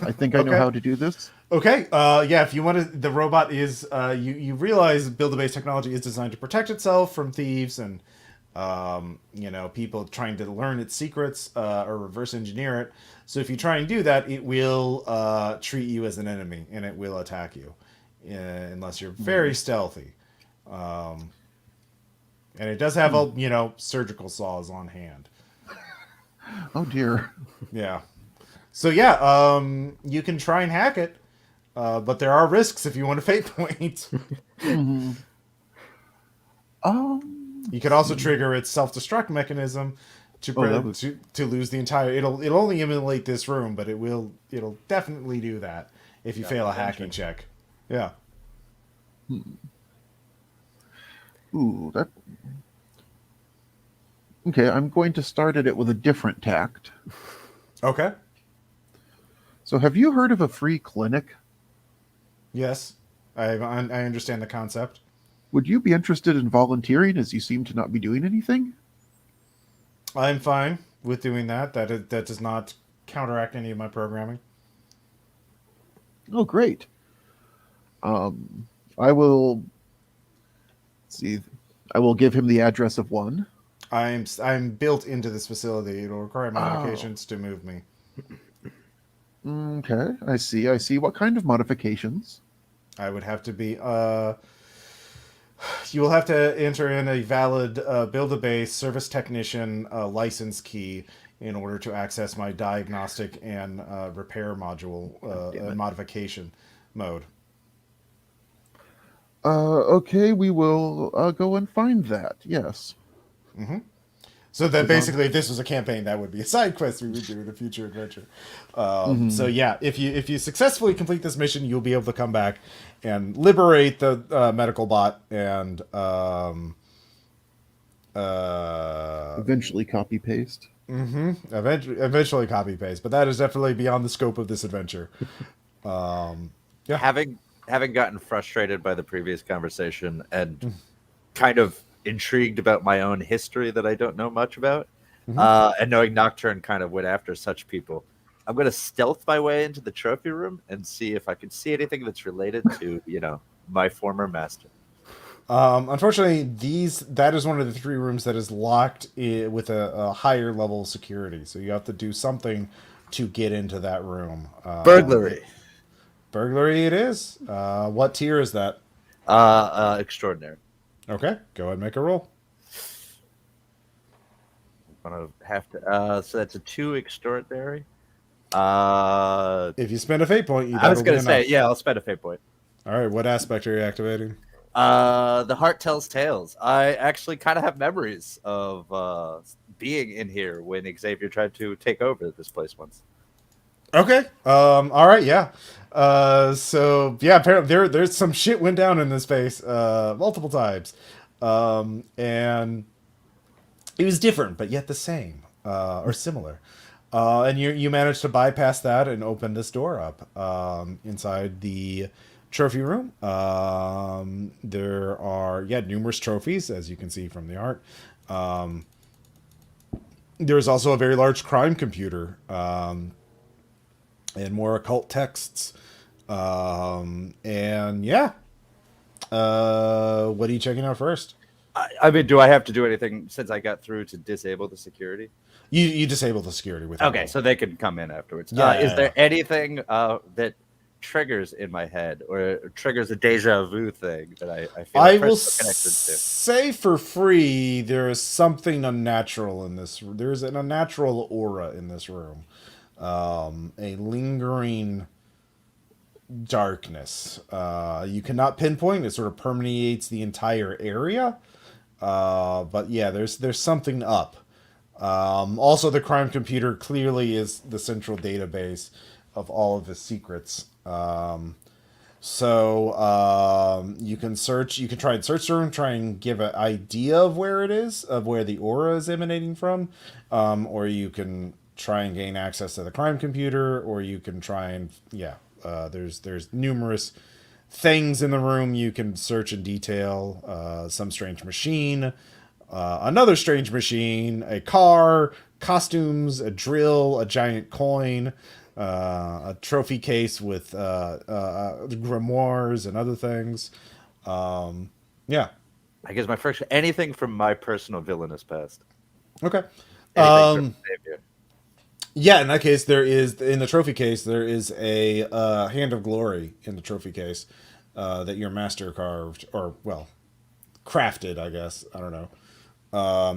S4: I think I know
S1: Okay.
S4: how to do this.
S1: Okay. Yeah. If you want to, the robot is. You realize build-a-base technology is designed to protect itself from thieves and people trying to learn its secrets or reverse engineer it. So if you try and do that, it will treat you as an enemy and it will attack you unless you're very stealthy. And it does have surgical saws on hand.
S4: Oh dear.
S1: Yeah. So yeah, you can try and hack it, but there are risks if you want to fate point. You could also trigger its self-destruct mechanism to lose the entire. It'll only emulate this room, but it'll definitely do that if you fail a hacking check. Yeah.
S4: Ooh, that. Okay, I'm going to start at it with a different tact.
S1: Okay.
S4: So, have you heard of a free clinic?
S1: Yes, I understand the concept.
S4: Would you be interested in volunteering, as you seem to not be doing anything?
S1: I'm fine. with doing that. That does not counteract any of my programming.
S4: Oh, great. I will see. I will give him the address of one.
S1: I'm built into this facility. It'll require
S4: Oh.
S1: modifications to move me.
S4: Okay, I see. I see. What kind of modifications?
S1: I would have to be. You will have to enter in a valid build-a-base service technician license key in order to access my diagnostic and repair module modification mode.
S4: Okay, we will go and find that. Yes.
S1: So that basically, if this was a campaign, that would be a side quest we would do in a future adventure. So yeah, if you successfully complete this mission, you'll be able to come back and liberate the medical bot and
S4: Eventually copy paste.
S1: eventually copy paste. But that is definitely beyond the scope of this adventure. Yeah.
S2: Having gotten frustrated by the previous conversation and kind of intrigued about my own history that I don't know much about, and knowing Nocturne kind of went after such people, I'm going to stealth my way into the trophy room and see if I can see anything that's related to, my former master.
S1: Unfortunately, that is one of the 3 rooms that is locked with a higher level of security. So you have to do something to get into that room.
S2: Burglary.
S1: Burglary it is. What tier is that?
S2: Extraordinary.
S1: Okay, go ahead and make a roll.
S2: I'm gonna have to. So that's a 2 extraordinary.
S1: If you spend a fate point,
S2: I was gonna say, yeah, I'll spend a fate point.
S1: All right, what aspect are you activating?
S2: The heart tells tales. I actually kind of have memories of being in here when Xavier tried to take over this place once.
S1: Okay. All right. Yeah. So yeah, apparently there's some shit went down in this space multiple times, and it was different, but yet the same or similar. And you managed to bypass that and open this door up inside the trophy room. There are numerous trophies, as you can see from the art. There's also a very large crime computer. And more occult texts. What are you checking out first?
S2: I mean, do I have to do anything since I got through to disable the security?
S1: You disable the security with
S2: Okay, so they can come in afterwards.
S1: Yeah.
S2: Is there anything that triggers in my head or triggers a deja vu thing that I feel
S1: I
S2: like
S1: will
S2: connected to?
S1: say for free, there is something unnatural in this. There's an unnatural aura in this room. A lingering darkness. You cannot pinpoint. It sort of permeates the entire area. But yeah, there's something up. Also, the crime computer clearly is the central database of all of the secrets. You can search. You can try and search the room, try and give an idea of where it is, of where the aura is emanating from, or you can try and gain access to the crime computer, or you can try and there's numerous things in the room you can search in detail. Some strange machine, another strange machine, a car, costumes, a drill, a giant coin, a trophy case with grimoires and other things.
S2: I guess my first anything from my personal villainous past.
S1: Okay.
S2: Anything from Xavier.
S1: Yeah, in that case, there is in the trophy case there is a hand of glory in the trophy case that your master carved or crafted. I guess I don't know.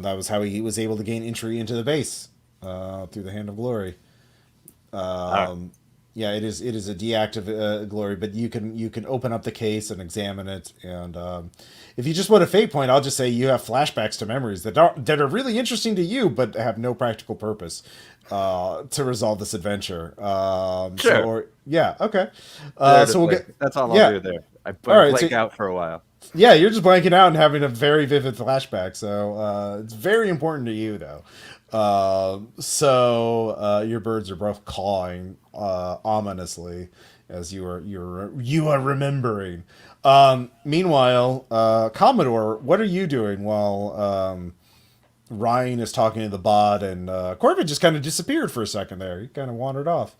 S1: That was how he was able to gain entry into the base through the hand of glory. Yeah, it is a deactive glory, but you can open up the case and examine it. And if you just want a fate point, I'll just say you have flashbacks to memories that are really interesting to you, but have no practical purpose to resolve this adventure.
S2: Sure.
S1: Okay.
S2: So we'll get. That's all I'll do there. I blank out for a while.
S1: Yeah, you're just blanking out and having a very vivid flashback. So it's very important to you, though. Your birds are both cawing ominously as you are remembering. Meanwhile, Commodore, what are you doing while Ryan is talking to the bot, and Corbin just kind of disappeared for a second there. He kind of wandered off.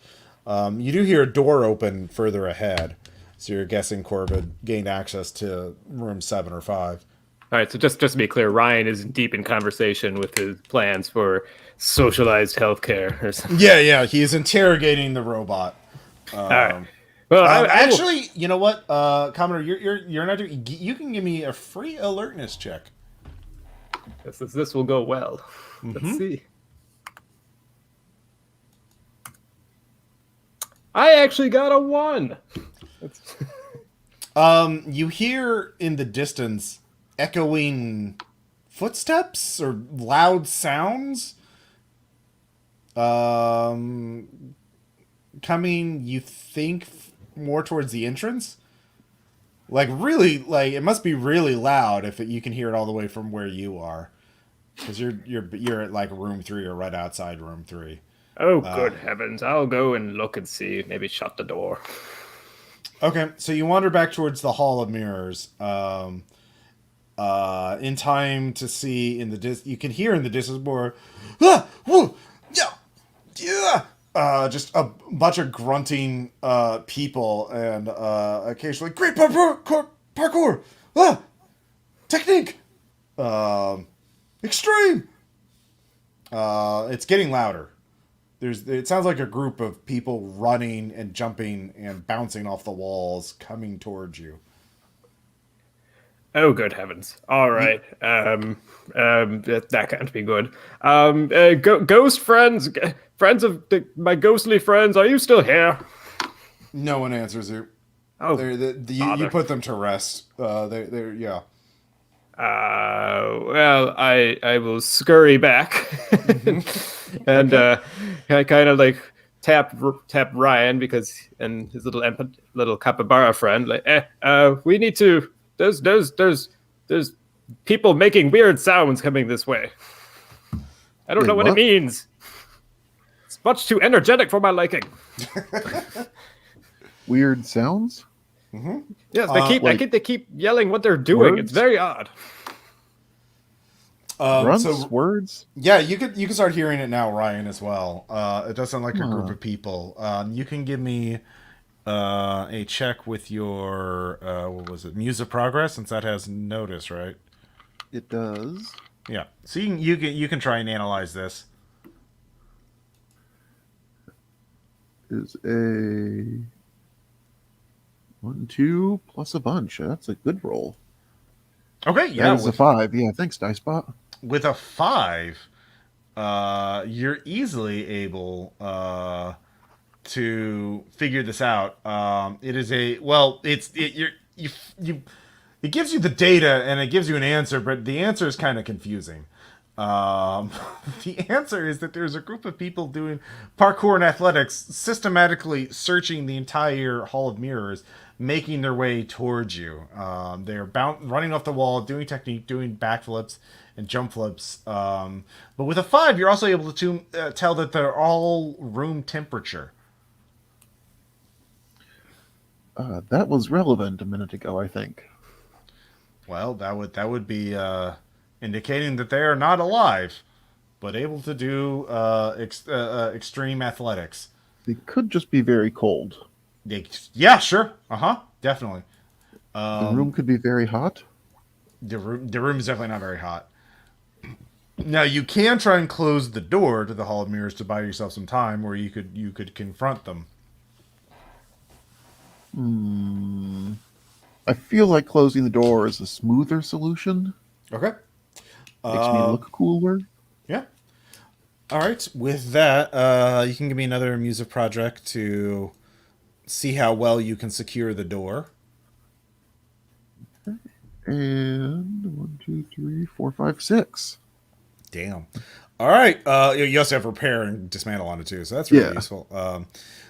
S1: You do hear a door open further ahead, so you're guessing Corbin gained access to room 7 or 5.
S3: All right, so just to be clear, Ryan is deep in conversation with his plans for socialized healthcare or something.
S1: Yeah, he's interrogating the robot.
S3: All right. Well, I will-
S1: actually, you know what, Commodore, you're not doing. You can give me a free alertness check.
S3: this will go well. Let's see. I actually got a 1.
S1: You hear in the distance echoing footsteps or loud sounds. Coming, you think, more towards the entrance. Like really, like it must be really loud if you can hear it all the way from where you are, because you're at like room 3 or right outside room 3.
S3: Oh, good heavens! I'll go and look and see. Maybe shut the door.
S1: Okay, so you wander back towards the Hall of Mirrors. In time to see in the you can hear in the distance more, woo, yeah, just a bunch of grunting people, and occasionally great parkour, technique, extreme. It's getting louder. It sounds like a group of people running and jumping and bouncing off the walls coming towards you.
S3: Oh, good heavens! All right, that can't be good. Ghost friends, friends of my ghostly friends, are you still here?
S1: No one answers you.
S3: Oh,
S1: you put them to rest. They're yeah.
S3: Well, I will scurry back and I kind of like tap Ryan because and his little capybara friend like we need to. There's people making weird sounds coming this way. I don't know what it means. It's much too energetic for my liking.
S4: Weird sounds?
S1: Mm-hmm.
S3: Yes, they keep yelling what they're doing.
S4: Words?
S3: It's very odd.
S4: Grunts? Words?
S1: Yeah, you can start hearing it now, Ryan, as well. It does sound like a group of people. You can give me a check with your what was it, Muse of Progress, since that has notice, right?
S4: It does.
S1: Yeah. So you can try and analyze this.
S4: Is a 1, 2 plus a bunch. That's a good roll.
S1: Okay, yeah.
S4: That is a 5. Yeah, thanks, Dicebot.
S1: With a 5, you're easily able to figure this out. It is it gives you the data and it gives you an answer, but the answer is kind of confusing. The answer is that there's a group of people doing parkour and athletics, systematically searching the entire Hall of Mirrors, making their way towards you. They're running off the wall, doing technique, doing backflips and jump flips. But with a 5, you're also able to tell that they're all room temperature.
S4: That was relevant a minute ago, I think.
S1: Well, that would be indicating that they are not alive, but able to do extreme athletics.
S4: They could just be very cold.
S1: Yeah, sure. Definitely.
S4: The room could be very hot.
S1: The room is definitely not very hot. Now you can try and close the door to the Hall of Mirrors to buy yourself some time, or you could confront them.
S4: I feel like closing the door is a smoother solution.
S1: Okay.
S4: Makes me look cooler.
S1: Yeah. All right. With that, you can give me another Muse of Project to see how well you can secure the door.
S4: And 1, 2, 3, 4, 5, 6.
S1: Damn. All right. You also have repair and dismantle on it too, so that's really useful.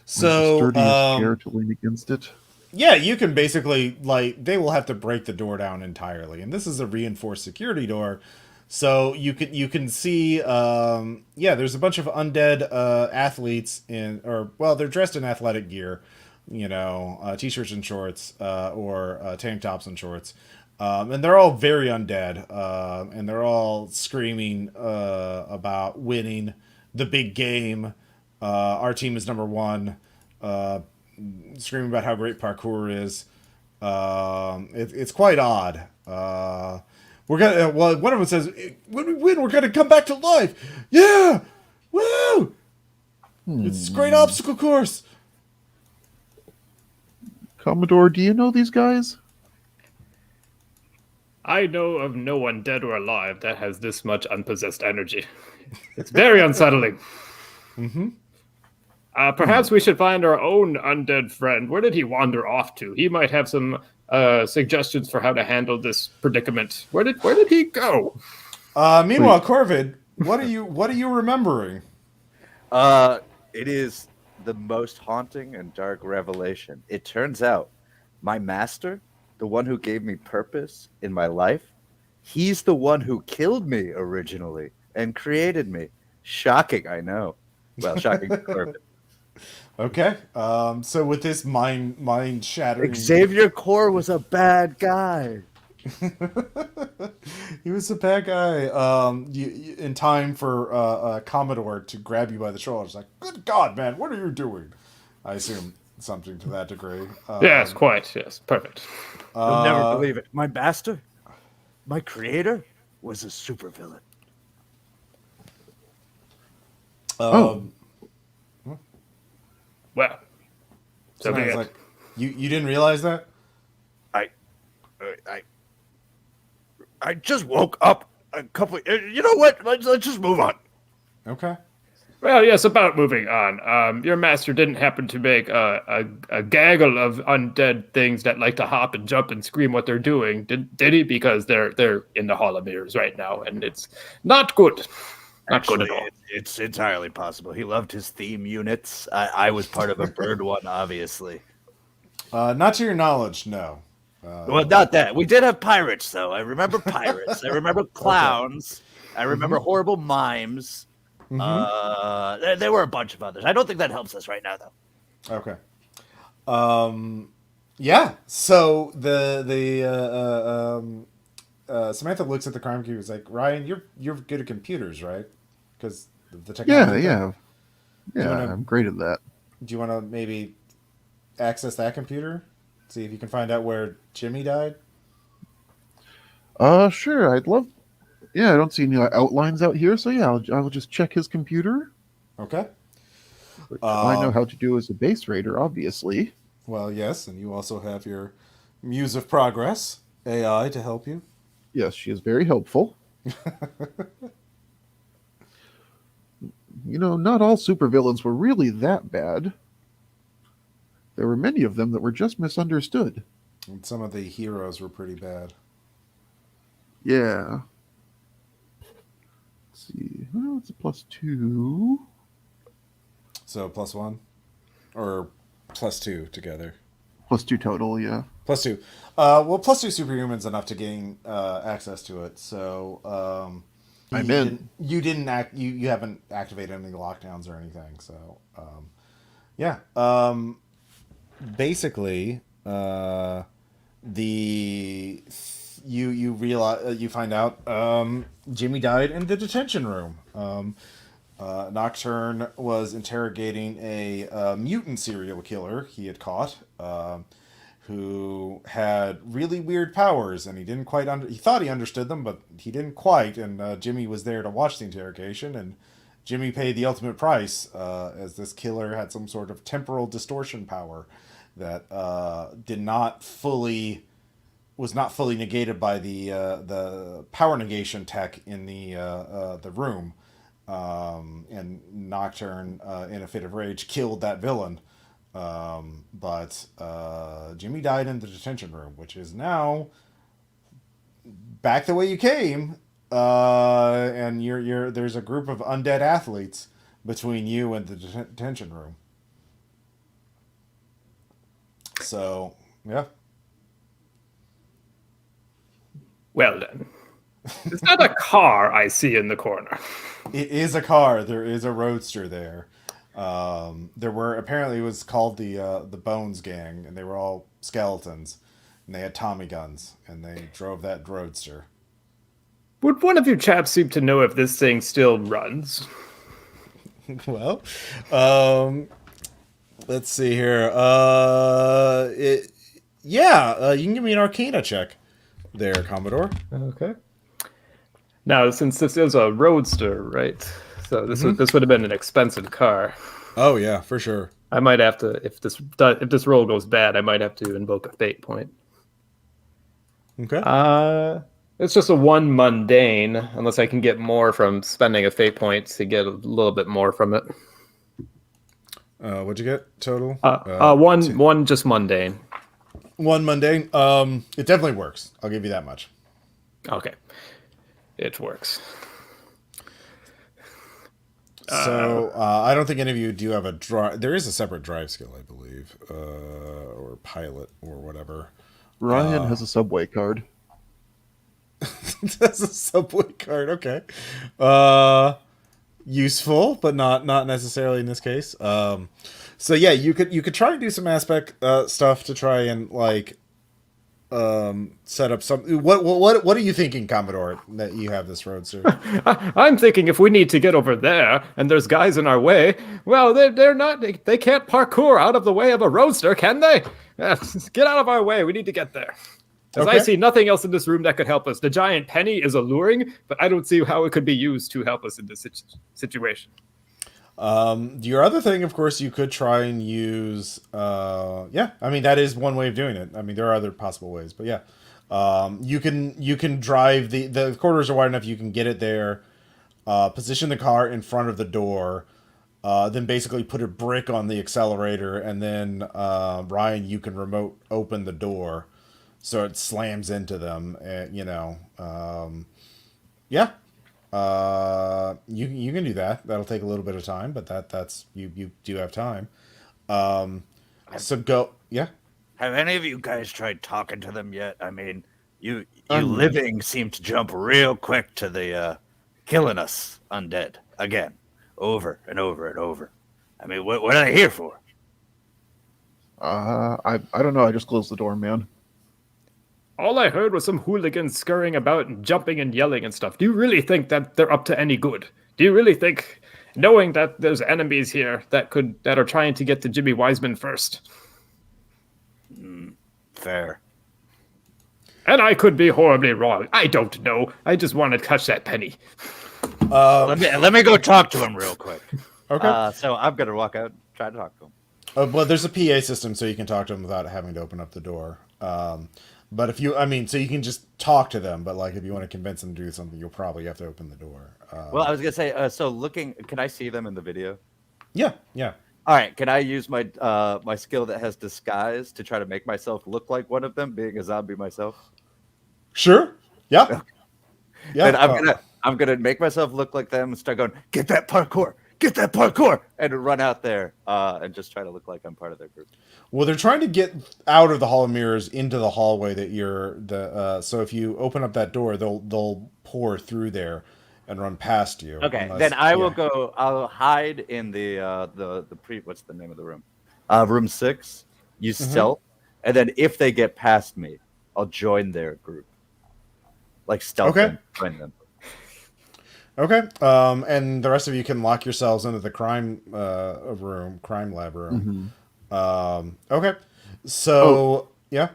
S4: Sturdiest chair to lean against it.
S1: Yeah, you can basically they will have to break the door down entirely, and this is a reinforced security door, so you can see there's a bunch of undead athletes they're dressed in athletic gear, t-shirts and shorts or tank tops and shorts. And they're all very undead, and they're all screaming about winning the big game. Our team is number one. Screaming about how great parkour is. It's quite odd. We're gonna. Well, one of them says, "When we win, we're gonna come back to life." Yeah, woo! It's a great obstacle course.
S4: Commodore, do you know these guys?
S3: I know of no one dead or alive that has this much unpossessed energy. It's very unsettling.
S1: Mm-hmm.
S3: Perhaps we should find our own undead friend. Where did he wander off to? He might have some suggestions for how to handle this predicament. Where did he go?
S1: Meanwhile, Corvid, what are you remembering?
S2: It is the most haunting and dark revelation. It turns out my master, the one who gave me purpose in my life, he's the one who killed me originally and created me. Shocking, I know. Well, shocking to Corbin.
S1: Okay. So with this mind shattering,
S2: Xavier Core was a bad guy.
S1: he was a bad guy. In time for Commodore to grab you by the shoulders, like, "Good God, man, what are you doing?" I assume something to that degree.
S3: Yes, quite. Yes, perfect.
S5: You'll never believe it. My master, my creator, was a supervillain.
S3: Well, so be
S1: Sounds
S3: it.
S1: like you didn't realize that.
S5: I just woke up a couple. You know what? Let's just move on.
S1: Okay.
S3: Well, yes, about moving on. Your master didn't happen to make a gaggle of undead things that like to hop and jump and scream what they're doing, did he? Because they're in the Hall of Mirrors right now, and it's not good. Not good at all.
S5: It's entirely possible. He loved his theme units. I was part of a bird one, obviously.
S1: Not to your knowledge, no.
S5: Well, not that. We did have pirates, though. I remember pirates. I remember clowns. I remember horrible mimes. There were a bunch of others. I don't think that helps us right now, though.
S1: Okay. Yeah. So Samantha looks at the crime computer. Is like, "Ryan, you're good at computers, right? Because the technology."
S4: Yeah.
S1: wanna-
S4: I'm great at that.
S1: Do you want to maybe access that computer? See if you can find out where Jimmy died.
S4: Sure. I'd love. Yeah, I don't see any outlines out here, so yeah, I'll just check his computer.
S1: Okay.
S4: Which I know how to do as a base raider, obviously.
S1: Well, yes, and you also have your Muse of Progress AI to help you.
S4: Yes, she is very helpful. Not all supervillains were really that bad. There were many of them that were just misunderstood.
S1: And some of the heroes were pretty bad.
S4: Yeah. Let's see. Well, it's a +2.
S1: So +1 or +2 together.
S4: +2 total, yeah.
S1: +2. Well, +2 superhuman's enough to gain access to it. So
S4: I'm in.
S1: You haven't activated any lockdowns or anything. So yeah. Basically, you realize you find out Jimmy died in the detention room. Nocturne was interrogating a mutant serial killer he had caught, who had really weird powers, and he didn't quite he thought he understood them, but he didn't quite. And Jimmy was there to watch the interrogation, and Jimmy paid the ultimate price, as this killer had some sort of temporal distortion power that was not fully negated by the power negation tech in the room. And Nocturne, in a fit of rage, killed that villain. But Jimmy died in the detention room, which is now back the way you came. And there's a group of undead athletes between you and the detention room. So, yeah.
S3: Well then, it's not a car I see in the corner.
S1: It is a car. There is a roadster there. There were, apparently it was called the Bones Gang, and they were all skeletons. and they had Tommy guns, and they drove that roadster.
S3: Would one of you chaps seem to know if this thing still runs?
S1: Well, let's see here. You can give me an Arcana check there, Commodore.
S3: Okay. Now, since this is a roadster, right? So this would have been an expensive car.
S1: Oh yeah, for sure.
S3: I might have to, if this roll goes bad, I might have to invoke a fate point.
S1: Okay.
S3: It's just a 1 mundane, unless I can get more from spending a fate point to get a little bit more from it.
S1: What'd you get total?
S3: One just mundane.
S1: 1 mundane. It definitely works. I'll give you that much.
S3: Okay, it works.
S1: So I don't think any of you do have a drive. There is a separate drive skill, I believe, or pilot or whatever.
S4: Ryan has a subway card.
S1: That's a subway card. Okay. Useful, but not necessarily in this case. So yeah, you could try and do some aspect stuff to try and like set up some. What are you thinking, Commodore, that you have this roadster?
S3: I'm thinking if we need to get over there and there's guys in our way, well, they can't parkour out of the way of a roadster, can they? Get out of our way. We need to get there. As I see nothing else in this room that could help us. The giant penny is alluring, but I don't see how it could be used to help us in this situation.
S1: Your other thing, of course, you could try and use. I mean, that is one way of doing it. I mean, there are other possible ways, but yeah, you can drive the corridors are wide enough. You can get it there, position the car in front of the door, then basically put a brick on the accelerator, and then Ryan, you can remote open the door. So it slams into them, you can do that. That'll take a little bit of time, but that's you do have time. So go, yeah.
S5: Have any of you guys tried talking to them yet? I mean, you living seem to jump real quick to the killing us undead again, over and over and over. I mean, what are they here for?
S4: I don't know. I just closed the door, man.
S3: All I heard was some hooligans scurrying about and jumping and yelling and stuff. Do you really think that they're up to any good? Do you really think, knowing that there's enemies here that are trying to get to Jimmy Wiseman first?
S5: Fair.
S3: And I could be horribly wrong. I don't know. I just want to touch that penny.
S5: Let me go talk to him real quick.
S1: Okay.
S2: So I'm gonna walk out, and try to talk to him.
S1: Well, there's a PA system, so you can talk to them without having to open up the door. But if you, so you can just talk to them, but like if you want to convince them to do something, you'll probably have to open the door.
S2: Well, I was gonna say, can I see them in the video?
S1: Yeah.
S2: All right, can I use my my skill that has disguise to try to make myself look like one of them, being a zombie myself?
S1: Sure. Yeah. Yeah.
S2: And I'm gonna make myself look like them and start going, get that parkour, and run out there and just try to look like I'm part of their group.
S1: Well, they're trying to get out of the Hall of Mirrors into the hallway that you're so if you open up that door, they'll pour through there and run past you.
S2: Okay, then I will go. I'll hide in the what's the name of the room? Room 6. Use stealth, and then if they get past me, I'll join their group. Like stealth.
S1: Okay.
S2: Join them.
S1: Okay. And the rest of you can lock yourselves into the crime lab room. Okay. So yeah.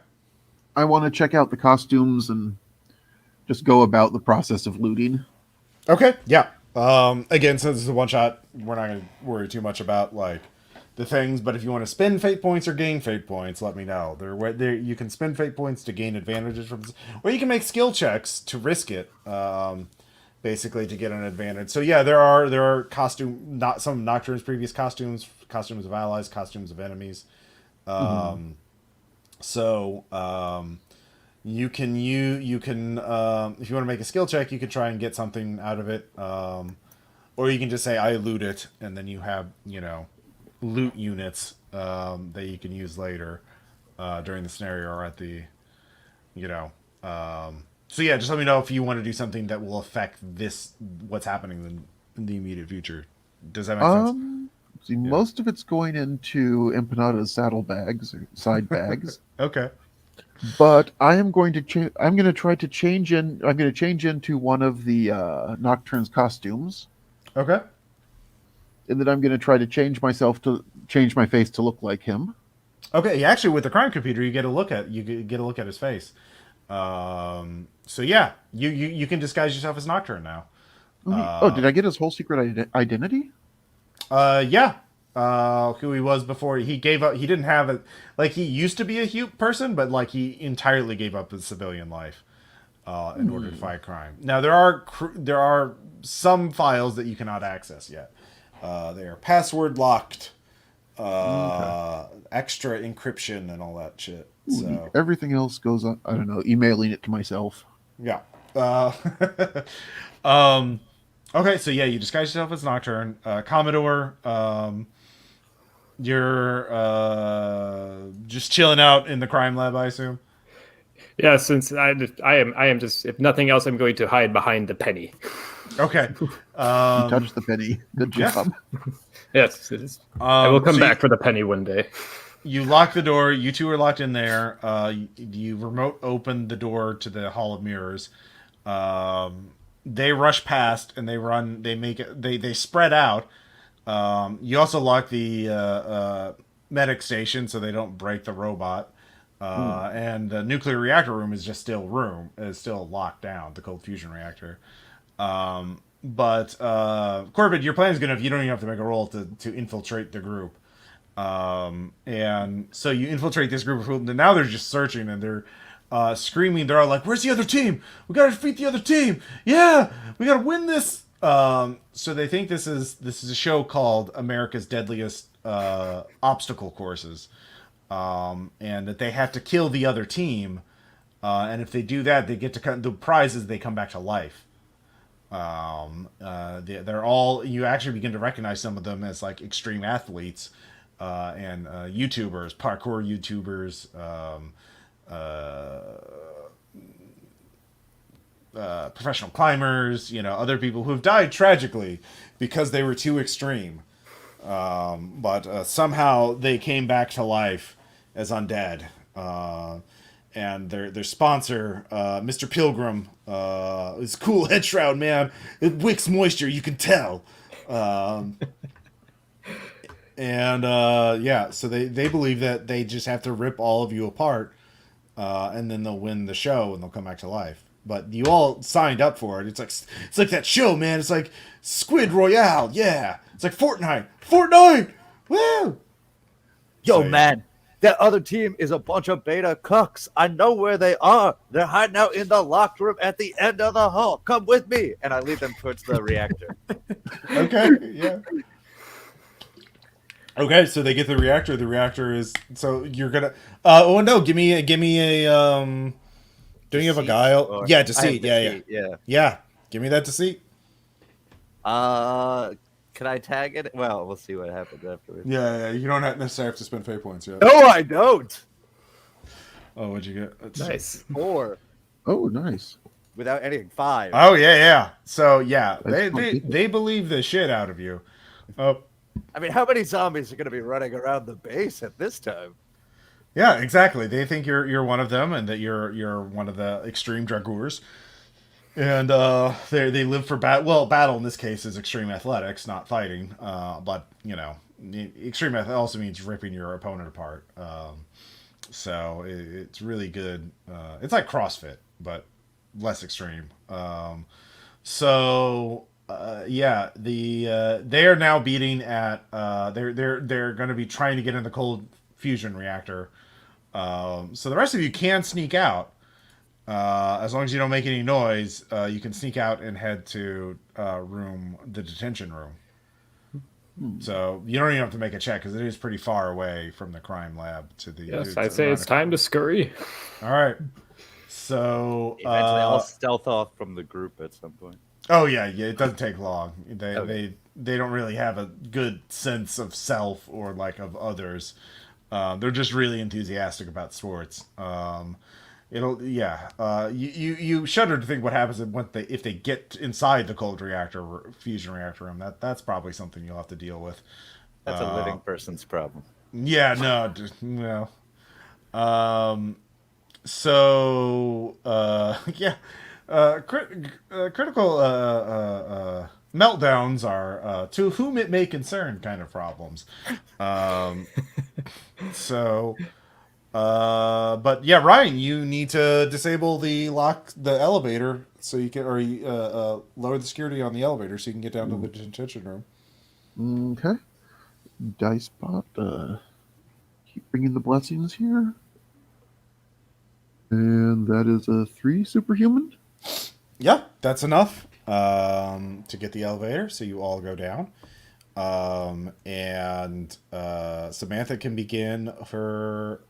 S4: I want to check out the costumes and just go about the process of looting.
S1: Okay. Yeah. Again, since it's a one shot, we're not going to worry too much about like the things. But if you want to spend fate points or gain fate points, let me know. There you can spend fate points to gain advantages from, or you can make skill checks to risk it. Basically to get an advantage. So yeah, there are some Nocturne's previous costumes of allies, costumes of enemies. So you can if you want to make a skill check, you could try and get something out of it, or you can just say I loot it, and then you have loot units that you can use later during the scenario or at the So yeah, just let me know if you want to do something that will affect what's happening in the immediate future. Does that make sense?
S4: Most of it's going into Empanada's saddlebags or side bags.
S1: Okay.
S4: But I am going to change. I'm going to try to change in. I'm going to change into one of the Nocturne's costumes,
S1: Okay.
S4: and then I'm going to try to change my face to look like him.
S1: Okay. Yeah, actually, with the crime computer, you get a look at his face. So yeah, you can disguise yourself as Nocturne now.
S4: Oh, did I get his whole secret identity?
S1: Yeah. Who he was before he gave up. He didn't have it. Like he used to be a huge person, but like he entirely gave up his civilian life in order to fight crime. Now there are some files that you cannot access yet. They are password locked, extra encryption, and all that shit. So
S4: Everything else goes on. I don't know, emailing it to myself.
S1: yeah. Um. Okay, so yeah, you disguise yourself as Nocturne, Commodore. You're just chilling out in the crime lab, I assume.
S3: Yeah, since I am just, if nothing else, I'm going to hide behind the penny.
S1: Okay.
S4: You touched the penny. Good
S1: yeah.
S4: job.
S3: Yes, it is. I will come
S1: so
S3: back for the penny one day.
S1: You lock the door. You two are locked in there. You remote open the door to the Hall of Mirrors. They rush past and they run. They make it. They spread out. You also lock the medic station so they don't break the robot. And the nuclear reactor room is just still locked down. The cold fusion reactor. But Corbett, your plan is good enough. You don't even have to make a roll to infiltrate the group. And so you infiltrate this group of people, and now they're just searching and they're screaming. They're all like, "Where's the other team? We gotta defeat the other team! Yeah, we gotta win this!" So they think this is a show called America's Deadliest Obstacle Courses, and that they have to kill the other team, and if they do that, they get to the prizes. They come back to life. They're all, you actually begin to recognize some of them as like extreme athletes and YouTubers, parkour YouTubers, professional climbers, other people who've died tragically because they were too extreme. But somehow they came back to life as undead. And their sponsor, Mr. Pilgrim, is cool head shroud, man. It wicks moisture, you can tell. Yeah, so they believe that they just have to rip all of you apart, and then they'll win the show and they'll come back to life. But you all signed up for it. It's like that show, man. It's like Squid Royale, yeah. It's like Fortnite, woo.
S2: Yo,
S1: So,
S2: man, that other team is a bunch of beta cucks. I know where they are. They're hiding out in the locked room at the end of the hall. Come with me. And I lead them towards the reactor.
S1: Okay, yeah. Okay, so they get the reactor. The reactor is, so you're gonna. Oh no! Give me a. Don't you have a guile?
S2: Or-
S1: Yeah,
S2: I have
S1: deceit. Yeah.
S2: Yeah.
S1: Yeah. Give me that deceit.
S2: Can I tag it? Well, we'll see what happens afterwards.
S1: Yeah. You don't necessarily have to spend fate points yet.
S2: No, I don't.
S1: Oh, what'd you get?
S3: Nice.
S2: 4
S4: Oh, nice.
S2: without anything. 5.
S1: Oh yeah. So yeah,
S4: That's
S1: they believe the shit out of you. Oh.
S2: I mean, how many zombies are going to be running around the base at this time?
S1: Yeah, exactly. They think you're one of them, and that you're one of the extreme dragoons. And they live for battle. Well, battle in this case is extreme athletics, not fighting. But extreme athletics also means ripping your opponent apart. So it's really good. It's like CrossFit, but less extreme. Yeah, they are now beating at. They're going to be trying to get in the cold fusion reactor. So the rest of you can sneak out. As long as you don't make any noise, you can sneak out and head to the detention room. So you don't even have to make a check because it is pretty far away from the crime lab to the.
S3: Yes, I'd say it's time to scurry.
S1: All right. So
S2: Eventually, I'll stealth off from the group at some point.
S1: oh yeah, it doesn't take long. They
S2: Okay.
S1: they don't really have a good sense of self or like of others. They're just really enthusiastic about sports. You shudder to think what happens if they get inside the cold fusion reactor room. That's probably something you'll have to deal with.
S2: That's a living person's problem.
S1: Yeah, no, just no. So, yeah, critical meltdowns are to whom it may concern kind of problems. Um, so, but yeah, Ryan, you need to disable the elevator so you can, or lower the security on the elevator so you can get down to the detention room.
S4: Okay. Dice pot. Keep bringing the blessings here. And that is a 3 superhuman.
S1: Yeah, that's enough to get the elevator. So you all go down. And Samantha can begin her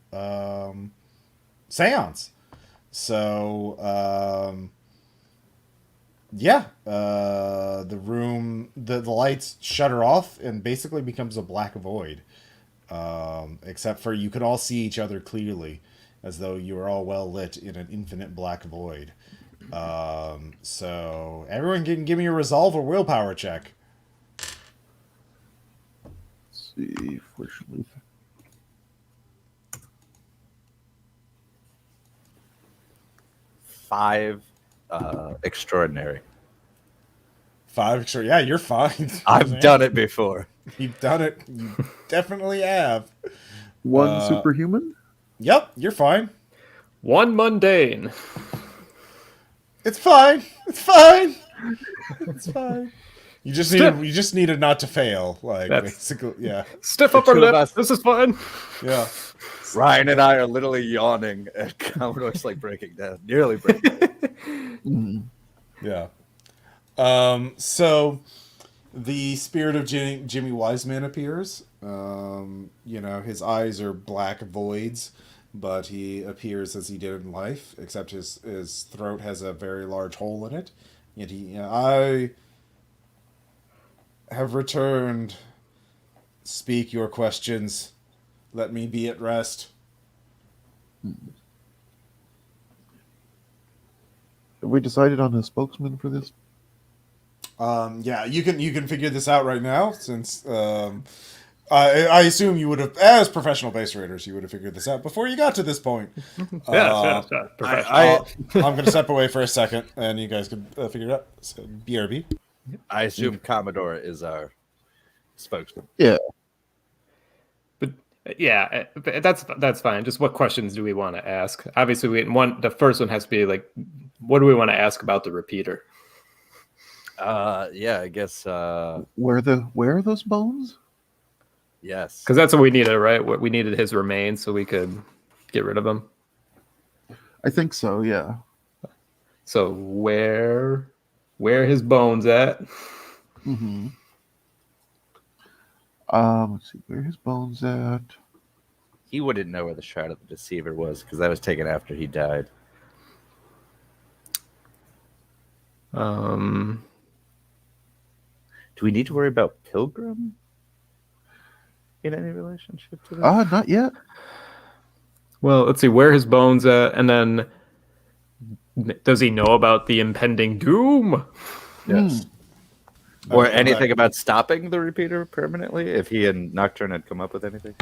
S1: seance. So, yeah, the room, the lights shutter off and basically becomes a black void. Except for you can all see each other clearly, as though you are all well lit in an infinite black void. So everyone can give me a resolve or willpower check.
S4: Let's see. Fortunately.
S2: 5 extraordinary.
S1: 5 extra. Yeah, you're fine.
S2: I've done it before.
S1: You've done it. You definitely have.
S4: 1 superhuman.
S1: Yep, you're fine.
S3: 1 mundane.
S1: It's fine. It's fine. It's fine. You just needed not to fail. Like basically, yeah.
S3: Stiff upper
S2: two of
S3: lip.
S2: us.
S3: This is fun.
S1: Yeah.
S2: Ryan and I are literally yawning, and Commodore's like breaking down, nearly breaking down.
S1: Yeah. So the spirit of Jimmy Wiseman appears. His eyes are black voids, but he appears as he did in life, except his throat has a very large hole in it. Yet I have returned. Speak your questions. Let me be at rest.
S4: Have we decided on a spokesman for this?
S1: Yeah, you can figure this out right now, since I assume you would have, as professional base raiders, you would have figured this out before you got to this point.
S3: Yes, professional.
S1: I'm going to step away for a second, and you guys can figure it out. So, BRB.
S2: I assume Commodore is our spokesman.
S4: Yeah.
S3: But yeah, that's fine. Just what questions do we want to ask? Obviously, the first one has to be like, what do we want to ask about the repeater?
S2: Yeah, I guess.
S4: Where are those bones?
S2: Yes,
S3: Because that's what we needed, right? We needed his remains so we could get rid of him.
S4: I think so. Yeah.
S3: So where his bones at?
S4: Mm-hmm. Let's see, where his bones at?
S2: he wouldn't know where the Shroud of the Deceiver was because that was taken after he died.
S3: Um,
S2: Do we need to worry about Pilgrim in any relationship to this?
S4: Not yet.
S3: well, let's see where his bones at, and then does he know about the impending doom?
S2: Yes. Or anything about stopping the repeater permanently if he and Nocturne had come up with anything?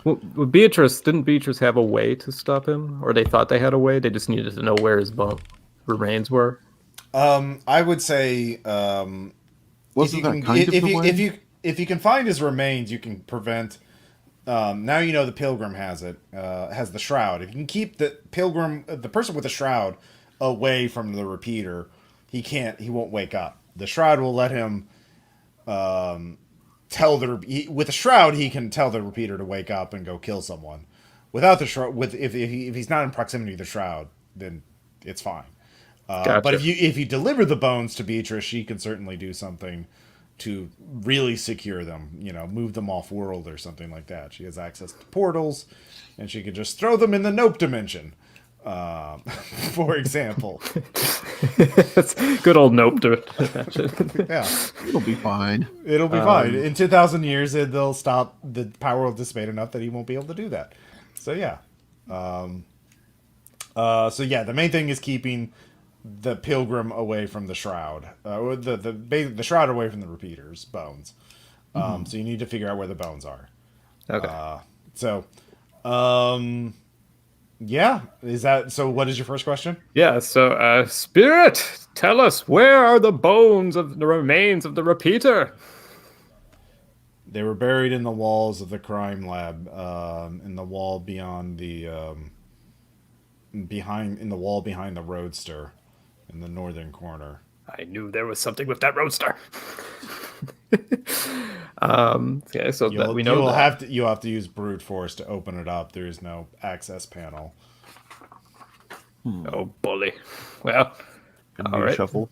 S3: Well, didn't Beatrice have a way to stop him, or they thought they had a way? They just needed to know where his remains were.
S1: I would say
S4: Wasn't that kind of the way?
S1: if you can find his remains, you can prevent. Now you know the Pilgrim has it. Has the Shroud. If you can keep the Pilgrim, the person with the Shroud, away from the repeater, he won't wake up. The Shroud will let him tell with the Shroud he can tell the repeater to wake up and go kill someone. Without the Shroud, if he's not in proximity to the Shroud, then it's fine.
S3: Gotcha.
S1: But if you deliver the bones to Beatrice, she can certainly do something to really secure them. You know, move them off world or something like that. She has access to portals, and she could just throw them in the Nope dimension, for example.
S3: That's good old Nope.
S1: Yeah,
S4: It'll be fine.
S1: it'll be fine. In 2,000 years, they'll stop. The power will dissipate enough that he won't be able to do that. So yeah. The main thing is keeping the Pilgrim away from the Shroud, the Shroud away from the repeater's bones. So you need to figure out where the bones are.
S3: Okay.
S1: Yeah. Is that so? What is your first question?
S3: Yeah, so, Spirit, tell us, where are the bones of the remains of the repeater?
S1: They were buried in the walls of the crime lab, in the wall beyond the in the wall behind the roadster, in the northern corner.
S3: I knew there was something with that roadster. Okay, so that we know that.
S1: You have to use brute force to open it up. There is no access panel.
S3: Oh, bully. Well,
S4: And
S3: all
S4: we
S3: right.
S4: shuffle.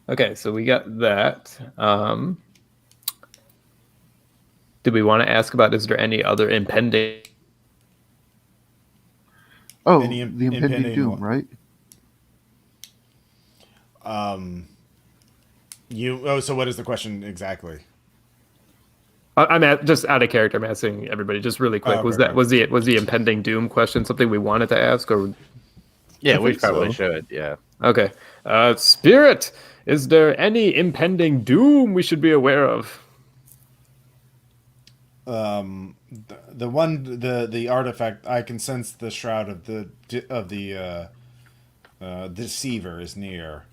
S3: Okay, so we got that. Do we want to ask about, is there any other impending?
S4: Oh,
S1: Any
S4: the impending
S1: impending
S4: doom,
S1: what?
S4: right?
S1: So what is the question exactly?
S3: I'm just out of character. I'm asking everybody just really quick.
S1: Okay,
S3: Was the impending doom question something we wanted to ask, or
S2: Yeah,
S4: I
S2: we
S4: think
S2: probably
S4: so.
S2: should. Yeah.
S3: okay? Spirit, is there any impending doom we should be aware of?
S1: The artifact, I can sense the shroud of the Deceiver is near.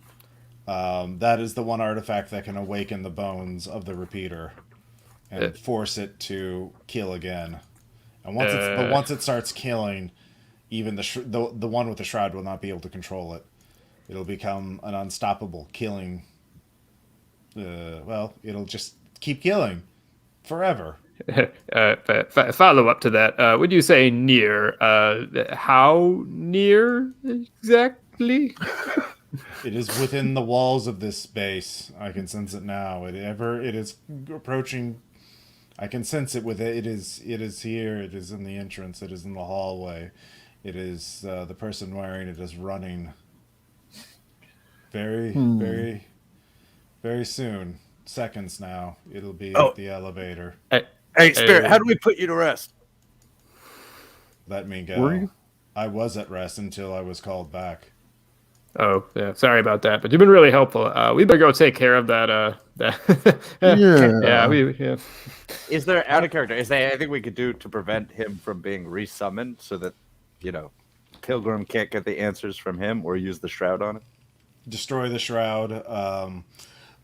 S1: That is the one artifact that can awaken the bones of the repeater and force it to kill again. And once it starts killing, even the one with the shroud will not be able to control it. It'll become an unstoppable killing. It'll just keep killing forever.
S3: Follow up to that. Would you say near? How near exactly?
S1: It is within the walls of this space. I can sense it now. It is approaching. I can sense it with it. It is here. It is in the entrance. It is in the hallway. It is the person wearing it is running. Very, very, very soon. Seconds now. It'll be at the elevator.
S5: Hey, Spirit, how do we put you to rest?
S1: Let me
S4: Were
S1: go.
S4: you?
S1: I was at rest until I was called back.
S3: Oh, yeah. Sorry about that, but you've been really helpful. We better go take care of that.
S4: Yeah.
S3: Yeah.
S2: Is there out of character? Is there anything we could do to prevent him from being resummoned so that, Pilgrim can't get the answers from him or use the shroud on it?
S1: Destroy the shroud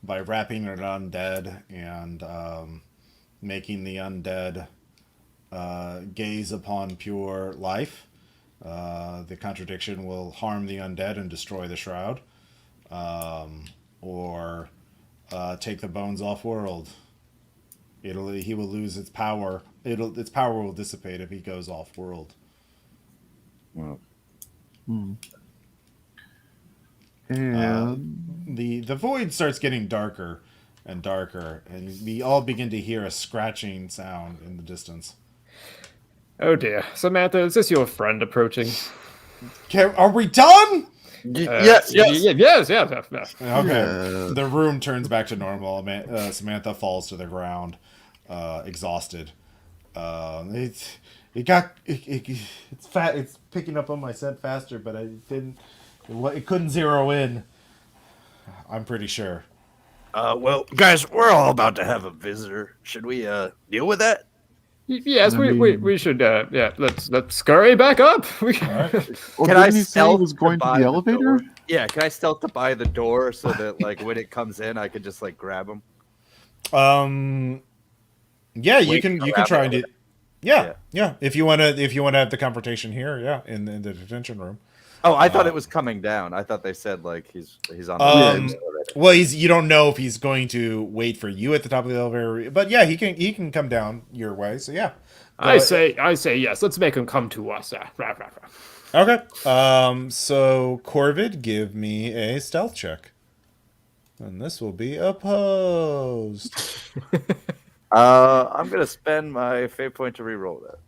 S1: by wrapping it undead and making the undead gaze upon pure life. The contradiction will harm the undead and destroy the shroud, or take the bones off world. He will lose its power. Its power will dissipate if he goes off world.
S2: Well,
S4: And
S1: The void starts getting darker and darker, and we all begin to hear a scratching sound in the distance.
S3: Oh dear, Samantha, is this your friend approaching?
S1: Are we done?
S2: yes.
S3: Yes.
S1: Okay.
S4: Yeah.
S1: The room turns back to normal. Samantha falls to the ground, exhausted. It's fat. It's picking up on my scent faster, but it couldn't zero in. I'm pretty sure.
S5: Well, guys, we're all about to have a visitor. Should we deal with that?
S3: Yes,
S4: I
S3: we
S4: mean-
S3: should. Let's scurry back up.
S4: well,
S2: Can I
S4: didn't he say he
S2: stealth
S4: was going to
S2: by
S4: the elevator?
S2: door? Yeah, can I stealth to by the door so that when it comes in, I could just grab him?
S1: Yeah, you
S2: Wait
S1: can
S2: around
S1: try and
S2: the
S1: do. Yeah. If you wanna have the confrontation here, yeah, in the detention room.
S2: Oh, I thought it was coming down. I thought they said he's on the
S1: Um,
S2: stairs already.
S1: Well, you don't know if he's going to wait for you at the top of the elevator, but yeah, he can come down your way. So yeah,
S3: I say yes. Let's make him come to us.
S1: okay. So Corvid, give me a stealth check, and this will be opposed.
S2: I'm gonna spend my fate point to reroll that.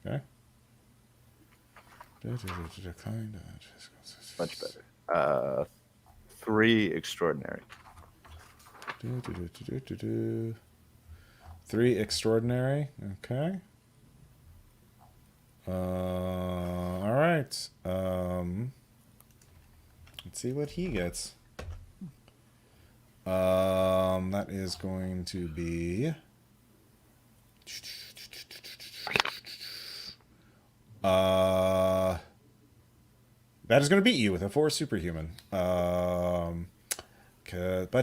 S1: Okay.
S2: Much better. 3 extraordinary.
S1: 3 extraordinary. Okay. All right. Let's see what he gets. That is going to be That is going to beat you with a 4 superhuman. But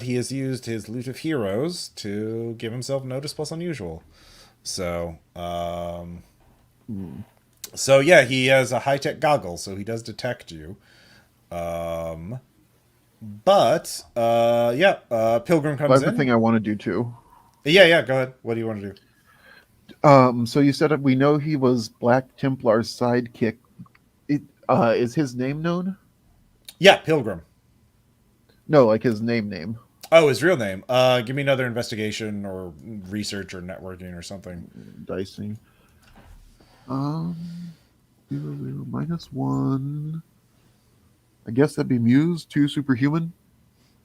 S1: he has used his loot of heroes to give himself notice plus unusual. So, so yeah, he has a high-tech goggle, so he does detect you. Pilgrim comes
S4: That's the
S1: in.
S4: thing I want to do too.
S1: Yeah, go ahead. What do you want to do?
S4: So you said we know he was Black Templar's sidekick. Is his name known?
S1: Yeah, Pilgrim.
S4: No, like his name.
S1: Oh, his real name. Give me another investigation or research or networking or something.
S4: Dicing. 0, 0, -1. I guess that'd be Muse, 2 superhuman.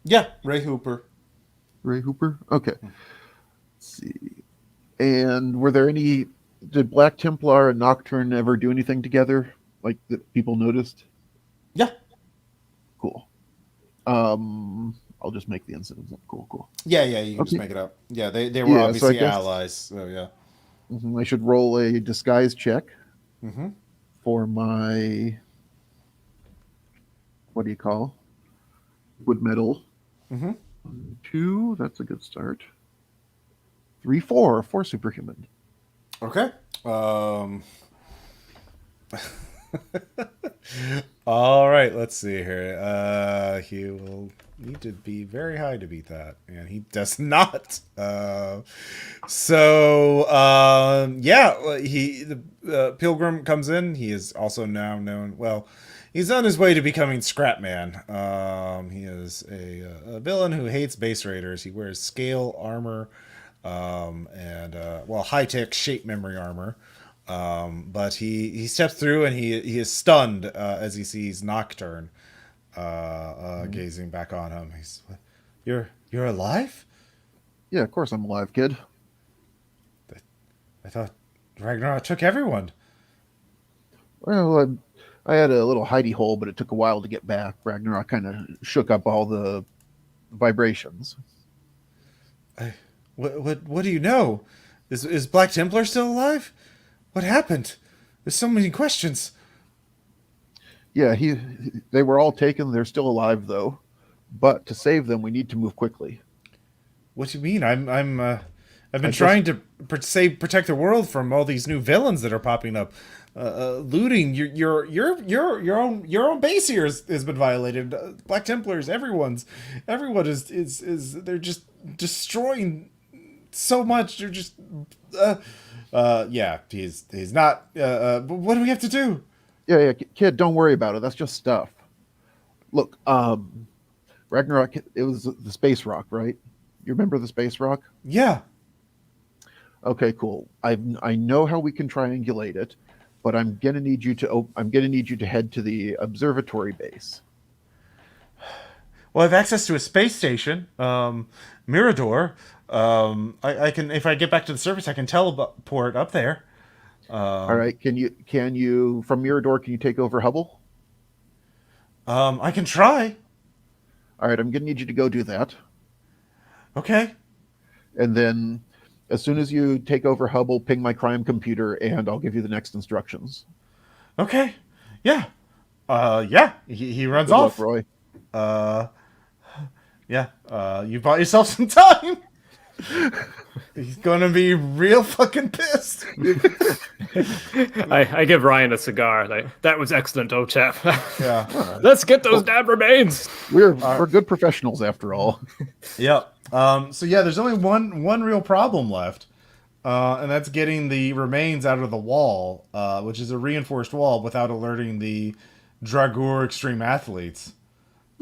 S1: Yeah, Ray Hooper.
S4: Ray Hooper. Okay. Let's see. And were there any? Did Black Templar and Nocturne ever do anything together? Like that people noticed?
S1: Yeah.
S4: Cool. I'll just make the incidents up. Cool.
S1: Yeah, you can just make it up. Yeah, they were obviously allies. So yeah.
S4: I should roll a disguise check
S1: Mm-hmm.
S4: for my what do you call wood metal.
S1: Mm-hmm.
S4: 2. That's a good start. 3, 4 superhuman.
S1: Okay. All right, let's see he will need to be very high to beat that, and he does not. Pilgrim comes in. He is also now known. Well, he's on his way to becoming Scrapman. He is a villain who hates base raiders. He wears scale armor, and high-tech shape memory armor. But he steps through and he is stunned as he sees Nocturne gazing back on him. You're alive?
S4: Yeah, of course I'm alive, kid.
S1: I thought Ragnarok took everyone.
S4: Well, I had a little hidey hole, but it took a while to get back. Ragnarok kind of shook up all the vibrations.
S1: What do you know? Is Black Templar still alive? What happened? There's so many questions.
S4: Yeah, they were all taken. They're still alive though, but to save them, we need to move quickly.
S1: What do you mean? I've been trying to protect the world from all these new villains that are popping up. Looting your own base here has been violated. Black Templars, everyone is they're just destroying so much. They're just he's not. What do we have to do?
S4: Yeah, kid, don't worry about it. That's just stuff. Look, Ragnarok. It was the space rock, right? You remember the space rock?
S1: Yeah.
S4: Okay, cool. I know how we can triangulate it, but I'm gonna need you to head to the observatory base.
S1: Well, I have access to a space station, Mirador. I can, if I get back to the surface, I can teleport up there.
S4: All right, can you from Mirador? Can you take over Hubble?
S1: I can try.
S4: All right, I'm gonna need you to go do that.
S1: Okay.
S4: And then, as soon as you take over Hubble, ping my crime computer, and I'll give you the next instructions.
S1: Okay. Yeah. He runs
S4: Good
S1: off.
S4: luck, Roy.
S1: You bought yourself some time. He's gonna be real fucking pissed.
S3: I give Ryan a cigar. That was excellent, old chap.
S1: Yeah.
S3: Let's get those damn remains.
S4: We're good professionals after all.
S1: Yep. There's only one real problem left, and that's getting the remains out of the wall, which is a reinforced wall, without alerting the Dragoor extreme athletes.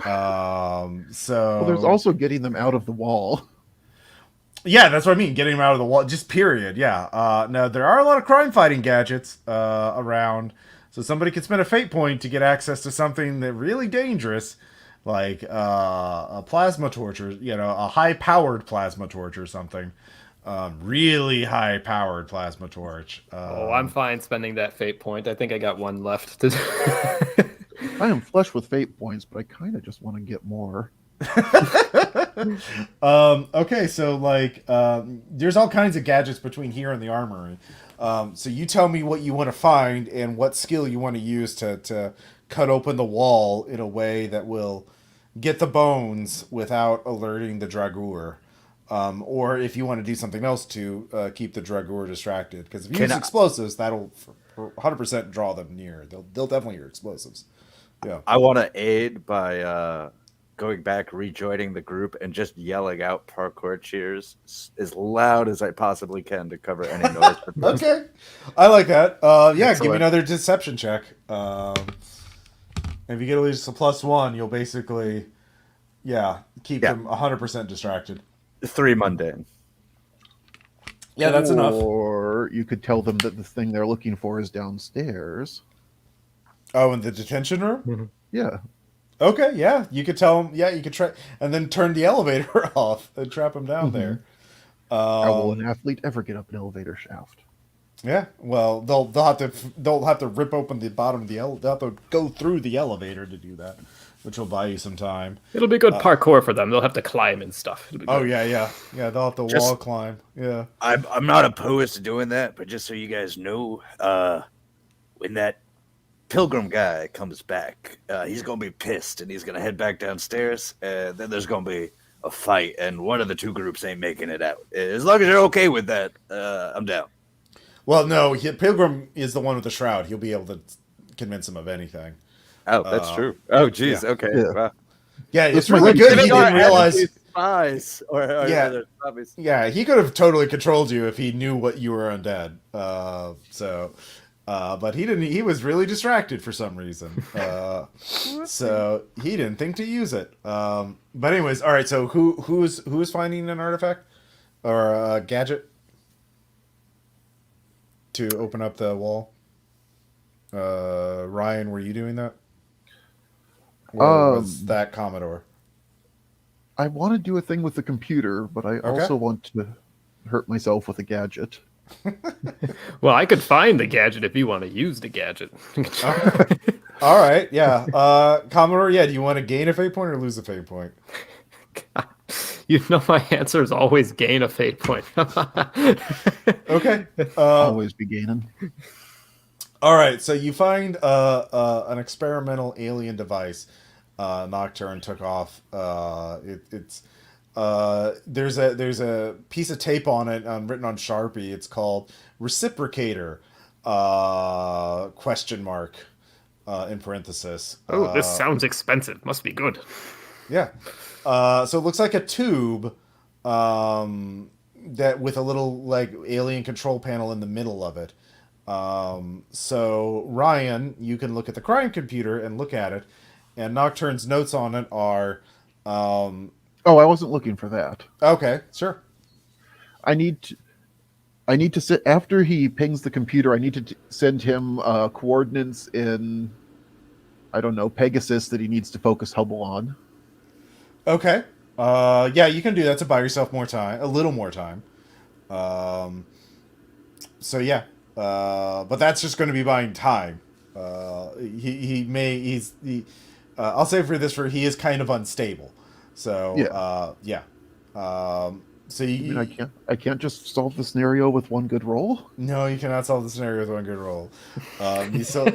S4: Well, there's also getting them out of the wall.
S1: Yeah, that's what I mean. Getting them out of the wall, just period. Yeah. Now there are a lot of crime fighting gadgets around, so somebody could spend a fate point to get access to something that really dangerous, like a plasma torch, or a high-powered plasma torch or something. Really high-powered plasma torch.
S3: I'm fine spending that fate point. I think I got one left.
S4: I am flush with fate points, but I kind of just want to get more.
S1: Okay, so there's all kinds of gadgets between here and the armory. So you tell me what you want to find and what skill you want to use to cut open the wall in a way that will get the bones without alerting the Dragoor. Or if you want to do something else to keep the Dragoor distracted. Because if you use explosives, that'll 100% draw them near. They'll definitely hear explosives. Yeah.
S2: I want to aid by going back, rejoining the group, and just yelling out parkour cheers as loud as I possibly can to cover any noise.
S1: Okay. I like that. Yeah, give me
S2: Excellent.
S1: another deception check. If you get at least a +1, you'll basically, keep them 100% distracted.
S2: 3 mundane.
S1: Yeah, that's enough.
S4: Or you could tell them that the thing they're looking for is downstairs.
S1: Oh, in the detention room?
S4: Yeah.
S1: Okay, yeah. You could tell them, you could try, and then turn the elevator off and trap them down there.
S4: How will an athlete ever get up an elevator shaft?
S1: Yeah, well, they'll have to rip open the bottom of the elevator. They'll have to go through the elevator to do that, which will buy you some time.
S3: It'll be good parkour for them. They'll have to climb and stuff. It'll be
S1: Oh
S3: good.
S1: yeah. They'll have to wall climb. Yeah.
S5: I'm not opposed to doing that, but just so you guys know, when that pilgrim guy comes back, he's gonna be pissed and he's gonna head back downstairs, and then there's gonna be a fight, and one of the two groups ain't making it out. As long as you're okay with that, I'm down.
S1: Well, no, Pilgrim is the one with the shroud. He'll be able to convince him of anything.
S2: Oh, that's true. Oh, geez.
S1: yeah.
S2: Okay.
S4: Yeah.
S2: Wow.
S1: Yeah, it's
S4: That's
S1: really
S4: my
S1: good.
S4: good
S1: He didn't realize.
S2: Spies or
S1: Yeah.
S2: other zombies.
S1: Yeah, he could have totally controlled you if he knew what you were undead. But he didn't. He was really distracted for some reason. So he didn't think to use it. But anyways, all right. So who is finding an artifact or a gadget to open up the wall? Ryan, were you doing that? Or was that Commodore?
S4: I want to do a thing with the computer, but I also want to hurt myself with a gadget.
S3: Well, I could find the gadget if you want to use the gadget.
S1: All right, yeah. Commodore, do you want to gain a fate point or lose a fate point?
S3: You know my answer is always gain a fate point.
S1: Okay.
S4: Always be gaining.
S1: All right, so you find an experimental alien device. Nocturne took off. It's there's a piece of tape on it written on Sharpie. It's called reciprocator ? In parenthesis.
S3: Oh, this sounds expensive. Must be good.
S1: Yeah. So it looks like a tube that with a little like alien control panel in the middle of it. So Ryan, you can look at the crime computer and look at it, and Nocturne's notes on it are
S4: Oh, I wasn't looking for that.
S1: okay, sure.
S4: I need to sit after he pings the computer. I need to send him coordinates in, I don't know, Pegasus that he needs to focus Hubble on.
S1: Okay. Yeah, you can do that to buy yourself more time, a little more time. So yeah. But that's just going to be buying time. I'll say he is kind of unstable. So yeah. So you,
S4: I mean, I can't just solve the scenario with one good roll.
S1: No, you cannot solve the scenario with one good roll. You still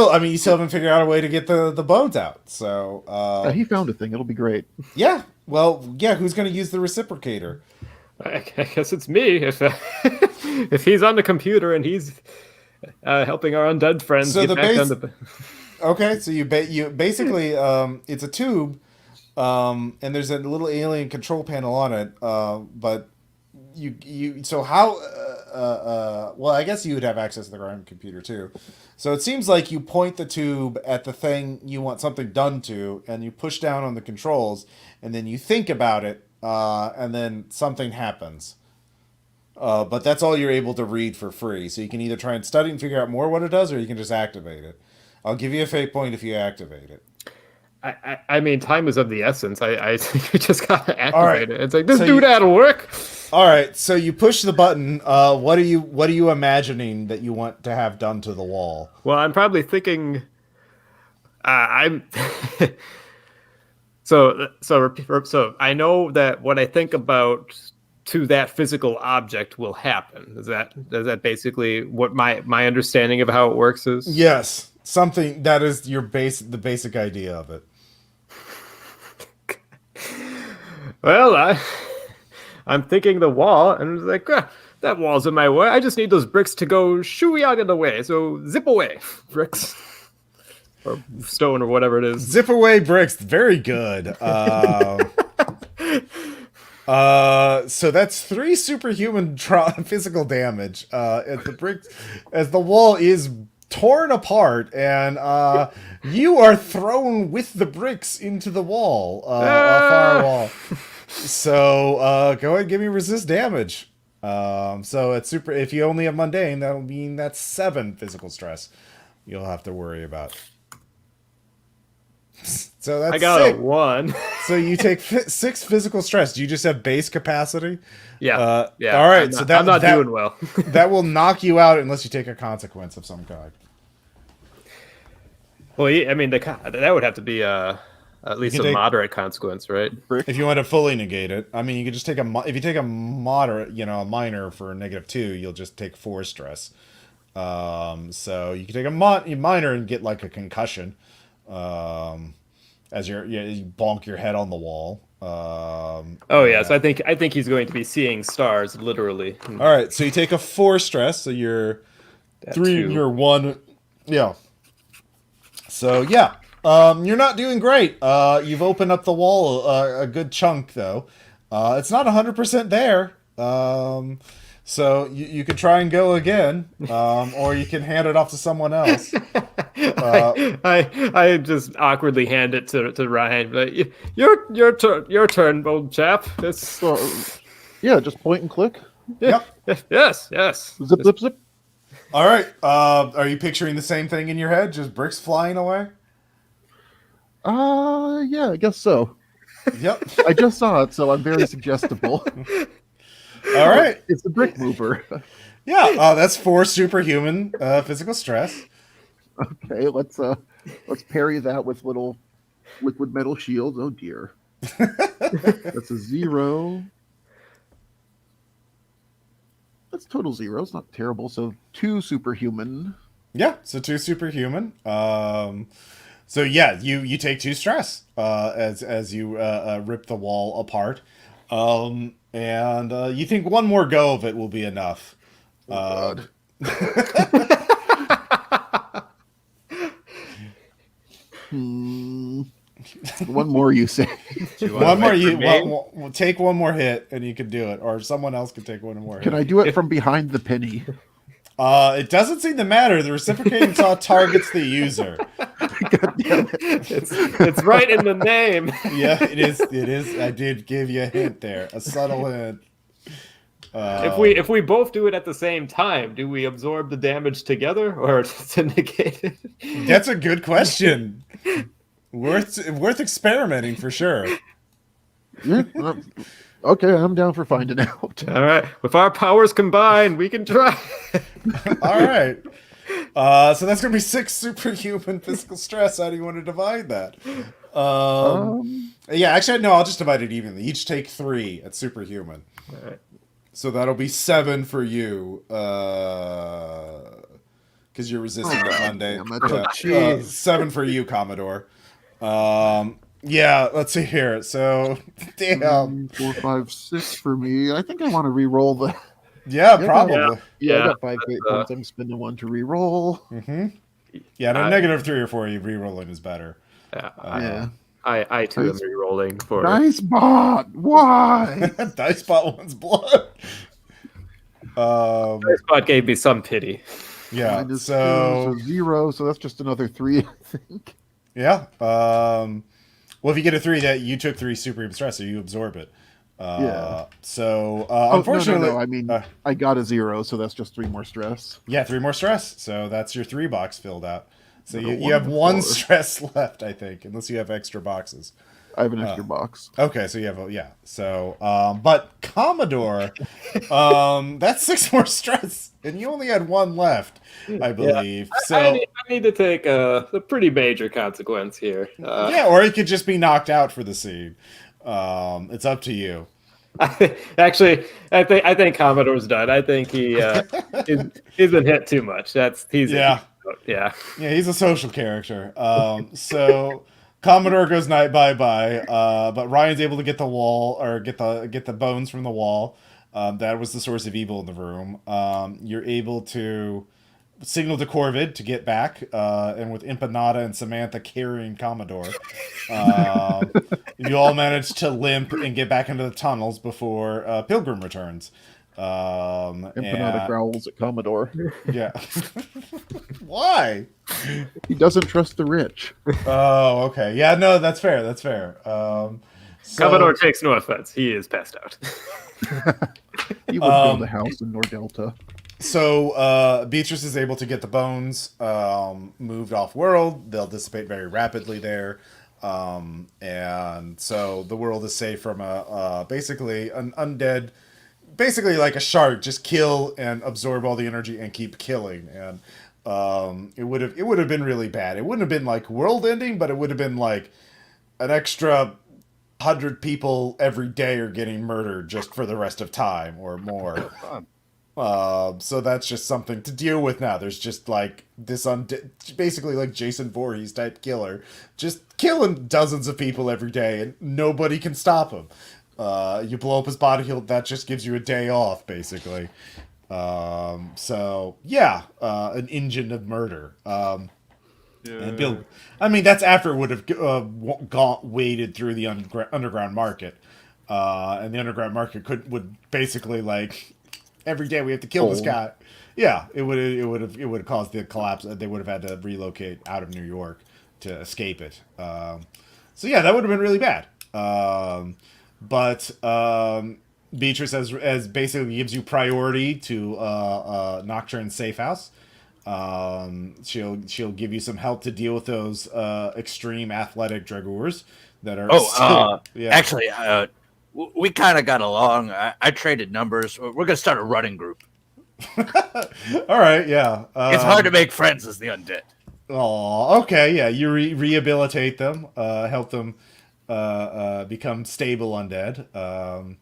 S1: haven't figured out a way to get the bones out. So
S4: He found a thing. It'll be great.
S1: yeah. Well, yeah. Who's going to use the reciprocator?
S3: I guess it's me. If he's on the computer and he's helping our undead friends
S1: So
S3: get back on the...
S1: Okay, so you basically it's a tube, and there's a little alien control panel on it. But you so how well, I guess you would have access to the crime computer too. So it seems like you point the tube at the thing you want something done to, and you push down on the controls, and then you think about it, and then something happens. But that's all you're able to read for free. So you can either try and study and figure out more what it does, or you can just activate it. I'll give you a fate point if you activate it.
S3: I mean, time is of the essence. I think you just gotta activate it. It's like this
S1: So
S3: that'll work.
S1: All right, so you push the button. What are you imagining that you want to have done to the wall?
S3: Well, I'm probably thinking. I'm. So I know that when I think about to that physical object will happen. Is that basically what my understanding of how it works is?
S1: Yes, something that is the basic idea of it.
S3: Well, I'm thinking the wall, and it's like, that wall's in my way. I just need those bricks to go shooey out of the way. So zip away, bricks. Or stone or whatever it is.
S1: Zip away bricks. Very good. So that's 3 superhuman physical damage as the wall is torn apart, and you are thrown with the bricks into the wall, a far wall. So go ahead and give me resist damage. So it's super. If you only have mundane, that'll mean that's 7 physical stress you'll have to worry about. So that's
S3: I got
S1: 6.
S3: a 1.
S1: So you take 6 physical stress. Do you just have base capacity?
S3: Yeah. Yeah.
S1: All right.
S3: I'm not doing well.
S1: That will knock you out unless you take a consequence of some kind.
S3: Well, I mean, that would have to be at least a moderate consequence, right?
S1: If you want to fully negate it, I mean, you could just take if you take a moderate, a minor for -2, you'll just take 4 stress. So you can take a minor and get like a concussion. As you bonk your head on the wall.
S3: So I think he's going to be seeing stars, literally.
S1: All right, so you take a 4 stress, so you're 3, you're 1, yeah. So yeah, you're not doing great. You've opened up the wall a good chunk, though. It's not 100% there. So you could try and go again, or you can hand it off to someone else.
S3: I just awkwardly hand it to Ryan. But your turn, old chap. It's
S4: yeah, just point and click.
S1: Yep.
S3: Yes.
S4: Zip, zip, zip.
S1: All right. Are you picturing the same thing in your head? Just bricks flying away?
S4: Yeah, I guess so.
S1: Yep.
S4: I just saw it, so I'm very suggestible.
S1: All right.
S4: It's the brick mover.
S1: Yeah. That's 4 superhuman physical stress.
S4: Okay, let's parry that with little liquid metal shields. Oh dear. That's a 0. That's total 0. It's not terrible. So 2 superhuman.
S1: Yeah, so 2 superhuman. So yeah, you take 2 stress as you rip the wall apart. And you think one more go of it will be enough.
S4: Oh, God. One more, you say?
S1: One more. Take one more hit, and you can do it, or someone else can take one more.
S4: Can I do it from behind the penny?
S1: It doesn't seem to matter. The reciprocating saw targets the user.
S4: God damn it!
S3: It's right in the name.
S1: Yeah, it is. It is. I did give you a hint there, a subtle hint.
S3: If we both do it at the same time, do we absorb the damage together or to negate it?
S1: That's a good question. Worth experimenting for sure.
S4: Yeah, okay, I'm down for finding out.
S3: All right, with our powers combined, we can try.
S1: All right. So that's gonna be 6 superhuman physical stress. How do you want to divide that? Yeah, actually, no. I'll just divide it evenly. Each take 3 at superhuman.
S3: All right.
S1: So that'll be 7 for you, because you're resisting the Monday. 7 for you, Commodore. Yeah, let's see here. So, damn.
S4: 4, 5, 6 for me. I think I want to re-roll the.
S1: Yeah, probably.
S4: Yeah, I got 5 fate points. I'm spending 1 to re-roll.
S1: Mm-hmm. Yeah, no, -3 or 4. You re-rolling is better.
S3: Yeah. I too am re-rolling for
S4: Dicebot. Why?
S1: Dicebot wants blood.
S3: Dicebot gave me some pity.
S1: Yeah.
S4: -2,
S1: So
S4: 0. So that's just another 3, I think.
S1: Yeah. Well, if you get a 3, that you took 3 superhuman stress, so you absorb it.
S4: Yeah.
S1: So
S4: Oh,
S1: unfortunately,
S4: no. I mean, I got a 0, so that's just 3 more stress.
S1: yeah, 3 more stress. So that's your 3 box filled out. So
S4: No,
S1: you have 1
S4: 4.
S1: stress left, I think, unless you have extra boxes.
S4: I have an extra box.
S1: Okay, so you have yeah. So but Commodore, that's 6 more stress, and you only had 1 left, I believe.
S3: Yeah.
S1: So
S3: I need to take a pretty major consequence here.
S1: yeah, or it could just be knocked out for the scene. It's up to you.
S3: Actually, I think Commodore's done. I think he's been hit too much.
S1: Yeah.
S3: Yeah.
S1: Yeah, he's a social character. So Commodore goes night bye, but Ryan's able to get the wall or get the bones from the wall. That was the source of evil in the room. You're able to signal to Corvid to get back, and with Empanada and Samantha carrying Commodore, you all manage to limp and get back into the tunnels before Pilgrim returns.
S4: Empanada growls at Commodore.
S1: Yeah. Why?
S4: He doesn't trust the rich.
S1: Oh, okay. Yeah, no, that's fair. That's fair.
S3: Commodore takes no offense. He is passed out.
S4: He would build a house in Nordelta.
S1: So Beatrice is able to get the bones moved off world. They'll dissipate very rapidly there. And so the world is safe from basically an undead, basically like a shark, just kill and absorb all the energy and keep killing. And it would have been really bad. It wouldn't have been like world ending, but it would have been like an extra 100 people every day are getting murdered just for the rest of time or more. So that's just something to deal with now. There's just like this basically like Jason Voorhees type killer, just killing dozens of people every day, and nobody can stop him. You blow up his body, that just gives you a day off, basically. So yeah, an engine of murder. And Bill, I mean, that's after it would have waded through the underground market, and the underground market would basically like every day we have to kill this guy. Yeah, it would have caused the collapse. They would have had to relocate out of New York to escape it. So yeah, that would have been really bad. But Beatrice as basically gives you priority to Nocturne safehouse. She'll give you some help to deal with those extreme athletic dragoons that are.
S5: Actually, we kind of got along. I traded numbers. We're gonna start a running group.
S1: All right, yeah.
S5: It's hard to make friends as the undead.
S1: Oh, okay, yeah. You rehabilitate them, help them become stable undead.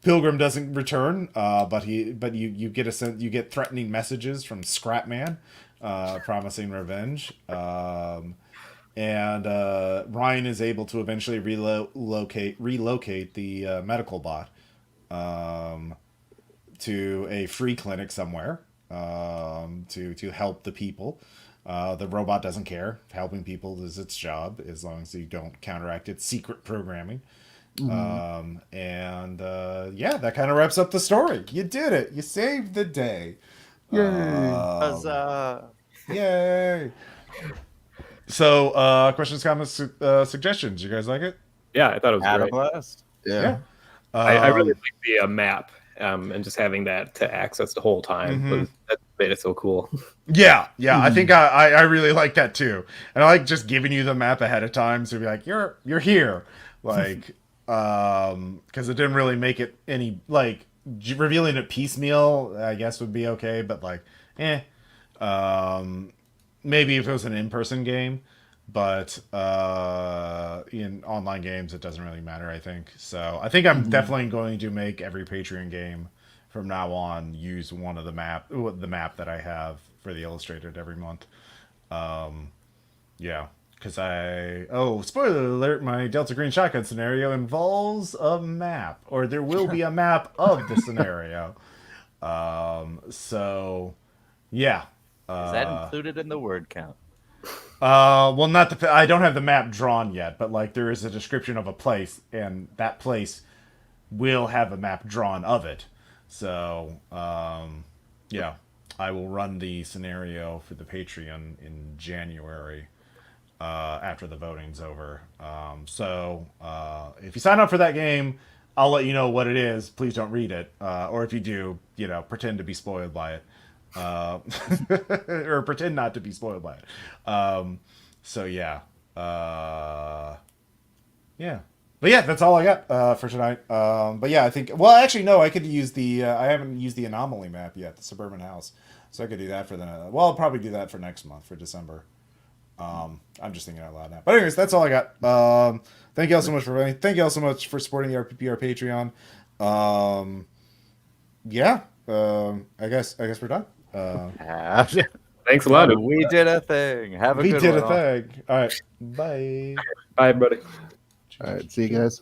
S1: Pilgrim doesn't return, but you get threatening messages from Scrapman, promising revenge. And Ryan is able to eventually relocate the medical bot to a free clinic somewhere to help the people. The robot doesn't care. Helping people is its job, as long as you don't counteract its secret programming. Yeah, that kind of wraps up the story. You did it. You saved the day.
S4: Yay!
S1: Yay! So, questions, comments, suggestions. You guys like it?
S3: Yeah, I thought it was
S2: Had a
S3: great.
S2: blast.
S4: Yeah.
S3: I really like the map and just having that to access the whole time. That made it so cool.
S1: Yeah. I think I really like that too, and I like just giving you the map ahead of time, so be like, you're here, like, because it didn't really make it any like revealing it piecemeal. I guess would be okay, but like, maybe if it was an in-person game, but in online games it doesn't really matter, I think. So I think I'm definitely going to make every Patreon game from now on use one of the map that I have for the illustrated every month. Yeah, because spoiler alert, my Delta Green Shotgun scenario involves a map, or there will be a map of the scenario. So yeah.
S2: Is that included in the word count?
S1: Well, not I don't have the map drawn yet, but like there is a description of a place, and that place will have a map drawn of it. So, yeah, I will run the scenario for the Patreon in January, after the voting's over. So, if you sign up for that game, I'll let you know what it is. Please don't read it. Or if you do, pretend to be spoiled by it. Or pretend not to be spoiled by it. So yeah. Yeah. But yeah, that's all I got for tonight. But yeah, I think. Well, actually, no. I could use the. I haven't used the anomaly map yet, the suburban house. So I could do that for the. Well, I'll probably do that for next month, for December. I'm just thinking out loud now. But anyways, that's all I got. Thank you all so much for supporting the RPPR Patreon. Yeah. I guess we're done.
S3: Thanks a lot.
S2: We did a thing. Have a
S1: We
S2: good
S1: did
S2: one.
S1: a thing. All right. Bye.
S3: Bye, everybody.
S4: All right, see you guys.